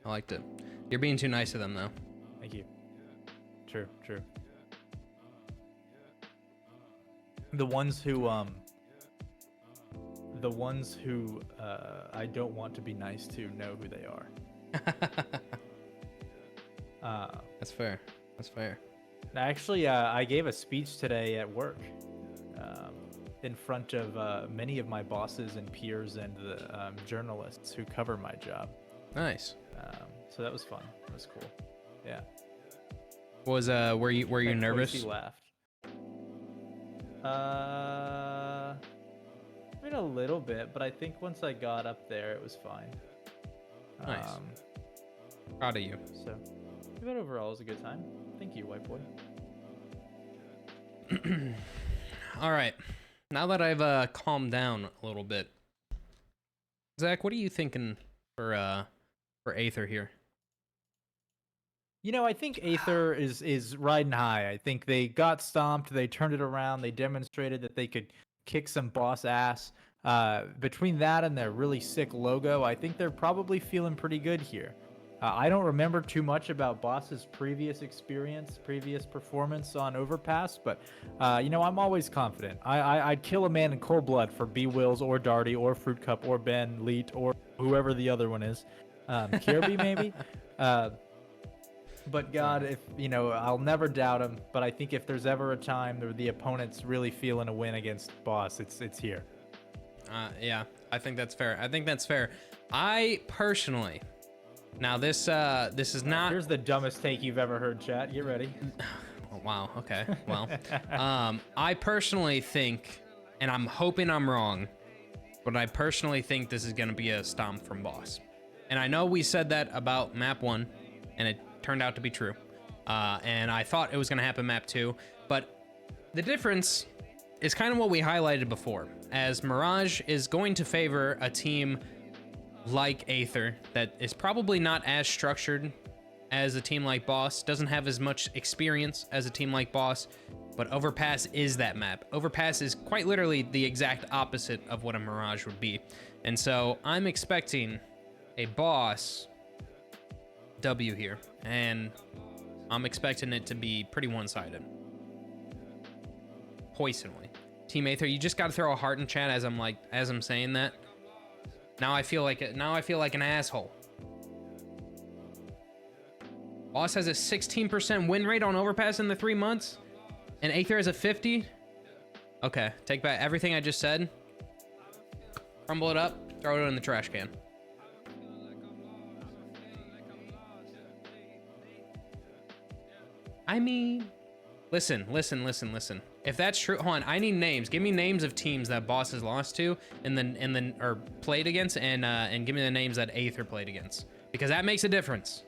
S2: I liked it. You're being too nice to them, though.
S1: Thank you. True. The ones who I don't want to be nice to know who they are.
S2: That's fair.
S1: Actually, I gave a speech today at work in front of many of my bosses and peers and the journalists who cover my job.
S2: Nice.
S1: So that was fun. It was cool. Yeah.
S2: Were you nervous?
S1: He laughed. I mean, a little bit, but I think once I got up there, it was fine.
S2: Nice. Proud of you.
S1: So, but overall, it was a good time. Thank you, white boy.
S2: All right. Now that I've calmed down a little bit, Zach, what are you thinking for Aether here?
S1: You know, I think Aether is riding high. I think they got stomped. They turned it around. They demonstrated that they could kick some boss ass. Between that and their really sick logo, I think they're probably feeling pretty good here. I don't remember too much about Boss's previous performance on Overpass, but you know, I'm always confident. I'd kill a man in cold blood for B Wills or Darty or Fruit Cup or Ben Leet or whoever the other one is, Kirby maybe. But God, if you know, I'll never doubt him. But I think if there's ever a time where the opponent's really feeling a win against Boss, it's here.
S2: Yeah, I think that's fair. I personally, now this is not.
S1: Here's the dumbest take you've ever heard, chat. Get ready.
S2: Oh, wow. Okay. Well, I personally think, and I'm hoping I'm wrong, but I personally think this is going to be a stomp from Boss. And I know we said that about map 1, and it turned out to be true. And I thought it was going to happen map 2, but the difference is kind of what we highlighted before, as Mirage is going to favor a team like Aether that is probably not as structured as a team like Boss, doesn't have as much experience as a team like Boss, but Overpass is that map. Overpass is quite literally the exact opposite of what a Mirage would be. And so I'm expecting a Boss W here, and I'm expecting it to be pretty one-sided. Poisonally. Team Aether, you just gotta throw a heart in chat as I'm saying that. Now I feel like an asshole. Boss has a 16% win rate on Overpass in the 3 months, and Aether has a 50. Okay, take back everything I just said. Crumble it up, throw it in the trash can. I mean, listen. If that's true, hold on. I need names. Give me names of teams that Boss has lost to, and then or played against, and give me the names that Aether played against, because that makes a difference.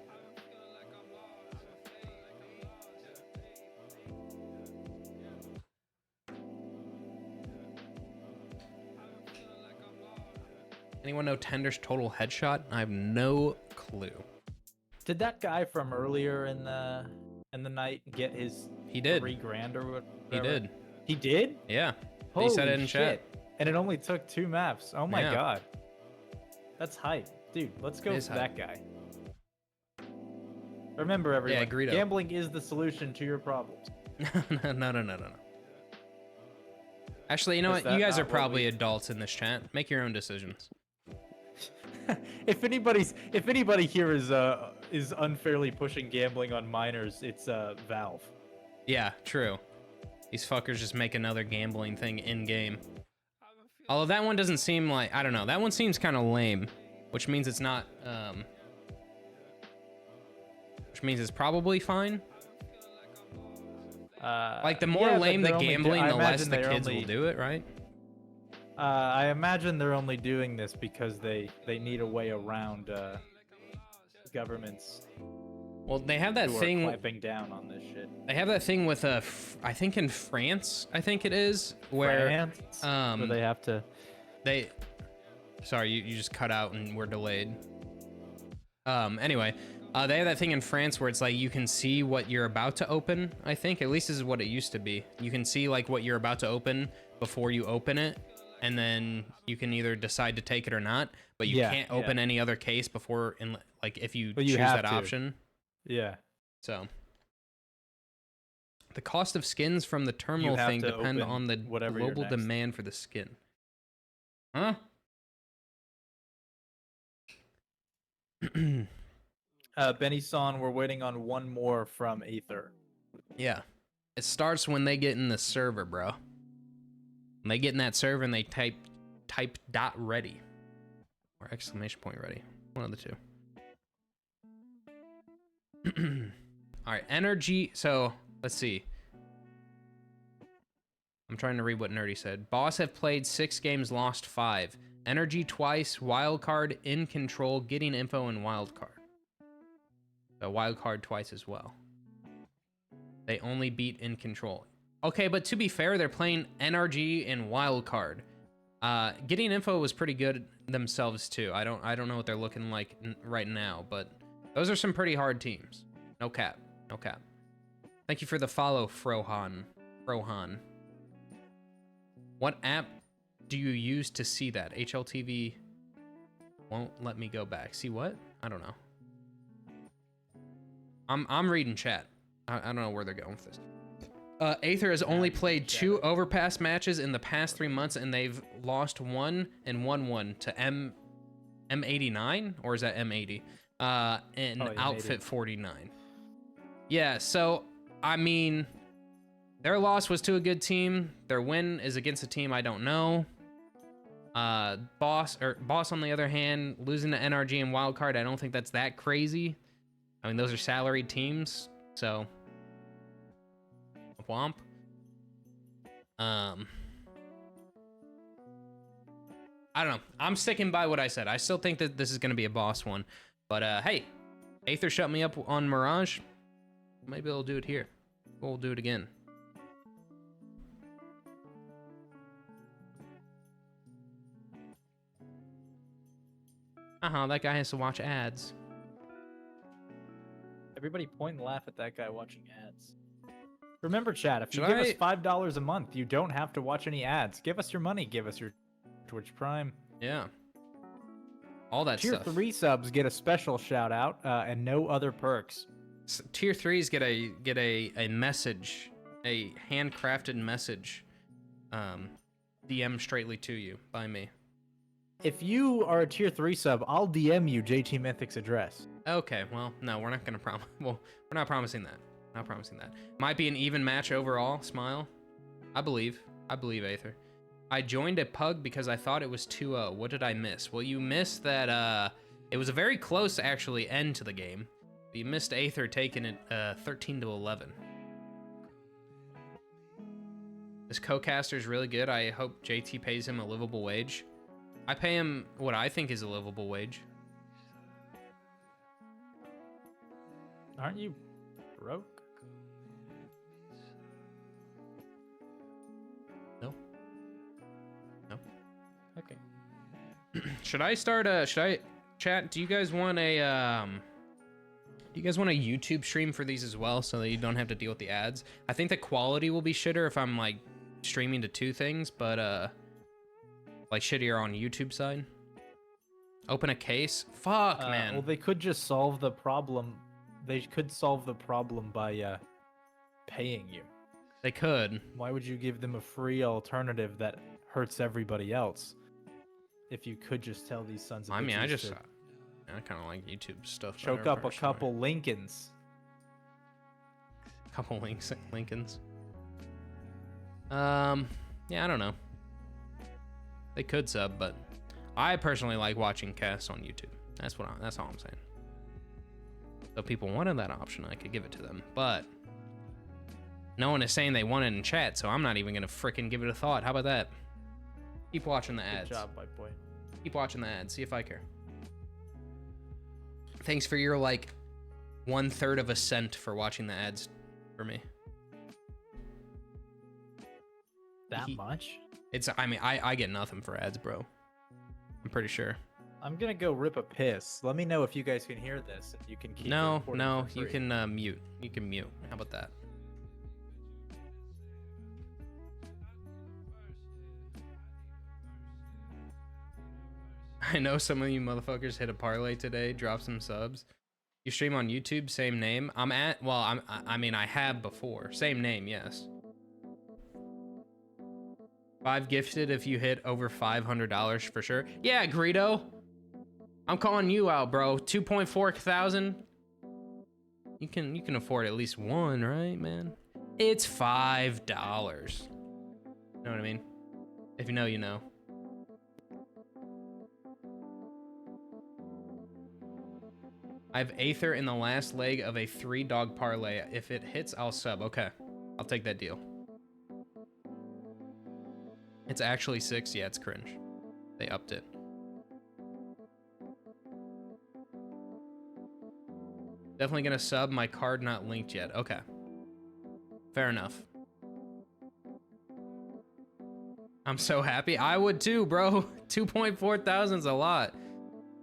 S2: Anyone know Tender's total headshot? I have no clue.
S1: Did that guy from earlier in the night get his
S2: He did.
S1: $3,000 or whatever?
S2: He did.
S1: He did?
S2: Yeah.
S1: Holy
S2: he said it in
S1: shit.
S2: chat.
S1: And it only took 2 maps. Oh my
S2: Yeah.
S1: god. That's hype. Dude, let's go for that guy. Remember, everyone, gambling is the solution to your problems.
S2: No. Actually, you know what? You guys are probably adults in this chat. Make your own decisions.
S1: If anybody here is unfairly pushing gambling on minors, it's Valve.
S2: Yeah, true. These fuckers just make another gambling thing in game. Although that one doesn't seem like, I don't know, that one seems kind of lame, which means it's not which means it's probably fine. Like the more lame the gambling, the less the kids will do it, right?
S1: I imagine they're only doing this because they need a way around governments.
S2: Well, they have that thing
S1: clamping down on this shit.
S2: They have that thing with I think in France, I think it is, where
S1: where they have to.
S2: Sorry, you just cut out and we're delayed. Anyway, they have that thing in France where it's like you can see what you're about to open. I think at least this is what it used to be. You can see like what you're about to open before you open it, and then you can either decide to take it or not. But you can't open any other case before, like if you choose that option.
S1: Yeah.
S2: So the cost of skins from the terminal thing depend on the global demand for the skin. Huh?
S1: Benny Son, we're waiting on one more from Aether.
S2: Yeah. It starts when they get in the server, bro. When they get in that server and they type .ready or ! ready. One of the two. All right, energy. So let's see. I'm trying to read what Nerdy said. Boss have played 6 games, lost 5. Energy twice, wildcard, in control, getting info, and wildcard. So wildcard twice as well. They only beat in control. Okay, but to be fair, they're playing NRG and wildcard. Getting info was pretty good themselves too. I don't know what they're looking like right now, but those are some pretty hard teams. No cap. No cap. Thank you for the follow, Frohan. What app do you use to see that? HLTV won't let me go back. See what? I don't know. I'm reading chat. I don't know where they're going with this. Aether has only played 2 overpass matches in the past 3 months, and they've lost 1 and won 1 to M89, or is that M80? And Outfit 49. Yeah, so I mean, their loss was to a good team. Their win is against a team I don't know. Boss on the other hand, losing to NRG and Wildcard, I don't think that's that crazy. I mean, those are salaried teams, so Womp. I don't know. I'm sticking by what I said. I still think that this is going to be a boss one. But, hey, Aether shut me up on Mirage. Maybe they'll do it here. We'll do it again. That guy has to watch ads.
S1: Everybody point and laugh at that guy watching ads. Remember, chat, if you give us $5 a month, you don't have to watch any ads. Give us your money. Give us your Twitch Prime.
S2: Yeah. All that
S1: Tier
S2: stuff.
S1: Tier 3 subs get a special shout out and no other perks.
S2: Tier 3s get a message, a handcrafted message, DM straightly to you by me.
S1: If you are a Tier 3 sub, I'll DM you JT Mythic's address.
S2: Okay, well, no, we're not gonna promise. Well, we're not promising that. Not promising that. Might be an even match overall. Smile. I believe. Aether. I joined a pug because I thought it was 2-0. What did I miss? Well, you missed that. It was a very close, actually, end to the game. But you missed Aether taking it 13-11. This co-caster is really good. I hope JT pays him a livable wage. I pay him what I think is a livable wage.
S1: Aren't you broke?
S2: No.
S1: Okay.
S2: Should I chat? Do you guys want a YouTube stream for these as well, so that you don't have to deal with the ads? I think the quality will be shitter if I'm like streaming to two things, but like shittier on YouTube side. Open a case? Fuck, man.
S1: Well, they could just solve the problem. They could solve the problem by paying you.
S2: They could.
S1: Why would you give them a free alternative that hurts everybody else? If you could just tell these sons of bitches.
S2: I mean, I kind of like YouTube stuff.
S1: Choke up a couple Lincolns.
S2: Couple Lincolns. Yeah, I don't know. They could sub, but I personally like watching casts on YouTube. That's all I'm saying. So if people wanted that option, I could give it to them, but no one is saying they want it in chat, so I'm not even gonna frickin' give it a thought. How about that? Keep watching the ads.
S1: Good job, my boy.
S2: Keep watching the ads. See if I care. Thanks for your like 1/3 of a cent for watching the ads for me.
S1: That much?
S2: I mean, I get nothing for ads, bro. I'm pretty sure.
S1: I'm gonna go rip a piss. Let me know if you guys can hear this. And you can keep.
S2: No, you can mute. You can mute. How about that? I know some of you motherfuckers hit a parlay today. Drop some subs. You stream on YouTube, same name. I mean, I have before. Same name, yes. 5 gifted if you hit over $500 for sure. Yeah, Greedo. I'm calling you out, bro. 2.4 thousand. You can afford at least one, right, man? It's $5. Know what I mean? If you know, you know. I have Aether in the last leg of a 3-dog parlay. If it hits, I'll sub. Okay, I'll take that deal. It's actually 6. Yeah, it's cringe. They upped it. Definitely gonna sub. My card not linked yet. Okay. Fair enough. I'm so happy. I would too, bro. 2.4 thousand is a lot.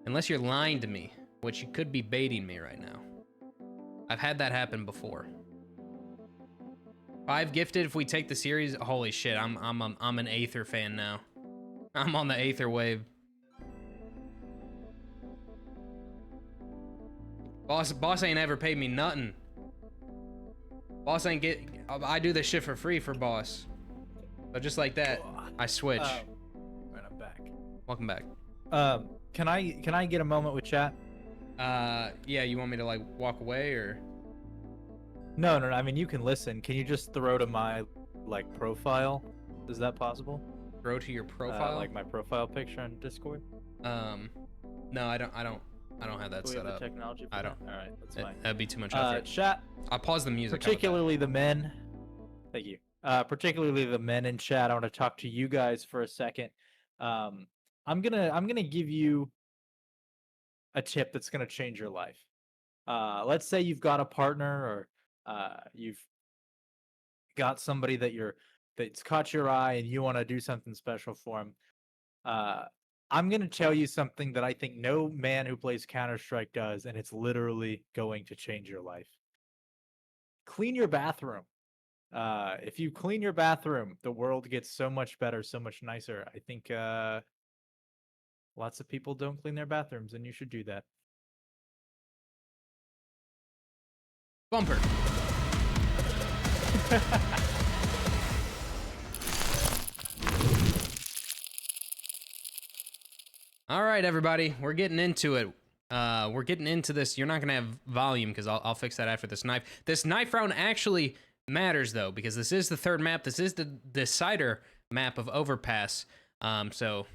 S2: Unless you're lying to me, which you could be baiting me right now. I've had that happen before. 5 gifted if we take the series. Holy shit, I'm an Aether fan now. I'm on the Aether wave. Boss ain't ever paid me nothing. Boss ain't I do this shit for free for boss. But just like that, I switch.
S1: Right, I'm back.
S2: Welcome back.
S1: Can I get a moment with chat?
S2: Yeah, you want me to like walk away or?
S1: No. I mean, you can listen. Can you just throw to my like profile? Is that possible?
S2: Throw to your profile?
S1: Like my profile picture on Discord?
S2: No, I don't have that set up.
S1: Technology for
S2: I don't.
S1: All right, that's fine.
S2: That'd be too much effort.
S1: Chat.
S2: I'll pause the music.
S1: Particularly the men. Thank you. Particularly the men in chat. I want to talk to you guys for a second. I'm gonna give you a tip that's gonna change your life. Let's say you've got a partner, or you've got somebody that's caught your eye, and you want to do something special for them. Uh, I'm gonna tell you something that I think no man who plays Counter-Strike does, and it's literally going to change your life. Clean your bathroom. If you clean your bathroom, the world gets so much better, so much nicer. I think lots of people don't clean their bathrooms, and you should do that.
S2: Bumper. All right, everybody, we're getting into it. We're getting into this. You're not gonna have volume because I'll fix that after this knife. This knife round actually matters though, because this is the third map. This is the decider map of Overpass. So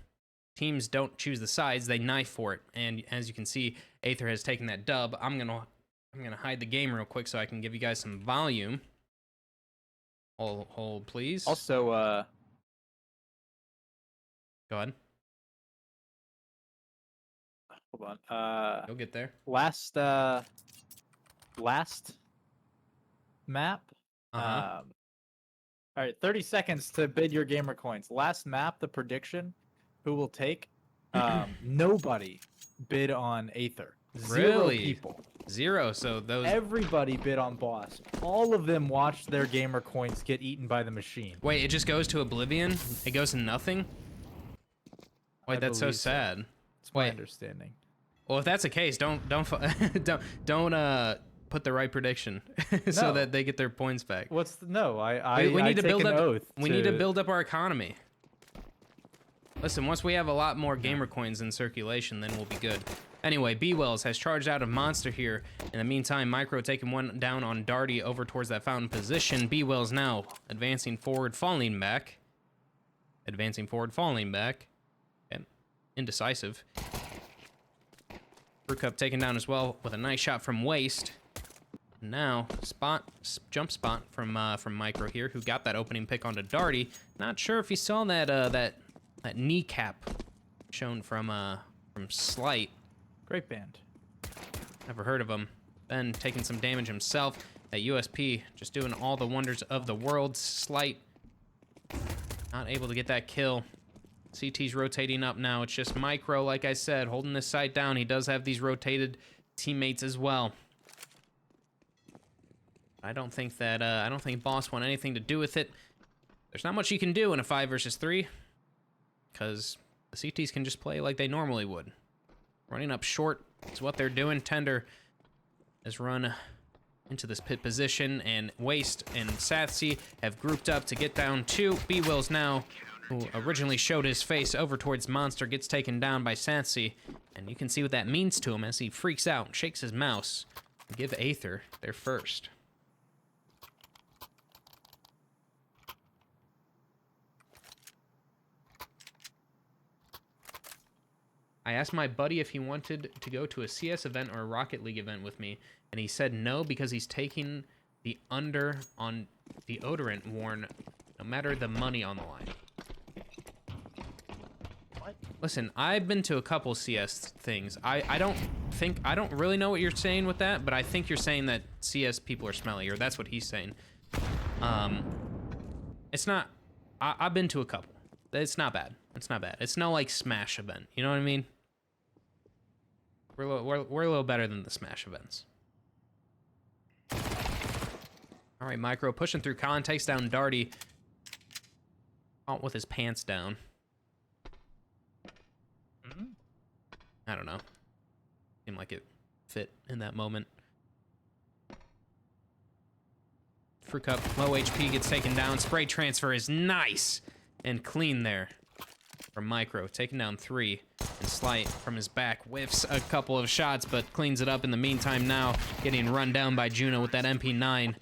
S2: teams don't choose the sides; they knife for it. And as you can see, Aether has taken that dub. I'm gonna hide the game real quick so I can give you guys some volume. Hold please.
S1: Also,
S2: go ahead.
S1: hold on.
S2: You'll get there.
S1: Last map. All right, 30 seconds to bid your gamer coins. Last map, the prediction, who will take? Nobody bid on Aether. Zero people.
S2: Zero. So those.
S1: Everybody bid on Boss. All of them watched their gamer coins get eaten by the machine.
S2: Wait, it just goes to oblivion? It goes to nothing? Wait, that's so sad.
S1: It's my understanding.
S2: Well, if that's the case, don't put the right prediction so that they get their points back.
S1: We
S2: need to build up.
S1: Oath
S2: we need to build up our economy. Listen, once we have a lot more gamer coins in circulation, then we'll be good. Anyway, B-Wells has charged out of Monster here. In the meantime, Micro taking one down on Darty over towards that fountain position. B-Wells now advancing forward, falling back. Advancing forward, falling back. And indecisive. Brew Cup taken down as well with a nice shot from Waste. Now, jump spot from Micro here, who got that opening pick onto Darty. Not sure if he saw that that kneecap shown from Slight.
S1: Great band.
S2: Never heard of him. Ben taking some damage himself. That USP just doing all the wonders of the world. Slight not able to get that kill. CT's rotating up now. It's just Micro, like I said, holding this site down. He does have these rotated teammates as well. I don't think Boss want anything to do with it. There's not much you can do in a 5 versus 3, because the CTs can just play like they normally would. Running up short is what they're doing. Tender has run into this pit position, and Waste and Sathsi have grouped up to get down 2. B-Wills now, who originally showed his face over towards Monster, gets taken down by Sathsi, and you can see what that means to him as he freaks out and shakes his mouse. Give Aether their first. I asked my buddy if he wanted to go to a CS event or a Rocket League event with me, and he said no because he's taking the under on deodorant worn no matter the money on the line. What? Listen, I've been to a couple CS things. I don't really know what you're saying with that, but I think you're saying that CS people are smelly, or that's what he's saying. It's not, I've been to a couple. It's not bad. It's not bad. It's no like Smash event. You know what I mean? We're a little better than the Smash events. All right, Micro pushing through Con, takes down Darty. Caught with his pants down. I don't know. Seemed like it fit in that moment. Fruit Cup, low HP, gets taken down. Spray transfer is nice and clean there from Micro. Taking down 3. And Slight from his back whiffs a couple of shots, but cleans it up in the meantime now. Getting run down by Juno with that MP9.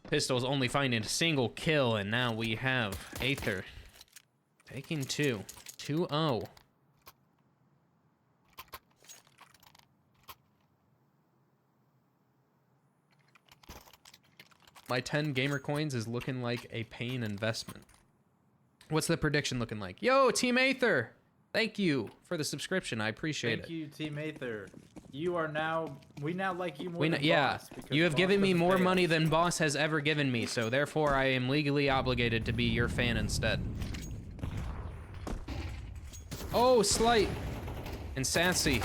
S2: Pistols only finding a single kill, and now we have Aether taking 2. 2-0. My 10 gamer coins is looking like a paying investment. What's the prediction looking like? Yo, Team Aether! Thank you for the subscription. I appreciate it.
S1: Thank you, Team Aether. You are now... We now like you more than
S2: yeah,
S1: Boss.
S2: You have given me more money
S1: us.
S2: than Boss has ever given me, so therefore I am legally obligated to be your fan instead. Oh, Slight and Sassy.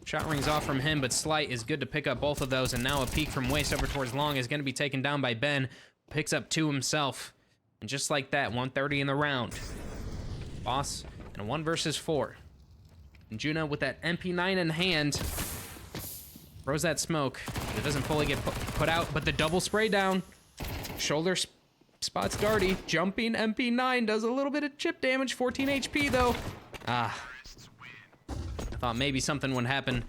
S2: Shot rings off from him, but Slight is good to pick up both of those, and now a peek from Waste over towards Long is going to be taken down by Ben. Picks up 2 himself. And just like that, 130 in the round. Boss and a 1 versus 4. And Juno with that MP9 in hand. Throws that smoke. It doesn't fully get put out, but the double spray down. Shoulder spots Darty. Jumping MP9 does a little bit of chip damage. 14 HP though. I thought maybe something would happen,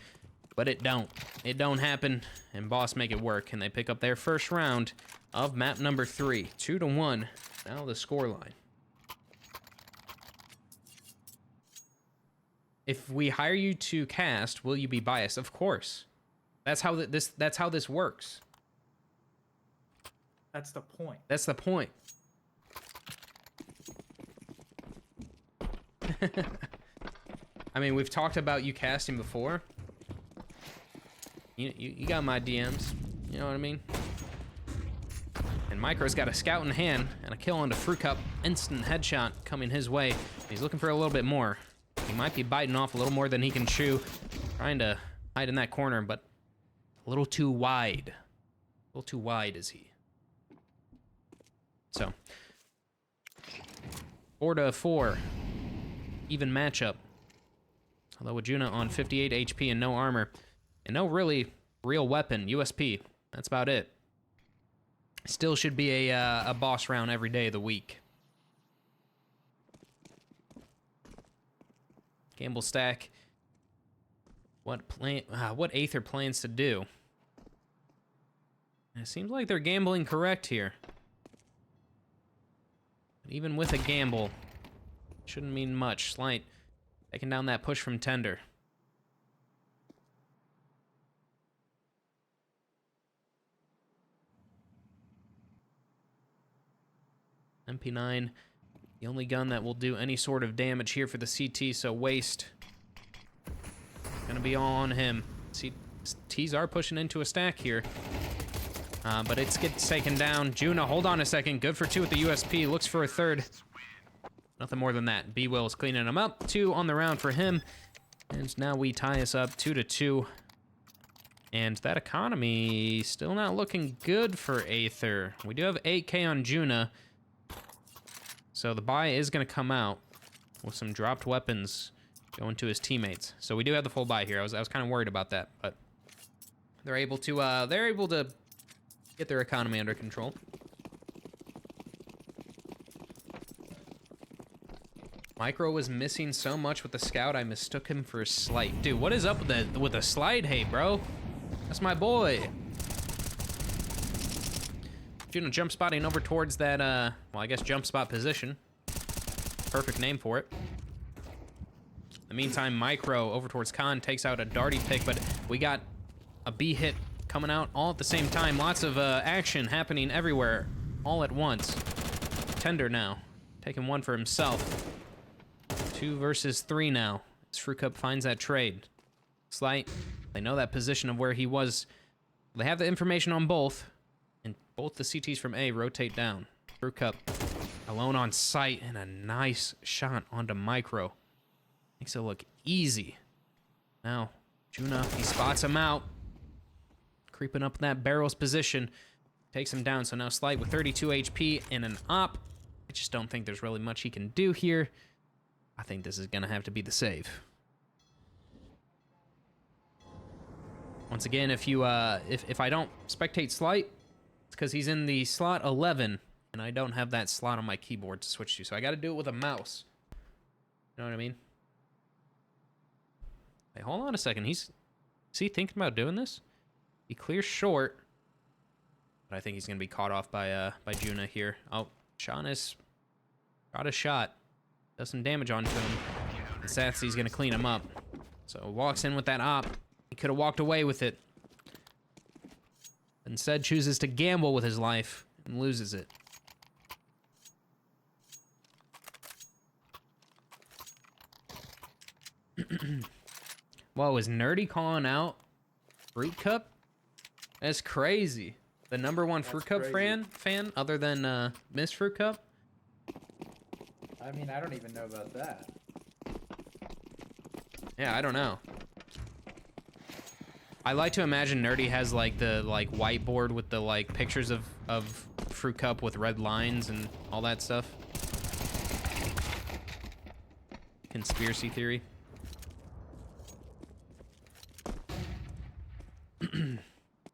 S2: but it don't. It don't happen, and Boss make it work, and they pick up their first round of map number 3. 2-1. Now the scoreline. If we hire you to cast, will you be biased? Of course. That's how this works.
S1: That's the point.
S2: That's the point. I mean, we've talked about you casting before. You got my DMs. You know what I mean? And Micro's got a scout in hand and a kill onto Fruit Cup. Instant headshot coming his way. He's looking for a little bit more. He might be biting off a little more than he can chew. Trying to hide in that corner, but a little too wide. A little too wide is he. So, 4-4. Even matchup. Although with Juna on 58 HP and no armor. And no really real weapon, USP. That's about it. Still should be a boss round every day of the week. Gamble stack. What Aether plans to do? It seems like they're gambling correct here. But even with a gamble, shouldn't mean much. Slight taking down that push from Tender. MP9, the only gun that will do any sort of damage here for the CT, so Waste. Gonna be all on him. CTs are pushing into a stack here. But it gets taken down. Juna, hold on a second. Good for 2 with the USP. Looks for a third. Nothing more than that. B-Will is cleaning him up. 2 on the round for him. And now we tie us up 2-2. And that economy still not looking good for Aether. We do have 8K on Juna. So the buy is going to come out with some dropped weapons going to his teammates. So we do have the full buy here. I was kind of worried about that, but they're able to get their economy under control. Micro was missing so much with the scout, I mistook him for a Slight. Dude, what is up with the Slight hate, bro? That's my boy. Juno jump spotting over towards that, well, I guess jump spot position. Perfect name for it. In the meantime, Micro over towards Khan takes out a Darty pick, but we got a B hit coming out all at the same time. Lots of action happening everywhere, all at once. Tender now, taking 1 for himself. 2 versus 3 now. As Fruit Cup finds that trade. Slight, they know that position of where he was. They have the information on both. And both the CTs from A rotate down. Fruit Cup alone on site, and a nice shot onto Micro. Makes it look easy. Now, Juna, he spots him out. Creeping up in that barrel's position. Takes him down, so now Slight with 32 HP and an op. I just don't think there's really much he can do here. I think this is gonna have to be the save. Once again, if you if I don't spectate Slight, it's because he's in the slot 11, and I don't have that slot on my keyboard to switch to, so I got to do it with a mouse. You know what I mean? Hey, hold on a second. Is he thinking about doing this? He clears short, but I think he's gonna be caught off by Juna here. Oh, Shaunis got a shot. Does some damage onto him. And Satsy's gonna clean him up. So walks in with that op. He could have walked away with it. Instead chooses to gamble with his life and loses it. Whoa, is Nerdy calling out Fruit Cup? That's crazy. The #1 Fruit Cup fan other than Miss Fruit Cup?
S1: I mean, I don't even know about that.
S2: Yeah, I don't know. I like to imagine Nerdy has like the whiteboard with the pictures of Fruit Cup with red lines and all that stuff. Conspiracy theory.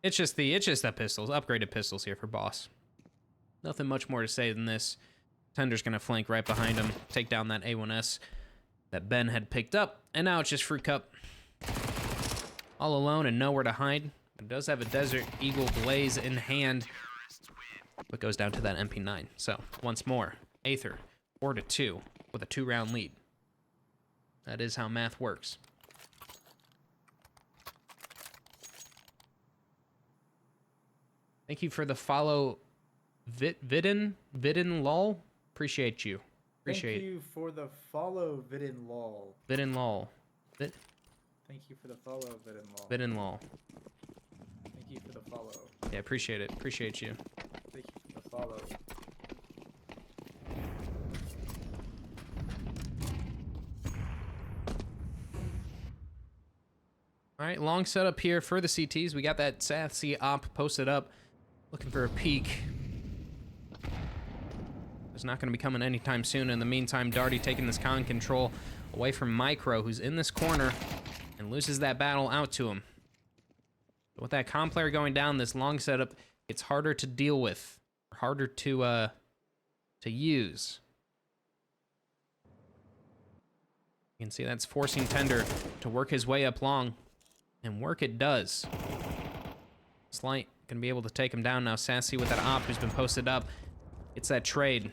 S2: It's just the pistols, upgraded pistols here for Boss. Nothing much more to say than this. Tender's gonna flank right behind him, take down that A1S that Ben had picked up, and now it's just Fruit Cup. All alone and nowhere to hide. It does have a Desert Eagle Blaze in hand, but goes down to that MP9. So, once more, Aether, 4-2, with a 2-round lead. That is how math works. Thank you for the follow, Vidin lol. Appreciate you.
S1: Thank you for the follow, Vidin lol.
S2: Vidin lol.
S1: Thank you for the follow, Vidin lol.
S2: Vidin lol.
S1: Thank you for the follow.
S2: Yeah, appreciate it. Appreciate you.
S1: Thank you for the follow.
S2: All right, long setup here for the CTs. We got that South op posted up, looking for a peek. It's not going to be coming anytime soon. In the meantime, Darty taking this con control away from Micro, who's in this corner, and loses that battle out to him. But with that con player going down, this long setup, it's harder to deal with, harder to use. You can see that's forcing Tender to work his way up long, and work it does. Slight gonna be able to take him down now. Sassy with that op who's been posted up. It's that trade.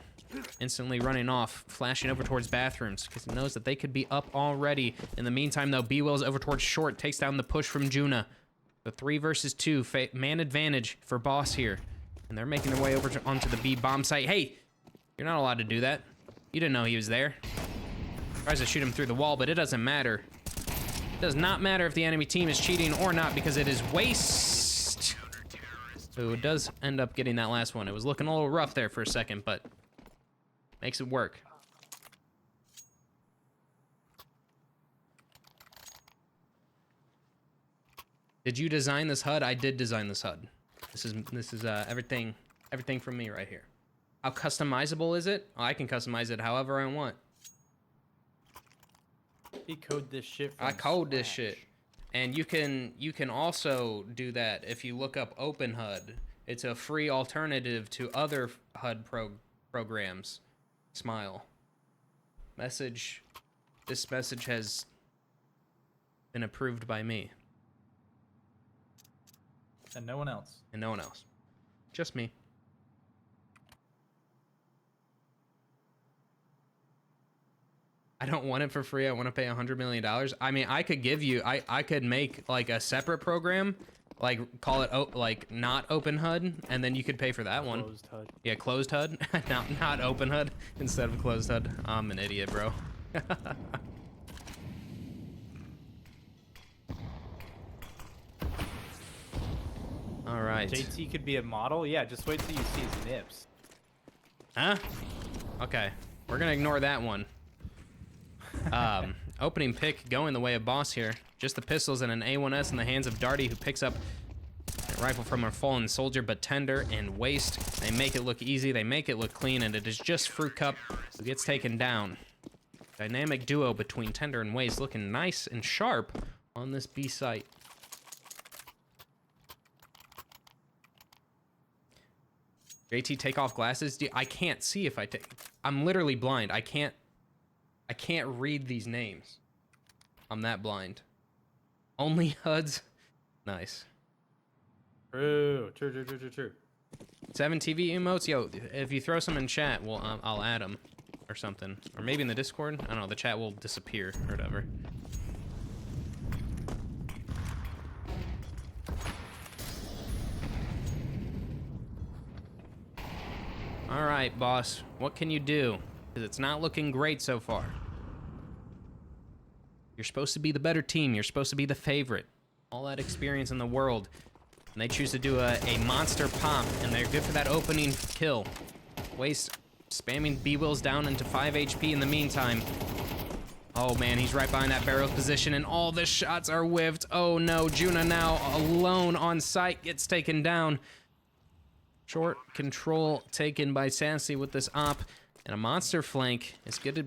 S2: Instantly running off, flashing over towards bathrooms because he knows that they could be up already. In the meantime, though, B-Will's over towards short, takes down the push from Juna. The 3 versus 2, man advantage for Boss here. And they're making their way over onto the B bomb site. Hey, you're not allowed to do that. You didn't know he was there. Tries to shoot him through the wall, but it doesn't matter. It does not matter if the enemy team is cheating or not because it is waste. Who does end up getting that last one. It was looking a little rough there for a second, but makes it work. Did you design this HUD? I did design this HUD. This is everything from me right here. How customizable is it? Oh, I can customize it however I want.
S1: He code this shit from
S2: I code this shit. And you can also do that if you look up OpenHUD. It's a free alternative to other HUD programs. Smile. Message. This message has been approved by me.
S1: And no one else.
S2: And no one else. Just me. I don't want it for free. I want to pay $100 million. I mean, I could give you, I could make like a separate program, like call it like not open HUD, and then you could pay for that one.
S1: Closed HUD.
S2: Yeah, closed HUD, not open HUD instead of closed HUD. I'm an idiot, bro. All right.
S1: JT could be a model. Yeah, just wait till you see his nips.
S2: Huh? Okay, we're gonna ignore that one. Opening pick going the way of Boss here. Just the pistols and an A1S in the hands of Darty, who picks up a rifle from a fallen soldier, but Tender and Waste. They make it look easy, they make it look clean, and it is just Fruit Cup who gets taken down. Dynamic duo between Tender and Waste looking nice and sharp on this B site. JT take off glasses. I can't see if I take. I'm literally blind. I can't read these names. I'm that blind. Only HUDs. Nice.
S1: True.
S2: 7 TV emotes. Yo, if you throw some in chat, well, I'll add them or something. Or maybe in the Discord. I don't know. The chat will disappear or whatever. right, boss. What can you do? Because it's not looking great so far. You're supposed to be the better team. You're supposed to be the favorite. All that experience in the world. And they choose to do a monster pop, and they're good for that opening kill. Waste, spamming B-Wills down into 5 HP in the meantime. Oh man, he's right behind that barrel position, and all the shots are whiffed. Oh no, Juna now alone on site gets taken down. Short control taken by Sassy with this op, and a monster flank is good to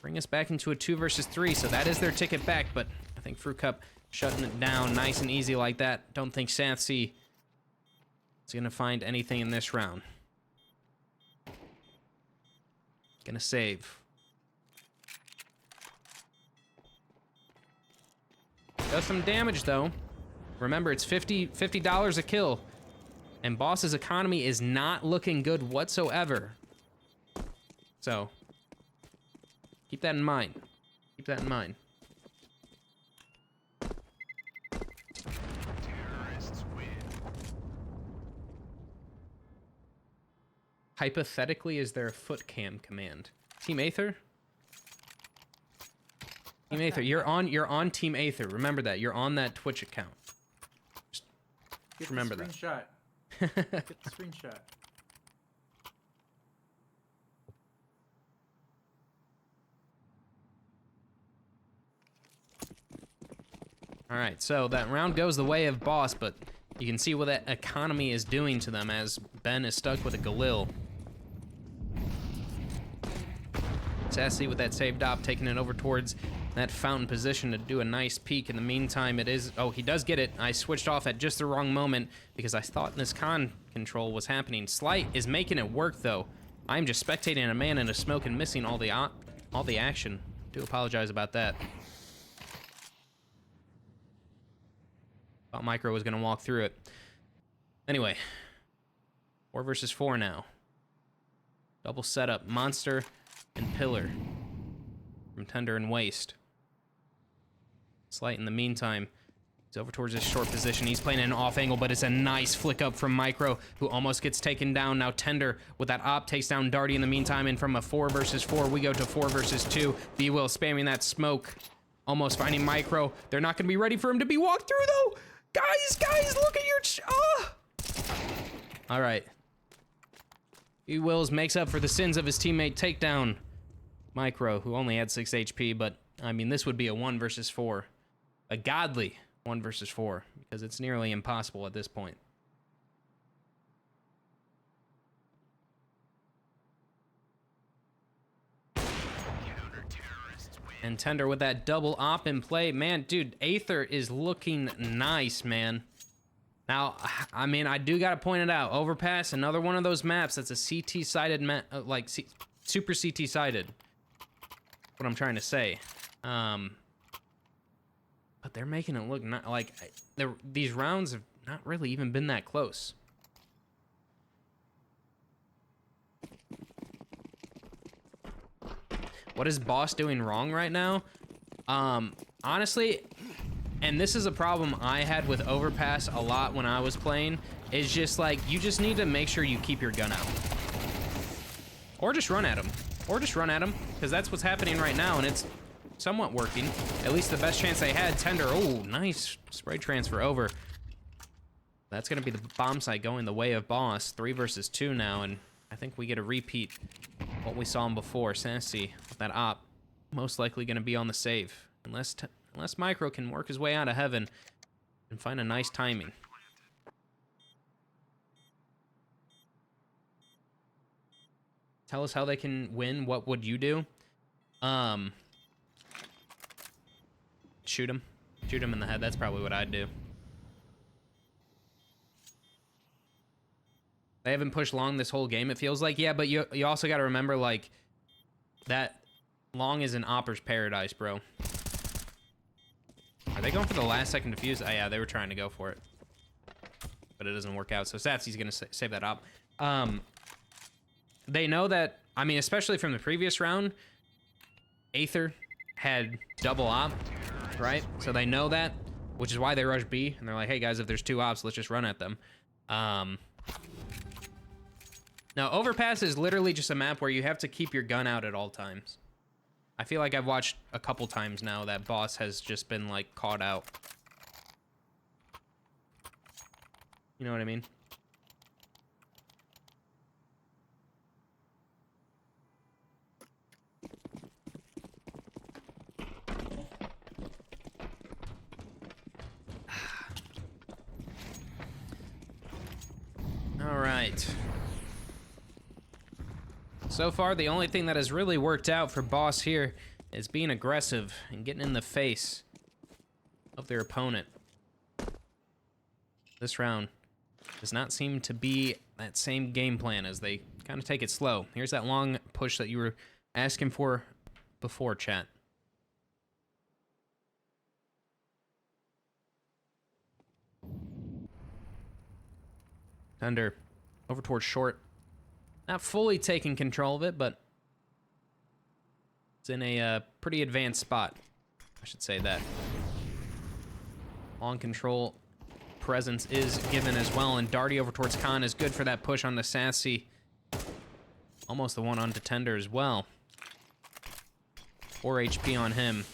S2: bring us back into a 2 versus 3, so that is their ticket back, but I think Fruit Cup shutting it down nice and easy like that. Don't think Sassy is gonna find anything in this round. Gonna save. Does some damage though. Remember, it's $50 a kill. And Boss's economy is not looking good whatsoever. So, keep that in mind. Keep that in mind. Hypothetically, is there a foot cam command? Team Aether? Team Aether, you're on Team Aether. Remember that. You're on that Twitch account. Just remember that.
S1: Screenshot. Get the screenshot.
S2: All right, so that round goes the way of Boss, but you can see what that economy is doing to them as Ben is stuck with a Galil. Sassy with that saved op, taking it over towards that fountain position to do a nice peek. In the meantime, it is... Oh, he does get it. I switched off at just the wrong moment because I thought this con control was happening. Slight is making it work, though. I'm just spectating a man in a smoke and missing all the action. Do apologize about that. Thought Micro was going to walk through it. Anyway, 4 versus 4 now. Double setup. Monster and Pillar from Tender and Waste. Slight in the meantime. He's over towards his short position. He's playing an off angle, but it's a nice flick up from Micro, who almost gets taken down. Now Tender with that op takes down Darty in the meantime, and from a 4 versus 4, we go to 4 versus 2. B-Will spamming that smoke. Almost finding Micro. They're not going to be ready for him to be walked through, though. Guys, look at your... All right. B-Wills makes up for the sins of his teammate takedown. Micro, who only had 6 HP, but, I mean, this would be a 1 versus 4. A godly 1 versus 4, because it's nearly impossible at this point. And Tender with that double op in play. Man, dude, Aether is looking nice, man. Now, I mean, I do gotta point it out. Overpass, another one of those maps that's a CT-sided map, super CT-sided. What I'm trying to say. But they're making it look not like these rounds have not really even been that close. What is Boss doing wrong right now? Honestly, and this is a problem I had with Overpass a lot when I was playing, is just like, you just need to make sure you keep your gun out. Or just run at him. Because that's what's happening right now, and it's somewhat working. At least the best chance they had. Tender, oh, nice spray transfer over. That's gonna be the bomb site going the way of Boss. 3 versus 2 now, and I think we get a repeat what we saw him before. Sassy with that op, most likely gonna be on the save. Unless Micro can work his way out of heaven and find a nice timing. Tell us how they can win. What would you do? Shoot him. Shoot him in the head. That's probably what I'd do. They haven't pushed long this whole game, it feels like. Yeah, but you also got to remember, like, that long is an opper's paradise, bro. Are they going for the last second defuse? Oh, yeah, they were trying to go for it. But it doesn't work out, so Satsy's going to save that op. They know that, I mean, especially from the previous round, Aether had double op, right? So they know that, which is why they rush B, and they're like, hey, guys, if there's 2 ops, let's just run at them. No, Overpass is literally just a map where you have to keep your gun out at all times. I feel like I've watched a couple times now that boss has just been, like, caught out. You know what I mean? All right. So far, the only thing that has really worked out for Boss here is being aggressive and getting in the face of their opponent. This round does not seem to be that same game plan as they kind of take it slow. Here's that long push that you were asking for before, chat. Thunder over towards short. Not fully taking control of it, but it's in a pretty advanced spot. I should say that. Long control presence is given as well, and Darty over towards Khan is good for that push on the Sassy. Almost the one on Tender as well. 4 HP on him.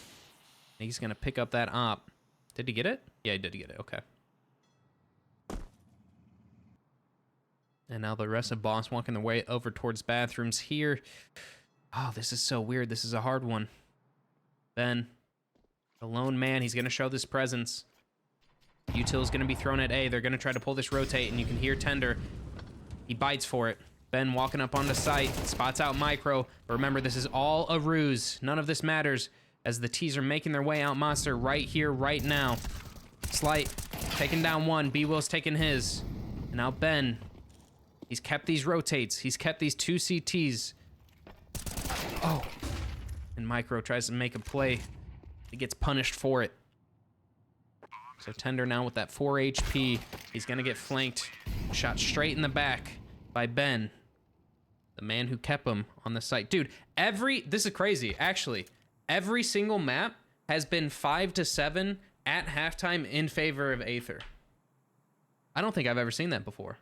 S2: He's gonna pick up that op. Did he get it? Yeah, he did get it, okay. And now the rest of Boss walking their way over towards bathrooms here. Oh, this is so weird. This is a hard one. Ben, the lone man, he's gonna show this presence. Util's gonna be thrown at A. They're gonna try to pull this rotate, and you can hear Tender. He bites for it. Ben walking up on the site, spots out Micro. But remember, this is all a ruse. None of this matters as the T's are making their way out Monster right here, right now. Slight taking down one. B-Will's taking his. And now Ben, he's kept these rotates. He's kept these 2 CTs. Oh. And Micro tries to make a play. He gets punished for it. So Tender now with that 4 HP. He's gonna get flanked. Shot straight in the back by Ben. The man who kept him on the site. Dude, this is crazy, actually. Every single map has been 5-7 at halftime in favor of Aether. I don't think I've ever seen that before.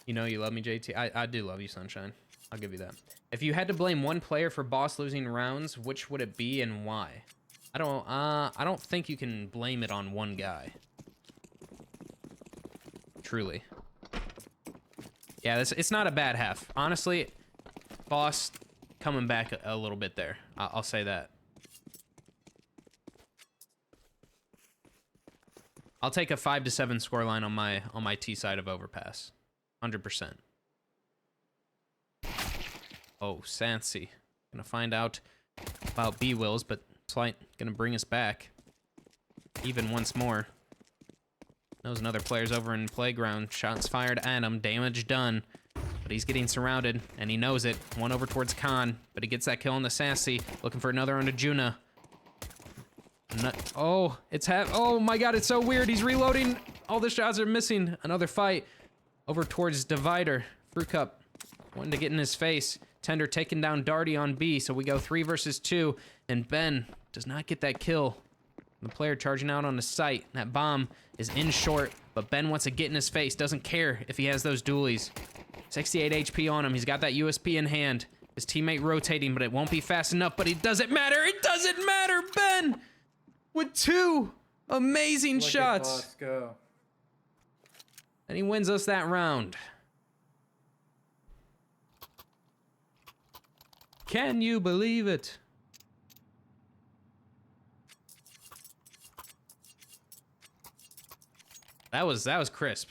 S2: You know you love me, JT. I do love you, Sunshine. I'll give you that. If you had to blame one player for Boss losing rounds, which would it be and why? I don't think you can blame it on one guy. Truly. Yeah, it's not a bad half. Honestly, Boss coming back a little bit there. I'll say that. I'll take a 5-7 scoreline on my T side of Overpass. 100%. Oh, Sansi. Gonna find out about B-Wills, but Slight gonna bring us back. Even once more. Knows another player's over in playground. Shots fired at him. Damage done. But he's getting surrounded, and he knows it. One over towards Khan, but he gets that kill on the Sassy. Looking for another on the Juna. Oh, oh my god, it's so weird. He's reloading. All the shots are missing. Another fight. Over towards Divider. Fruit Cup wanting to get in his face. Tender taking down Darty on B, so we go 3 versus 2, and Ben does not get that kill. The player charging out on the site. That bomb is in short, but Ben wants to get in his face. Doesn't care if he has those dualies. 68 HP on him. He's got that USP in hand. His teammate rotating, but it won't be fast enough, but it doesn't matter. It doesn't matter. Ben with 2 amazing shots.
S1: Look at Boss go.
S2: And he wins us that round. Can you believe it? That was crisp.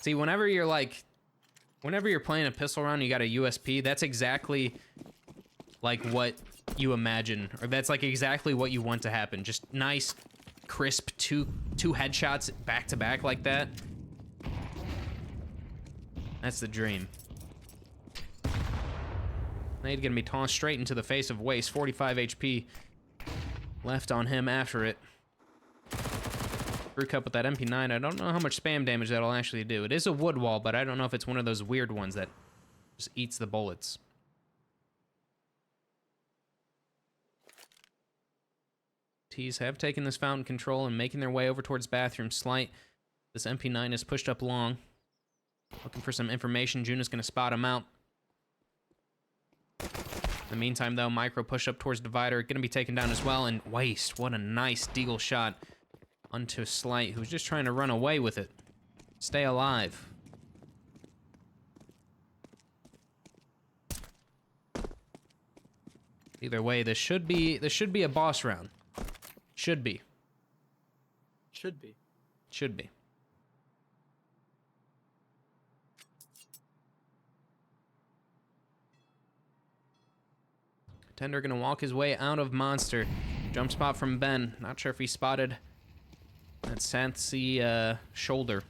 S2: See, whenever you're playing a pistol round, you got a USP. That's exactly like what you imagine, or that's like exactly what you want to happen. Just nice, crisp two headshots back to back like that. That's the dream. Now he's gonna be tossed straight into the face of Waste. 45 HP left on him after it. Fruit Cup with that MP9. I don't know how much spam damage that'll actually do. It is a wood wall, but I don't know if it's one of those weird ones that just eats the bullets. Tees have taken this fountain control and making their way over towards bathroom. Slight. This MP9 is pushed up long. Looking for some information. Juna's going to spot him out. In the meantime, though, Micro push up towards Divider. Going to be taken down as well. And Waste. What a nice deagle shot onto Slight, who's just trying to run away with it. Stay alive. Either way, this should be a boss round. Should be.
S1: Should be.
S2: Should be. Tender gonna walk his way out of Monster. Jump spot from Ben. Not sure if he spotted that Santsy shoulder.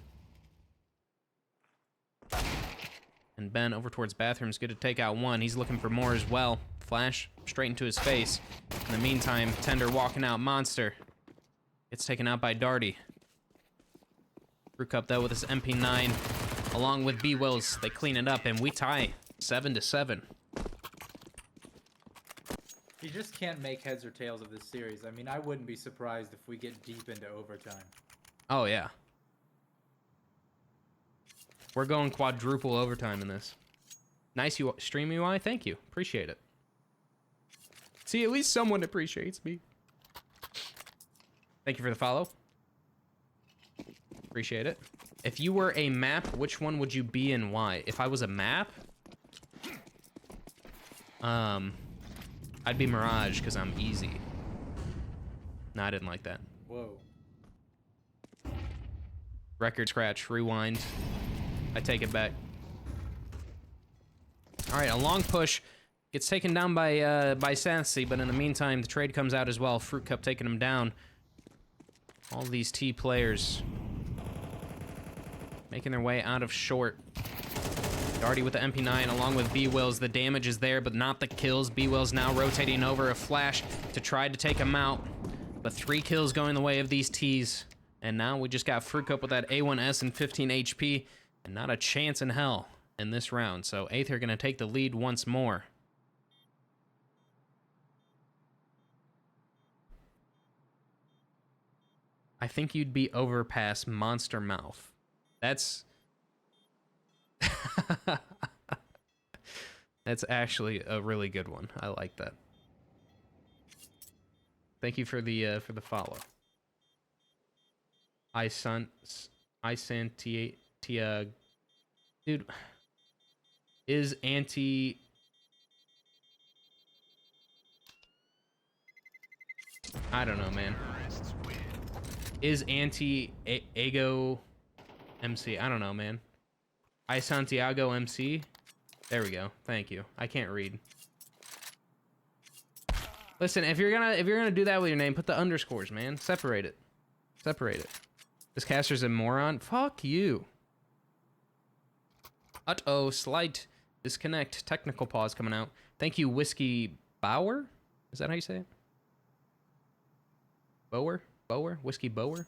S2: And Ben over towards bathrooms, good to take out one. He's looking for more as well. Flash straight into his face. In the meantime, Tender walking out Monster. Gets taken out by Darty. Fruit Cup though with his MP9 along with B-Wills. They clean it up and we tie 7-7.
S1: You just can't make heads or tails of this series. I mean, I wouldn't be surprised if we get deep into overtime.
S2: Oh yeah. We're going quadruple overtime in this. Nice stream UI, thank you. Appreciate it. See, at least someone appreciates me. Thank you for the follow. Appreciate it. If you were a map, which one would you be and why? If I was a map, I'd be Mirage because I'm easy. No, I didn't like that.
S1: Whoa.
S2: Record scratch, rewind. I take it back. All right, a long push. Gets taken down by Sassy, but in the meantime, the trade comes out as well. Fruit Cup taking him down. All these T players making their way out of short. Darty with the MP9 along with B-Wills. The damage is there, but not the kills. B-Wills now rotating over a flash to try to take him out. But 3 kills going the way of these Ts. And now we just got Fruit Cup with that A1S and 15 HP. And not a chance in hell in this round. So Aether gonna take the lead once more. I think you'd be overpass Monster Mouth. That's... That's actually a really good one. I like that. Thank you for the follow. Tia, dude, is anti... I don't know, man. Is anti-ego MC? I don't know, man. I Santiago MC? There we go. Thank you. I can't read. Listen, if you're gonna do that with your name, put the underscores, man. Separate it. Separate it. This caster's a moron. Fuck you. Uh-oh, slight disconnect. Technical pause coming out. Thank you, Whiskey Bauer? Is that how you say it? Bower? Bower? Whiskey Bower?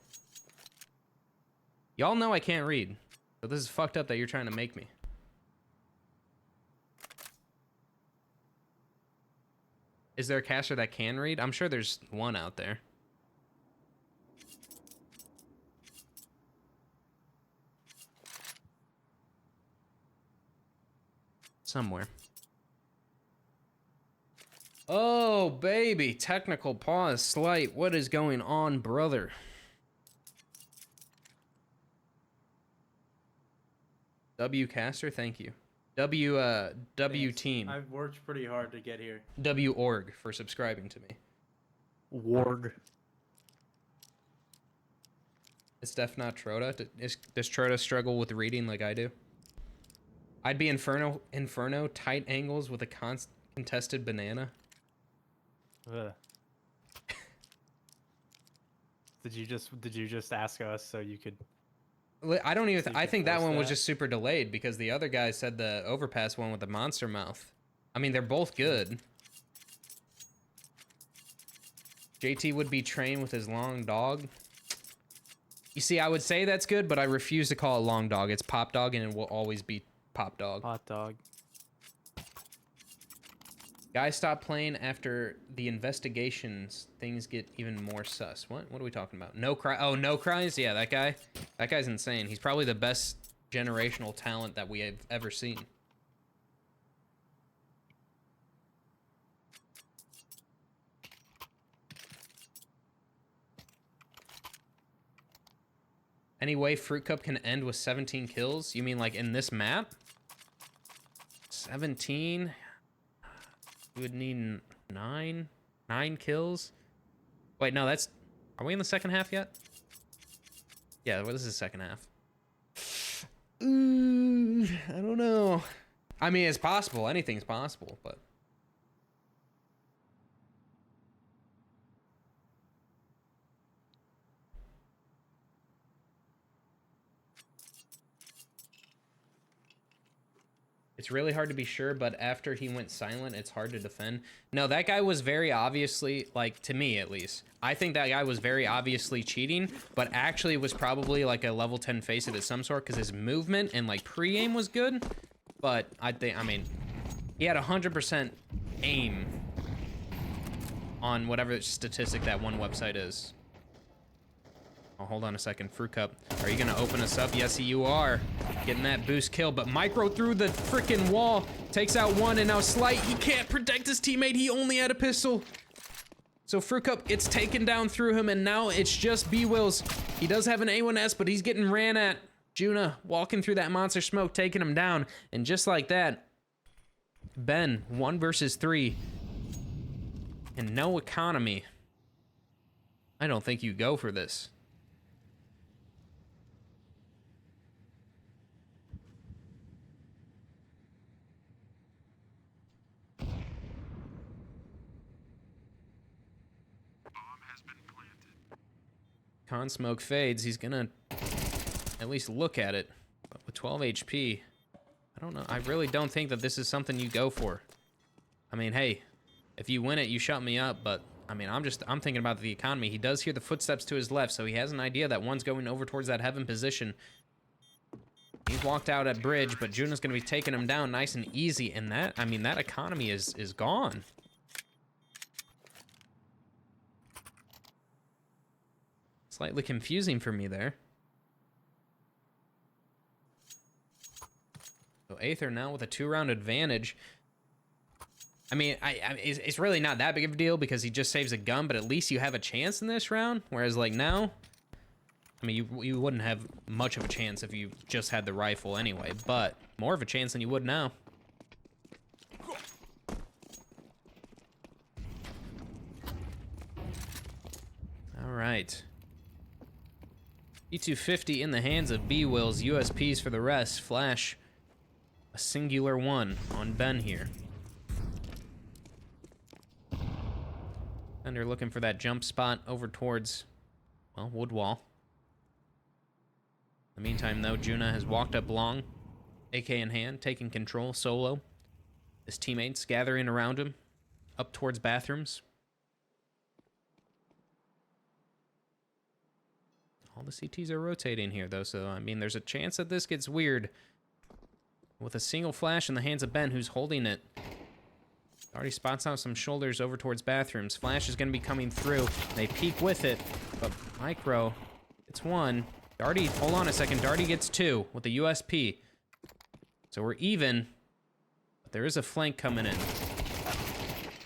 S2: Y'all know I can't read. So this is fucked up that you're trying to make me. Is there a caster that can read? I'm sure there's one out there. Somewhere. Oh, baby. Technical pause. Slight. What is going on, brother? W caster, thank you. W
S1: Thanks.
S2: team.
S1: I've worked pretty hard to get here.
S2: W org for subscribing to me.
S1: Warg.
S2: Is Def not Troda? Does Troda struggle with reading like I do? I'd be Inferno, tight angles with a contested banana.
S1: Ugh. Did you just ask us so you could?
S2: I don't even. I think that one was
S1: that?
S2: just super delayed because the other guy said the overpass one with the monster mouth. I mean, they're both good. JT would be trained with his long dog. You see, I would say that's good, but I refuse to call it long dog. It's pop dog, and it will always be pop dog.
S1: Hot dog.
S2: Guys stop playing after the investigations. Things get even more sus. What are we talking about? No cry. Oh, no cries. Yeah, that guy. That guy's insane. He's probably the best generational talent that we have ever seen. Any way Fruit Cup can end with 17 kills? You mean like in this map? 17? You would need 9 kills. Wait, no, that's... Are we in the second half yet? Yeah, well, this is the second half. I don't know. I mean, it's possible. Anything's possible, but... It's really hard to be sure, but after he went silent, it's hard to defend. No, that guy was very obviously, like, to me at least, I think that guy was very obviously cheating, but actually was probably like a level 10 Faceit of some sort because his movement and like pre-aim was good. But I mean, he had 100% aim on whatever statistic that one website is. Oh, hold on a second. Fruit Cup, are you gonna open us up? Yes, you are. Getting that boost kill, but Micro through the freaking wall. Takes out one, and now Slight, he can't protect his teammate. He only had a pistol. So Fruit Cup gets taken down through him, and now it's just B-Wills. He does have an A1S, but he's getting ran at. Juna walking through that monster smoke, taking him down. And just like that, Ben, 1 versus 3. And no economy. I don't think you go for this. Con smoke fades. He's gonna at least look at it. But with 12 HP, I don't know. I really don't think that this is something you go for. I mean, hey, if you win it, you shut me up. But I mean, I'm thinking about the economy. He does hear the footsteps to his left, so he has an idea that one's going over towards that heaven position. He's walked out at bridge, but Juna's gonna be taking him down nice and easy. And that, I mean, that economy is gone. Slightly confusing for me there. So Aether now with a 2-round advantage. I mean, it's really not that big of a deal because he just saves a gun, but at least you have a chance in this round. Whereas like now, I mean, you wouldn't have much of a chance if you just had the rifle anyway, but more of a chance than you would now. All right. E250 in the hands of B-Wills, USPs for the rest. Flash, a singular one on Ben here. And they're looking for that jump spot over towards, well, wood wall. In the meantime, though, Juna has walked up long, AK in hand, taking control solo. His teammates gathering around him, up towards bathrooms. All the CTs are rotating here, though, so, I mean, there's a chance that this gets weird. With a single flash in the hands of Ben, who's holding it. Already spots out some shoulders over towards bathrooms. Flash is going to be coming through. They peek with it, but Micro gets one. Darty, hold on a second. Darty gets 2 with the USP. So we're even, but there is a flank coming in.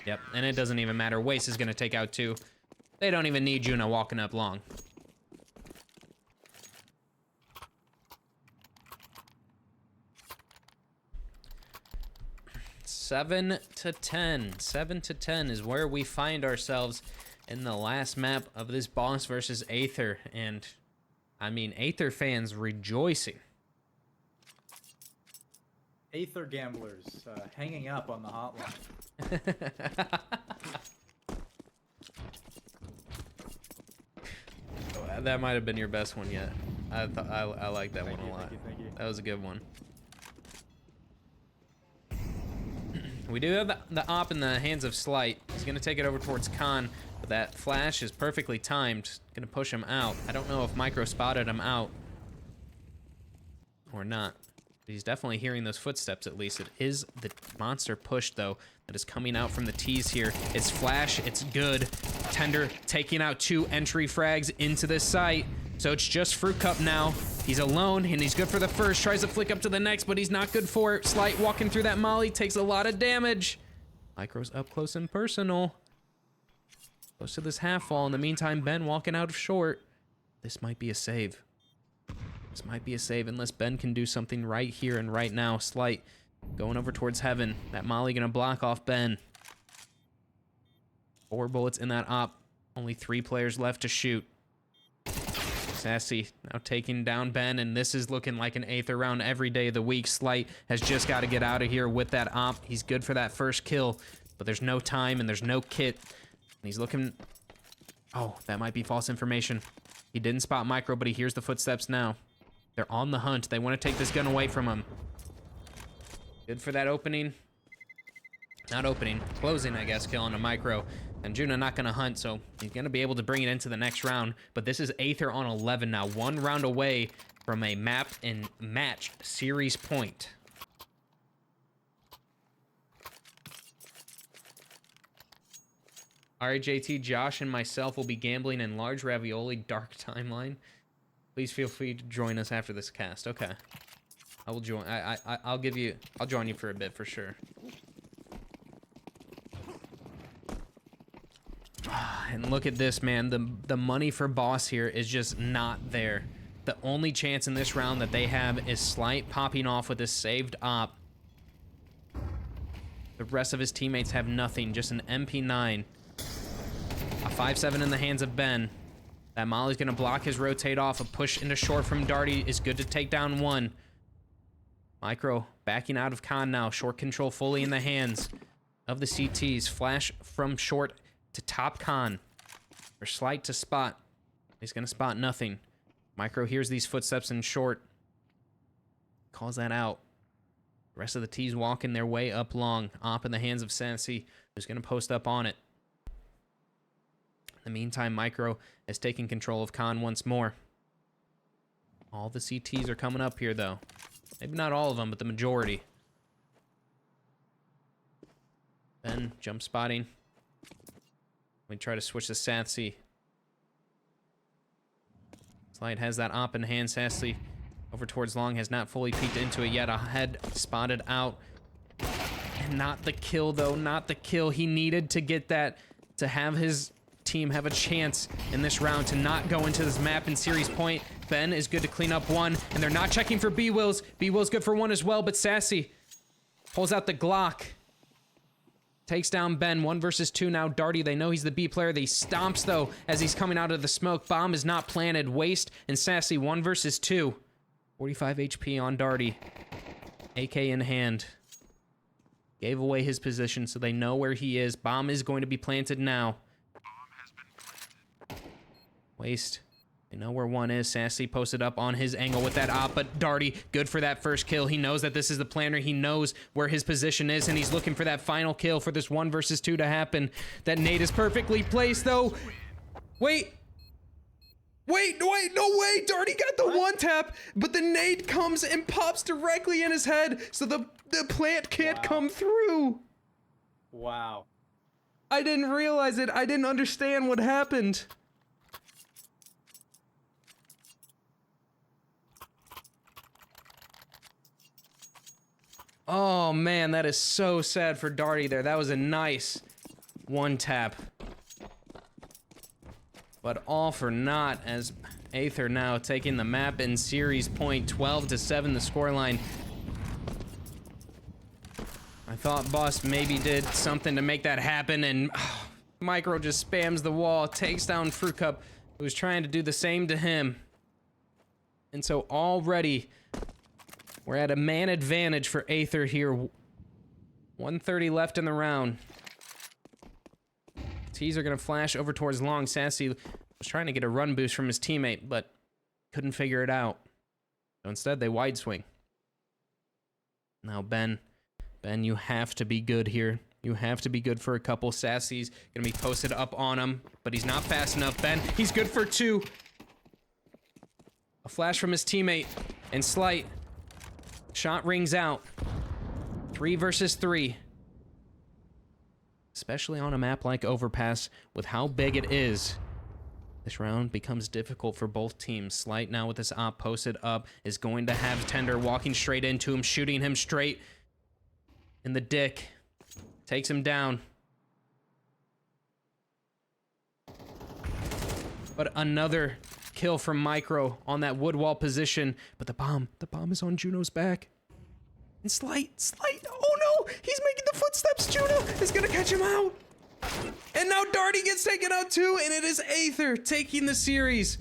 S2: Yep, and it doesn't even matter. Waste is going to take out 2. They don't even need Juna walking up long. 7 to 10. 7 to 10 is where we find ourselves in the last map of this boss versus Aether. And, I mean, Aether fans rejoicing.
S1: Aether gamblers hanging up on the hotline.
S2: That might have been your best one yet. I like that one a lot.
S1: Thank you.
S2: That was a good one. We do have the op in the hands of Slight. He's going to take it over towards Khan, but that flash is perfectly timed. Going to push him out. I don't know if Micro spotted him out or not. He's definitely hearing those footsteps, at least. It is the monster push, though, that is coming out from the T's here. It's flash. It's good. Tender taking out 2 entry frags into this site. So it's just Fruit Cup now. He's alone, and he's good for the first. Tries to flick up to the next, but he's not good for it. Slight walking through that molly. Takes a lot of damage. Micro's up close and personal. Close to this half wall. In the meantime, Ben walking out of short. This might be a save. This might be a save unless Ben can do something right here and right now. Slight going over towards heaven. That molly gonna block off Ben. 4 bullets in that op. Only 3 players left to shoot. Sassy now taking down Ben, and this is looking like an Aether round every day of the week. Slight has just got to get out of here with that op. He's good for that first kill, but there's no time and there's no kit. And he's looking... Oh, that might be false information. He didn't spot Micro, but he hears the footsteps now. They're on the hunt. They want to take this gun away from him. Good for that opening. Not opening. Closing, I guess, kill on a Micro. And Juna not going to hunt, so he's going to be able to bring it into the next round. But this is Aether on 11 now. 1 round away from a map and match series point. Alright, JT, Josh, and myself will be gambling in large ravioli dark timeline. Please feel free to join us after this cast. Okay. I will join. I'll join you for a bit for sure. And look at this, man. The money for boss here is just not there. The only chance in this round that they have is Slight popping off with this saved op. The rest of his teammates have nothing, just an MP9. A 5.7 in the hands of Ben. That molly's gonna block his rotate off. A push into short from Darty is good to take down 1. Micro backing out of Khan now. Short control fully in the hands of the CTs. Flash from short to top Khan. For Slight to spot. He's gonna spot nothing. Micro hears these footsteps in short. Calls that out. The rest of the T's walking their way up long. Op in the hands of Sassy, who's gonna post up on it. In the meantime, Micro is taking control of Khan once more. All the CTs are coming up here, though. Maybe not all of them, but the majority. Ben jump spotting. We try to switch to Sassy. Slight has that op in hand. Sassy over towards long, has not fully peeked into it yet. A head spotted out. And not the kill, though. Not the kill. He needed to get that to have his team have a chance in this round to not go into this map in series point. Ben is good to clean up 1, and they're not checking for B-Wills. B-Will's good for 1 as well, but Sassy pulls out the Glock. Takes down Ben. 1 versus 2 now. Darty, they know he's the B player. They stomps, though, as he's coming out of the smoke. Bomb is not planted. Waste and Sassy 1 versus 2. 45 HP on Darty. AK in hand. Gave away his position, so they know where he is. Bomb is going to be planted now. Waste. They know where 1 is. Sassy posted up on his angle with that op, but Darty, good for that first kill. He knows that this is the planner. He knows where his position is, and he's looking for that final kill for this 1 versus 2 to happen. That nade is perfectly placed, though. Wait, no way. Darty got the 1 tap, but the nade comes and pops directly in his head, so the plant can't come through.
S1: Wow.
S2: I didn't realize it. I didn't understand what happened. Oh man, that is so sad for Darty there. That was a nice 1 tap. But all for naught as Aether now taking the map in series point. 12-7 the scoreline. I thought Boss maybe did something to make that happen, and Micro just spams the wall, takes down Fruit Cup, who's trying to do the same to him. And so already we're at a man advantage for Aether here. 1:30 left in the round. T's are gonna flash over towards long. Sassy was trying to get a run boost from his teammate, but couldn't figure it out. So instead, they wide swing. Now Ben, you have to be good here. You have to be good for a couple. Sassy's gonna be posted up on him, but he's not fast enough. Ben, he's good for 2. A flash from his teammate, and Slight Shot rings out. 3 versus 3. Especially on a map like Overpass, with how big it is. This round becomes difficult for both teams. Slight now with this op posted up is going to have Tender walking straight into him, shooting him straight in the dick. Takes him down. But another kill from Micro on that wood wall position. But the bomb is on Juno's back. And Slight, oh no, he's making the footsteps. Juno is gonna catch him out. And now Darty gets taken out too, and it is Aether taking the series.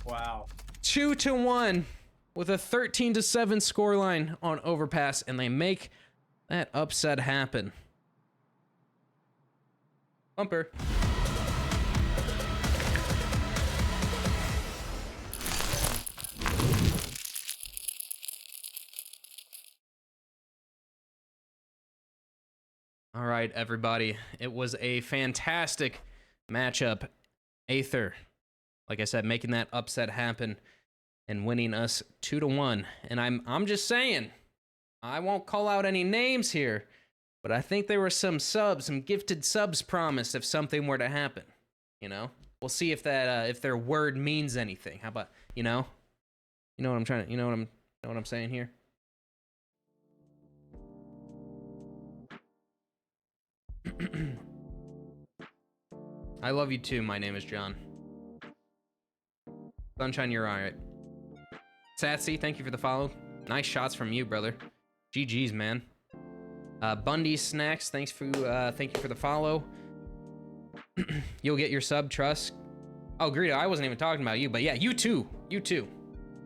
S1: Wow.
S2: 2-1 with a 13-7 scoreline on Overpass, and they make that upset happen. Bumper. All right, everybody. It was a fantastic matchup. Aether, like I said, making that upset happen and winning us 2-1. And I'm just saying, I won't call out any names here, but I think there were some gifted subs promised if something were to happen. You know, we'll see if that if their word means anything. How about you know what I'm trying to know what I'm saying here. I love you too. My name is John. Sunshine, you're all right. Satsy, thank you for the follow. Nice shots from you, brother. GG's, man. Bundy Snacks, thank you for the follow. You'll get your sub, trust. Oh, Greedo, I wasn't even talking about you, but yeah, you too.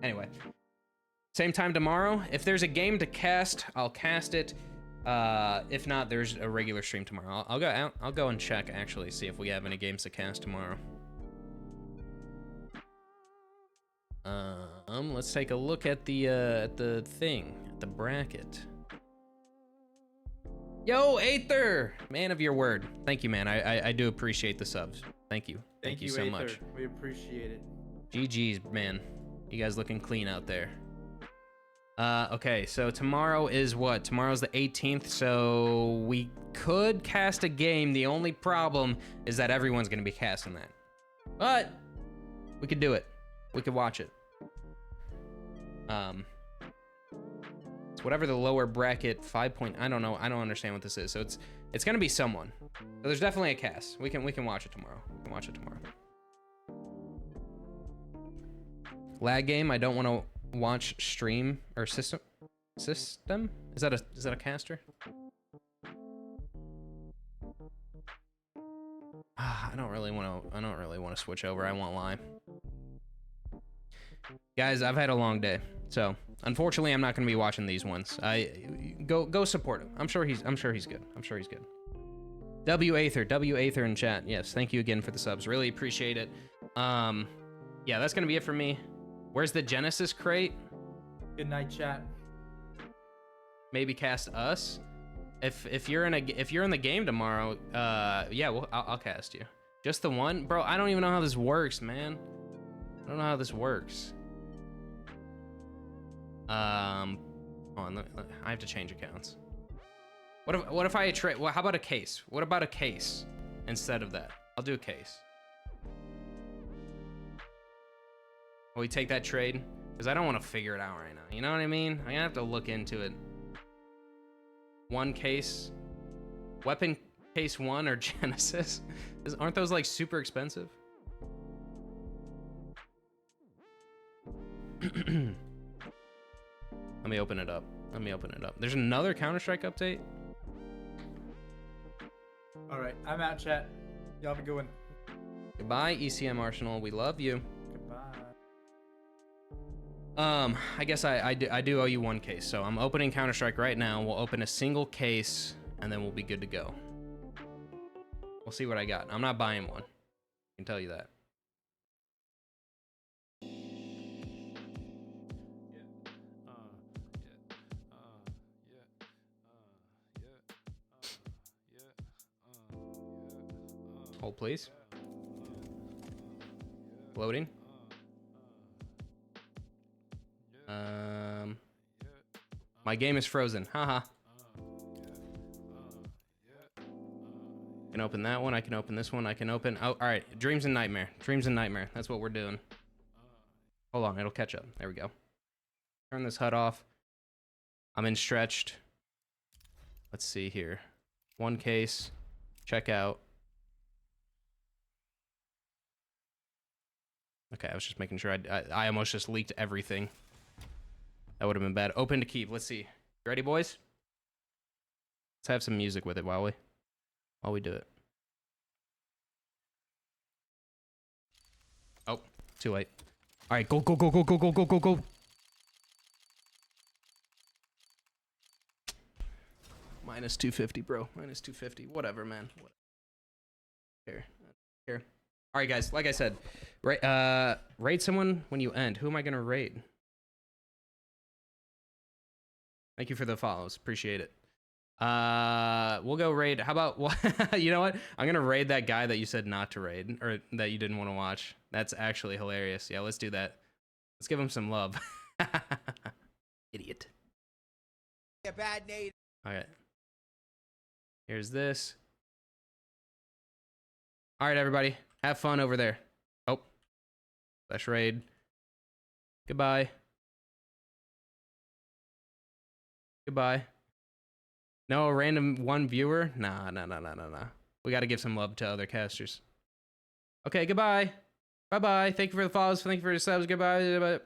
S2: Anyway, same time tomorrow. If there's a game to cast, I'll cast it. If not, there's a regular stream tomorrow. I'll go and check, actually, see if we have any games to cast tomorrow. Let's take a look at the bracket. Yo, Aether! Man of your word. Thank you, man. I do appreciate the subs. Thank you. Thank you so
S1: Aether.
S2: much.
S1: We appreciate it.
S2: GG's, man. You guys looking clean out there. Okay, so tomorrow is what? Tomorrow's the 18th, so we could cast a game. The only problem is that everyone's gonna be casting that. But we could do it. We could watch it. It's whatever the lower bracket 5 point. I don't know. I don't understand what this is. So it's gonna be someone. So there's definitely a cast. We can watch it tomorrow. We can watch it tomorrow. Lag game. I don't want to watch stream or system. System? Is that a caster? I don't really want to switch over. I won't lie. Guys, I've had a long day, so unfortunately, I'm not going to be watching these ones. Go support him. I'm sure he's good. W Aether in chat. Yes, thank you again for the subs. Really appreciate it. Yeah, that's going to be it for me. Where's the Genesis crate?
S1: Good night, chat.
S2: Maybe cast us. If you're in the game tomorrow, yeah, I'll cast you. Just the one, bro. I don't even know how this works, man. I don't know how this works. Hold on, I have to change accounts. What if I trade? Well, how about a case? What about a case instead of that? I'll do a case. Will we take that trade? Because I don't want to figure it out right now. You know what I mean? I'm gonna have to look into it. One case, weapon case 1 or Genesis? Aren't those like super expensive? Let me open it up. There's another Counter-Strike update.
S1: All right, I'm out, chat. Y'all have a good one.
S2: Goodbye, ECM Arsenal. We love you.
S1: Goodbye.
S2: I guess I do owe you one case. So I'm opening Counter-Strike right now. We'll open a single case and then we'll be good to go. We'll see what I got. I'm not buying one. I can tell you that. Hold, please. Loading. My game is frozen. Haha. I can open that one. I can open this one. I can open... Oh, all right. Dreams and Nightmare. Dreams and Nightmare. That's what we're doing. Hold on. It'll catch up. There we go. Turn this HUD off. I'm in stretched. Let's see here. One case. Check out. Okay, I was just making sure I almost just leaked everything. That would have been bad. Open to keep. Let's see. You ready, boys? Let's have some music with it while we do it. Oh, too late. All right, go, go, go, go, go, go, go, go, go. Minus 250, bro. Minus 250. Whatever, man. Whatever. Here. All right, guys. Like I said, raid someone when you end. Who am I gonna raid? Thank you for the follows. Appreciate it. We'll go raid. How about you know what? I'm gonna raid that guy that you said not to raid or that you didn't want to watch. That's actually hilarious. Yeah, let's do that. Let's give him some love. Idiot.
S3: A bad name.
S2: All right. Here's this. All right, everybody. Have fun over there. Oh. Slash raid. Goodbye. Goodbye. No, a random one viewer? Nah. We got to give some love to other casters. Okay, goodbye. Bye-bye. Thank you for the follows. Thank you for the subs. Goodbye.